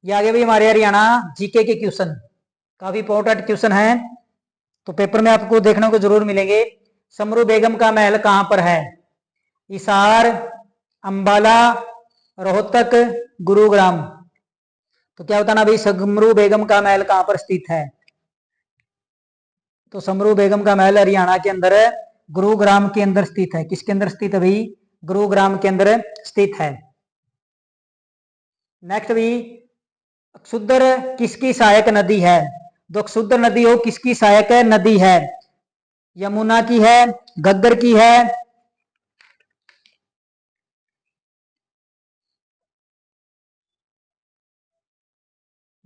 ये आगे भी हमारे हरियाणा जीके के क्वेश्चन, काफी इंपॉर्टेंट क्वेश्चन है, तो पेपर में आपको देखने को जरूर मिलेंगे। समरू बेगम का महल कहां पर है? हिसार, अंबाला, रोहतक, गुरुग्राम। तो क्या बताना भाई, समरू बेगम का महल कहां पर स्थित है? तो समरू बेगम का महल हरियाणा के अंदर गुरुग्राम के अंदर स्थित है। किसके अंदर स्थित है भाई? गुरुग्राम के अंदर स्थित है। नेक्स्ट भी, अक्षुद्र किसकी सहायक नदी है? जो अक्षुद्र नदी हो किसकी सहायक नदी है? यमुना की है, घग्गर की है,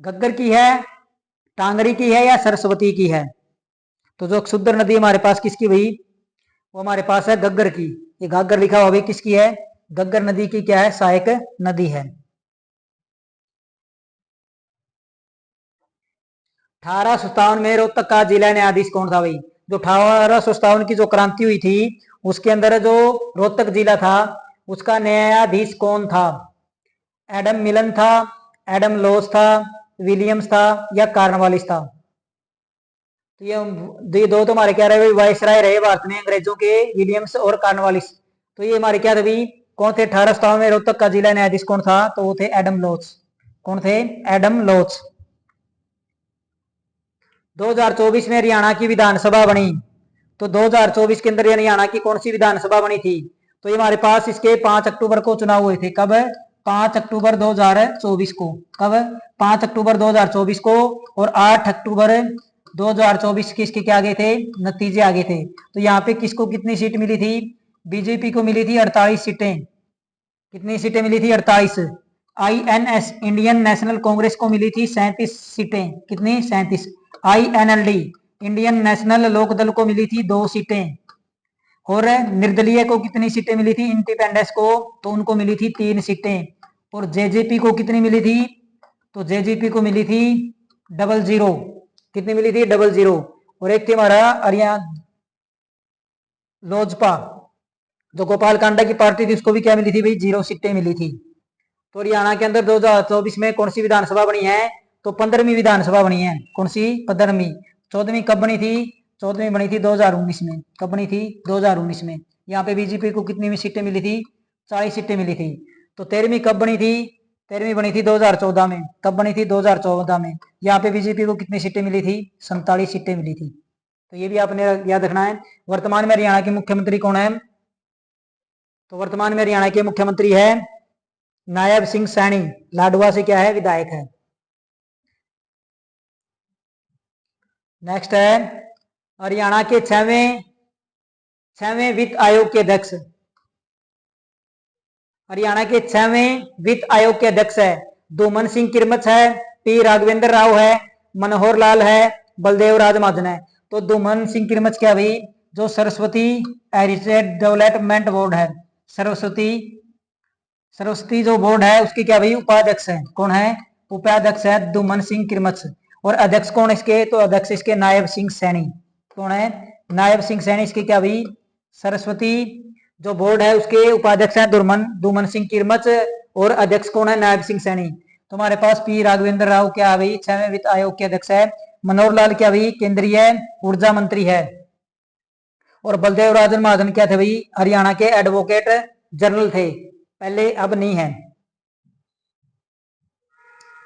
घग्गर की है, टांगरी की है, या सरस्वती की है? तो जो अक्षुद्र नदी हमारे पास किसकी भाई? वो हमारे पास है घग्गर की। ये घग्गर लिखा हुआ भाई किसकी है? घग्गर नदी की क्या है? सहायक नदी है। 1857 में रोहतक का जिला न्यायाधीश कौन था भाई? जो 1857 की जो क्रांति हुई थी, उसके अंदर जो रोहतक जिला था, उसका न्यायाधीश कौन था? एडम मिलन था, एडम लोस था, विलियम्स था, या कार्नवालिस था? तो ये दो तो हमारे क्या रहे? वायसराय रहे भारत में अंग्रेजों के, विलियम्स और कार्नवालिस। तो ये हमारे क्या थे भाई? कौन थे? 1857 में रोहतक का जिला न्यायाधीश कौन था? तो वो थे एडम लोच। कौन थे? एडम लोच। 2024 में हरियाणा की विधानसभा बनी, तो 2024 के अंदर हरियाणा की कौन सी विधानसभा बनी थी? तो ये हमारे पास इसके 5 अक्टूबर को चुनाव हुए थे। कब? 5 अक्टूबर 2024 को। कब? 5 अक्टूबर 2024 को। और 8 अक्टूबर 2024 के इसके क्या आ गए थे? नतीजे आ गए थे। तो यहाँ पे किसको कितनी सीट मिली थी? बीजेपी को मिली थी 48 सीटें। कितनी सीटें मिली थी? 48। आईएनएस इंडियन नेशनल कांग्रेस को मिली थी 37 सीटें। कितनी? 37। आईएनएलडी इंडियन नेशनल लोकदल को मिली थी 2 सीटें। और निर्दलीय को कितनी सीटें मिली थी? इंडिपेंडेंस को, तो उनको मिली थी 3 सीटें। और जेजेपी को कितनी मिली थी? तो जेजेपी को मिली थी 00। कितनी मिली थी? 00। और एक थी हमारा हरियाणा लोजपा, जो गोपाल कांडा की पार्टी थी, उसको भी क्या मिली थी भाई? 0 सीटें मिली थी। तो हरियाणा के अंदर 2024 में कौन सी विधानसभा बनी है? तो 15वीं विधानसभा बनी है। कौन सी? 15वीं। 14वीं कब बनी थी? 14वीं बनी थी 2019 में। कब बनी थी? 2019 में। यहाँ पे बीजेपी को कितनी सीटें मिली थी? 40 सीटें मिली थी। तो 13वीं कब बनी थी? 13वीं बनी थी 2014 में। कब बनी थी? 2014 में। यहाँ पे बीजेपी को कितनी सीटें मिली थी? 47 सीटें मिली थी। तो ये भी आपने याद रखना है। वर्तमान में हरियाणा के मुख्यमंत्री कौन है? तो वर्तमान में हरियाणा के मुख्यमंत्री है नायब सिंह सैनी। लाडवा से क्या है? विधायक है। नेक्स्ट है हरियाणा के छवें वित्त आयोग के अध्यक्ष। हरियाणा के 6वें वित्त आयोग के अध्यक्ष है दोमन सिंह किरमच है, पी राघवेंद्र राव है, मनोहर लाल है, बलदेव राज महाजन है। तो दोमन सिंह किरमच क्या भाई? जो सरस्वती हेरिटेज डेवलपमेंट बोर्ड है, सरस्वती सरस्वती जो बोर्ड है उसके क्या भाई? उपाध्यक्ष है। कौन है? उपाध्यक्ष है दुमन सिंह किरमच। और अध्यक्ष कौन इसके? तो अध्यक्ष इसके नायब सिंह सैनी। कौन है? नायब सिंह सैनी इसके क्या भाई? सरस्वती जो बोर्ड है उसके उपाध्यक्ष है दुमन सिंह किरमच। और अध्यक्ष कौन है? नायब सिंह सैनी। तो हमारे पास पी राघवेंद्र राव क्या भाई? 6वें वित्त आयोग के अध्यक्ष है। मनोहर लाल क्या भाई? केंद्रीय ऊर्जा मंत्री है। और बलदेव राजन महाजन क्या थे भाई? हरियाणा के एडवोकेट जनरल थे पहले, अब नहीं है।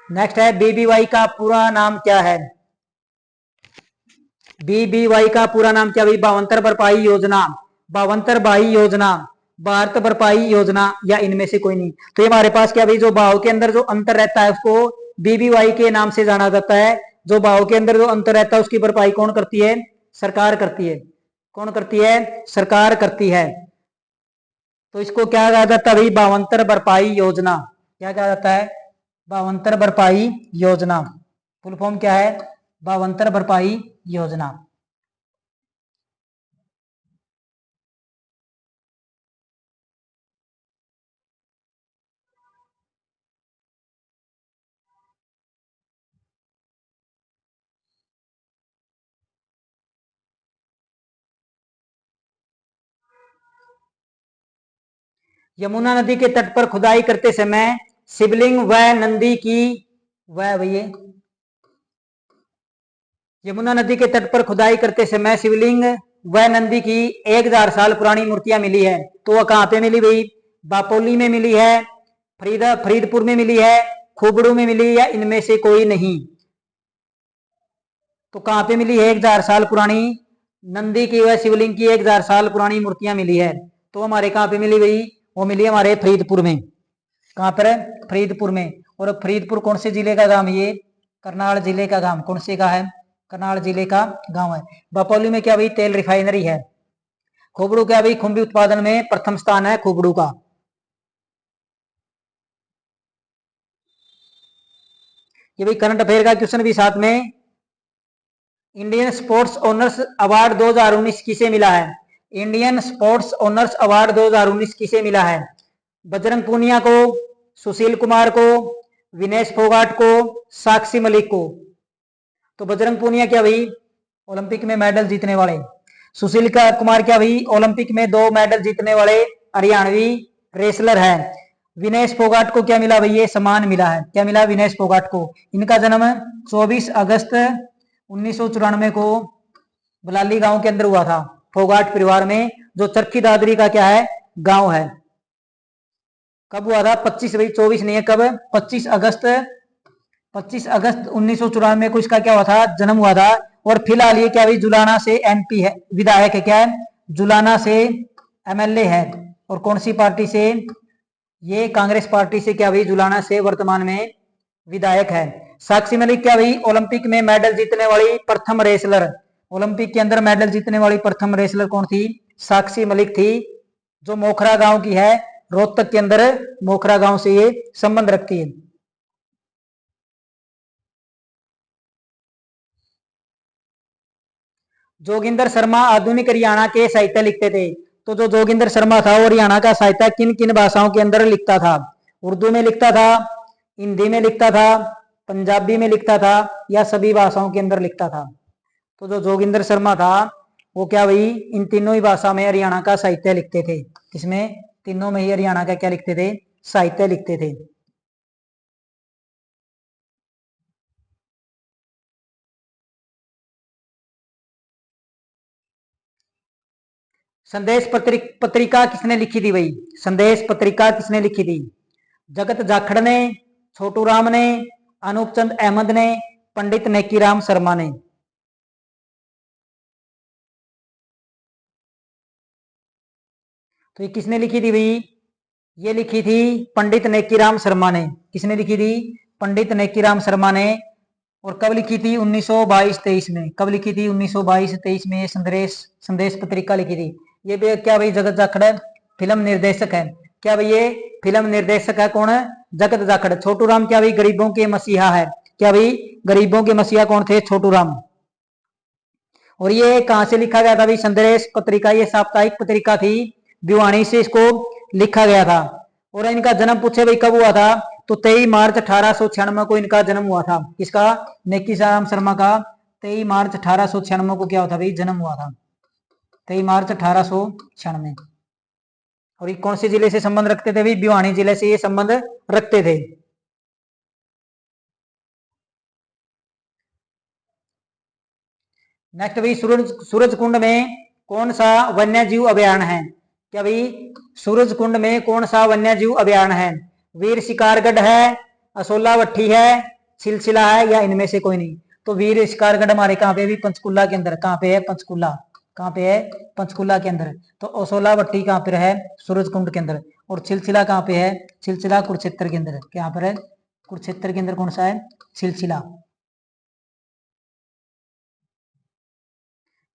नेक्स्ट है बीबीवाई का पूरा नाम क्या है? बीबीवाई का पूरा नाम क्या भाई? भावांतर भरपाई योजना, भावांतर भाई योजना, भारत भरपाई योजना, या इनमें से कोई नहीं। तो ये हमारे पास क्या भाई? जो भाव के अंदर जो अंतर रहता है उसको बीबीवाई के नाम से जाना जाता है। जो भाव के अंदर जो अंतर रहता है उसकी भरपाई कौन करती है? सरकार करती है। कौन करती है? सरकार करती है। तो इसको क्या कहा जाता है भाई? भावांतर भरपाई योजना। क्या कहा जाता है? भावांतर भरपाई योजना। फुल फॉर्म क्या है? भावांतर भरपाई योजना। यमुना नदी के तट पर खुदाई करते समय शिवलिंग व नंदी की वह भैया यमुना नदी के तट पर खुदाई करते समय शिवलिंग व नंदी की 1000 साल पुरानी मूर्तियां मिली है। तो वह कहां पे मिली भाई? बापोली में मिली है, फरीदपुर में मिली है, खुबड़ू में मिली, या इनमें से कोई नहीं? तो कहां पे मिली है 1000 साल पुरानी? नंदी की व शिवलिंग की 1000 साल पुरानी मूर्तियां मिली है। तो हमारे कहां पे मिली भाई? वो मिली हमारे फरीदपुर में। कहां पर? फरीदपुर में। और फरीदपुर कौन से जिले का गांव? ये करनाल जिले का गांव। कौन से का है? करनाल जिले का गांव है। बपौली में क्या भाई? तेल रिफाइनरी है। खुबड़ू क्या भाई? खुंबी उत्पादन में प्रथम स्थान है खुबड़ू का। ये भाई करंट अफेयर का क्वेश्चन भी साथ में। इंडियन स्पोर्ट्स ओनर्स अवार्ड 2019 किसे मिला है? इंडियन स्पोर्ट्स ओनर्स अवार्ड 2019 किसे मिला है? बजरंग पूनिया को, सुशील कुमार को, विनेश फोगाट को, साक्षी मलिक को। तो बजरंग पूनिया क्या भाई? ओलंपिक में मेडल जीतने वाले। सुशील कुमार क्या भाई? ओलंपिक में 2 मेडल जीतने वाले हरियाणवी रेसलर है। विनेश फोगाट को क्या मिला भाई? ये सम्मान मिला है। क्या मिला विनेश फोगाट को? इनका जन्म 24 अगस्त 1994 को बलाली गांव के अंदर हुआ था, फोगाट परिवार में, जो चरखी दादरी का क्या है? गांव है। कब हुआ था? 25 भाई, 24 नहीं है। कब? 25 अगस्त 1994 को इसका क्या हुआ था? जन्म हुआ था। और फिलहाल ये क्या भाई? जुलाना से एमपी है, विधायक है। क्या है? जुलाना से एमएलए है। और कौन सी पार्टी से? ये कांग्रेस पार्टी से क्या भाई? जुलाना से वर्तमान में विधायक है। साक्षी मलिक क्या भाई? ओलंपिक में मेडल जीतने वाली प्रथम रेसलर। ओलंपिक के अंदर मेडल जीतने वाली प्रथम रेसलर कौन थी? साक्षी मलिक थी, जो मोखरा गांव की है। रोहतक के अंदर मोखरा गांव से ये संबंध रखती है। जोगिंदर शर्मा आधुनिक हरियाणा के साहित्य लिखते थे। तो जो जोगिंदर शर्मा था वो हरियाणा का साहित्य किन किन भाषाओं के अंदर लिखता था? उर्दू में लिखता था, हिंदी में लिखता था, पंजाबी में लिखता था, या सभी भाषाओं के अंदर लिखता था? तो जो जोगिंदर शर्मा था वो क्या भाई? इन तीनों ही भाषा में हरियाणा का साहित्य लिखते थे। किसमें? तीनों में ही हरियाणा का क्या लिखते थे? साहित्य लिखते थे। संदेश पत्रिका किसने लिखी थी भाई? संदेश पत्रिका किसने लिखी थी? जगत जाखड़ ने, छोटू राम ने, अनूप चंद अहमद ने, पंडित नेकीराम शर्मा ने। तो ये किसने लिखी थी भाई? ये लिखी थी पंडित नेकीराम शर्मा ने। किसने लिखी थी? पंडित नेकीराम शर्मा ने। और कब लिखी थी? 1922-23 में। कब लिखी थी? 1922-23 में ये संदेश पत्रिका लिखी थी। ये भी क्या भाई? जगत जाखड़ फिल्म निर्देशक है। क्या भाई? ये फिल्म निर्देशक है। कौन है? जगत जाखड़। छोटू राम क्या भाई? गरीबों के मसीहा है। क्या भाई? गरीबों के मसीहा कौन थे? छोटू राम। और ये कहां से लिखा गया था भाई? संदेश पत्रिका ये साप्ताहिक पत्रिका थी, भिवानी से इसको लिखा गया था। और इनका जन्म पूछे भाई कब हुआ था? तो 23 मार्च 1896 को इनका जन्म हुआ था। किसका? नेकीराम शर्मा का 23 मार्च 1896 को क्या होता भाई? जन्म हुआ था। 23 मार्च 1896। और ये कौन से जिले से संबंध रखते थे भाई? भिवानी जिले से ये संबंध रखते थे। नेक्स्ट भाई, सूरज कुंड में कौन सा वन्य जीव अभ्यारण्य है? क्या भाई? सूरज कुंड में कौन सा वन्य जीव अभ्यारण्य है? वीर शिकारगढ़ है, असोला वट्ठी है, सिलसिला है, या इनमें से कोई नहीं? तो वीर शिकारगढ़ हमारे कहाँ पे भी? पंचकुला के अंदर। कहाँ पे है? पंचकुला। कहाँ पे है? पंचकुला के अंदर। तो असोला वट्ठी कहाँ पर है? सूरज कुंड के अंदर। और सिलसिला कहाँ पे है? सिलसिला कुरुक्षेत्र के अंदर। कहाँ पर है? कुरुक्षेत्र के अंदर कौन सा है? सिलसिला।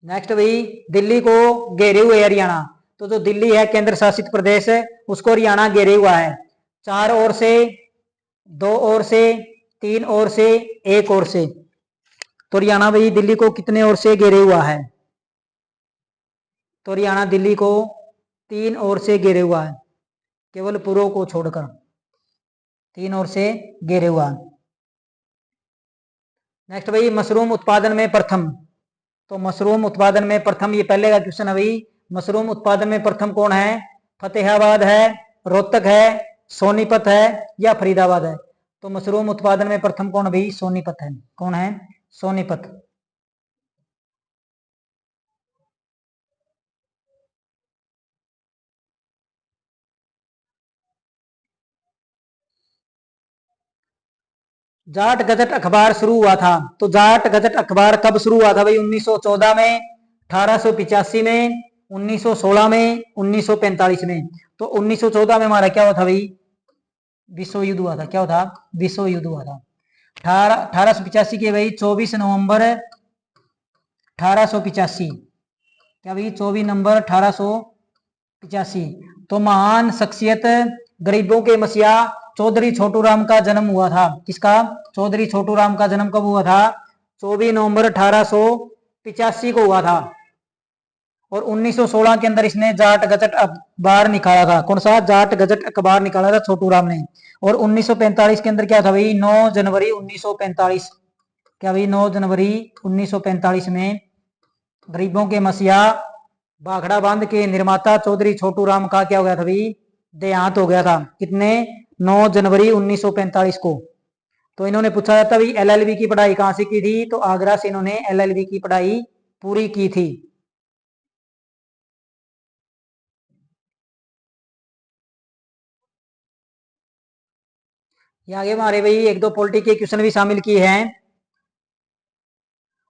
नेक्स्ट भाई, दिल्ली को घेरे हुए हरियाणा। तो जो दिल्ली है केंद्र शासित प्रदेश, उसको हरियाणा घेरे हुआ है। 4 ओर से, 2 ओर से, 3 ओर से, 1 ओर से। तो हरियाणा भाई दिल्ली को कितने ओर से घेरे हुआ है? तो हरियाणा दिल्ली को 3 ओर से घेरे हुआ है, केवल पूर्व को छोड़कर 3 ओर से घेरे हुआ है। नेक्स्ट भाई, मशरूम उत्पादन में प्रथम। तो मशरूम उत्पादन में प्रथम, ये पहले का क्वेश्चन है भाई। मशरूम उत्पादन में प्रथम कौन है? फतेहाबाद है, रोहतक है, सोनीपत है या फरीदाबाद है? तो मशरूम उत्पादन में प्रथम कौन भाई? सोनीपत है। कौन है? सोनीपत। जाट गजट अखबार शुरू हुआ था, तो जाट गजट अखबार कब शुरू हुआ था भाई? 1914 में, 1885 में, 1916 में, 1945 में। तो 1914 में हमारा क्या हुआ था भाई? विश्व युद्ध हुआ था। क्या हुआ था? विश्व युद्ध हुआ था। 1885 के भाई 24 नवंबर 1885। क्या भाई? 24 नवंबर 1885। तो महान शख्सियत, गरीबों के मसीहा चौधरी छोटू राम का जन्म हुआ था। किसका? चौधरी छोटू राम का जन्म कब हुआ था? 24 नवंबर 1885 को हुआ था। और 1916 के अंदर इसने जाट गजट अखबार निकाला था। कौन सा? जाट गजट अखबार निकाला था छोटू राम ने। और 1945 के अंदर क्या था भाई? 9 जनवरी 1945। क्या भाई? 9 जनवरी 1945 में गरीबों के मसीहा भाखड़ा बांध के निर्माता चौधरी छोटू राम का क्या हो गया था भाई? देहांत हो गया था। कितने? 9 जनवरी 1945 को। तो इन्होंने पूछा जाता भाई एलएलबी की पढ़ाई कहां से की थी? तो आगरा से इन्होंने एलएलबी की पढ़ाई पूरी की थी। ये आगे हमारे भाई एक दो पॉलिटी के क्वेश्चन भी शामिल किए हैं।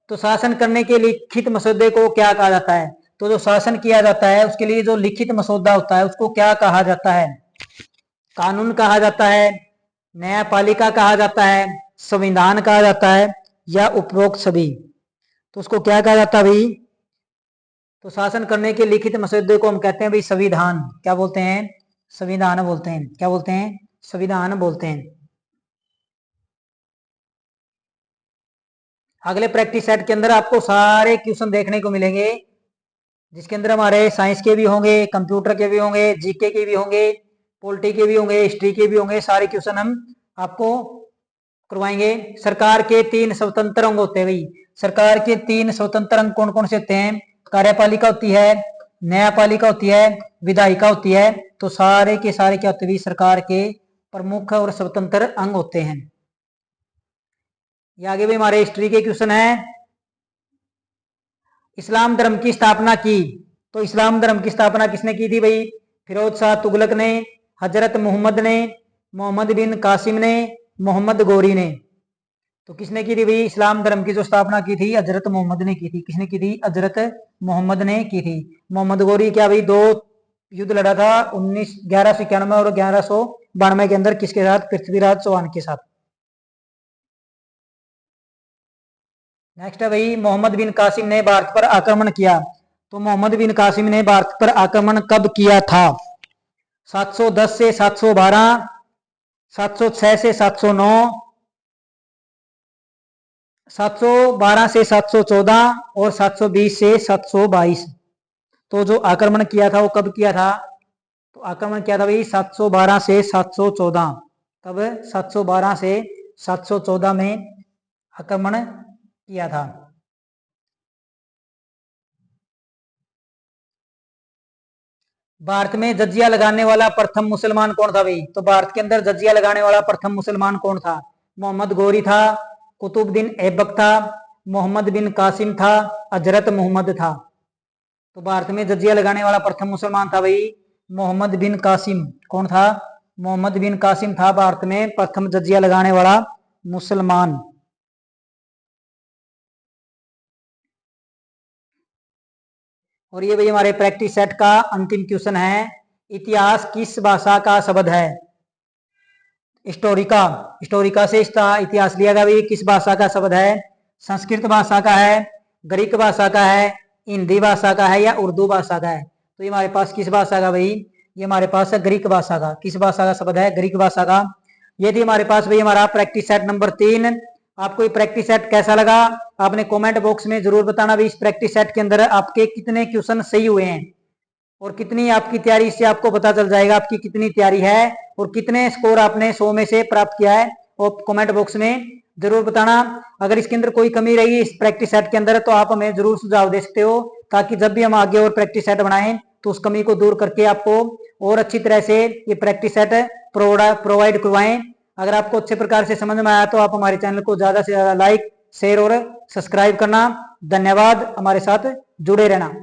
तो शासन करने के लिखित मसौदे को क्या कहा जाता है? तो जो शासन किया जाता है उसके लिए जो लिखित मसौदा होता है उसको क्या कहा जाता है? कानून कहा जाता है, न्यायपालिका कहा जाता है, संविधान कहा जाता है या उपरोक्त सभी? तो उसको क्या कहा जाता है भाई? तो शासन करने के लिखित मसौदे को हम कहते हैं भाई संविधान। क्या बोलते हैं? संविधान बोलते हैं। क्या बोलते हैं? संविधान बोलते हैं। अगले प्रैक्टिस सेट के अंदर आपको सारे क्वेश्चन देखने को मिलेंगे, जिसके अंदर हमारे साइंस के भी होंगे, कंप्यूटर के भी होंगे, जीके के भी होंगे, पॉलिटी के भी होंगे, हिस्ट्री के भी होंगे। सारे क्वेश्चन हम आपको करवाएंगे। सरकार के 3 स्वतंत्र अंग होते हैं भाई। सरकार के 3 स्वतंत्र अंग कौन कौन से होते हैं? कार्यपालिका होती है, न्यायपालिका होती है, विधायिका होती है। तो सारे के सारे क्या होते हैं? सरकार के प्रमुख और स्वतंत्र अंग होते हैं। ये आगे भी हमारे हिस्ट्री के क्वेश्चन है। इस्लाम धर्म की स्थापना की, तो इस्लाम धर्म की स्थापना किसने की थी भाई? फिरोज शाह तुगलक ने, हजरत मोहम्मद ने, मोहम्मद बिन कासिम ने, मोहम्मद गोरी ने। तो किसने की थी भाई? इस्लाम धर्म की जो स्थापना की थी हजरत मोहम्मद ने की थी। किसने की थी? हजरत मोहम्मद ने की थी। मोहम्मद गोरी क्या भाई? 2 युद्ध लड़ा था, 1191 और 1192 के अंदर। किसके साथ? पृथ्वीराज चौहान के साथ। नेक्स्ट है भाई मोहम्मद बिन कासिम ने भारत पर आक्रमण किया। तो मोहम्मद बिन कासिम ने भारत पर आक्रमण कब किया था? 710 से 712, 706 से 709, 712 से 714 और 720 से 722। तो जो आक्रमण किया था वो कब किया था? तो आक्रमण किया था भाई 712 से 714। कब? 712 से 714 में आक्रमण किया था। भारत में जजिया लगाने वाला प्रथम मुसलमान कौन था भाई? तो भारत के अंदर जजिया लगाने वाला प्रथम मुसलमान कौन था? मोहम्मद गोरी था, कुतुबुद्दीन ऐबक था, मोहम्मद बिन कासिम था, हजरत मोहम्मद था। तो भारत में जजिया लगाने वाला प्रथम मुसलमान था भाई मोहम्मद बिन कासिम। कौन था? मोहम्मद बिन कासिम था भारत में प्रथम जजिया लगाने वाला मुसलमान। और ये भाई हमारे प्रैक्टिस सेट का अंतिम क्वेश्चन है। इतिहास किस भाषा का शब्द है? हिस्टोरिका। हिस्टोरिका से इसका इतिहास लिया गया भाई। किस भाषा का शब्द है? संस्कृत भाषा का है, ग्रीक भाषा का है, हिंदी भाषा का है या उर्दू भाषा का है? तो ये हमारे पास किस भाषा का भाई? ये हमारे पास है ग्रीक भाषा का। किस भाषा का शब्द है? ग्रीक भाषा का। ये थी हमारे पास भाई हमारा प्रैक्टिस सेट नंबर 3। आपको ये प्रैक्टिस सेट कैसा लगा? आपने कमेंट बॉक्स में जरूर बताना भाई। इस प्रैक्टिस सेट के अंदर आपके कितने क्वेश्चन सही हुए हैं और कितनी आपकी तैयारी, इससे आपको पता चल जाएगा आपकी कितनी तैयारी है और कितने स्कोर आपने 100 में से प्राप्त किया है। और कमेंट बॉक्स में जरूर बताना। अगर इसके अंदर कोई कमी रही इस प्रैक्टिस सेट के अंदर तो आप हमें जरूर सुझाव दे सकते हो, ताकि जब भी हम आगे और प्रैक्टिस सेट बनाएं तो उस कमी को दूर करके आपको और अच्छी तरह से ये प्रैक्टिस सेट प्रोवाइड करवाएं। अगर आपको अच्छे प्रकार से समझ में आया तो आप हमारे चैनल को ज़्यादा से ज़्यादा लाइक, शेयर और सब्सक्राइब करना। धन्यवाद, हमारे साथ जुड़े रहना।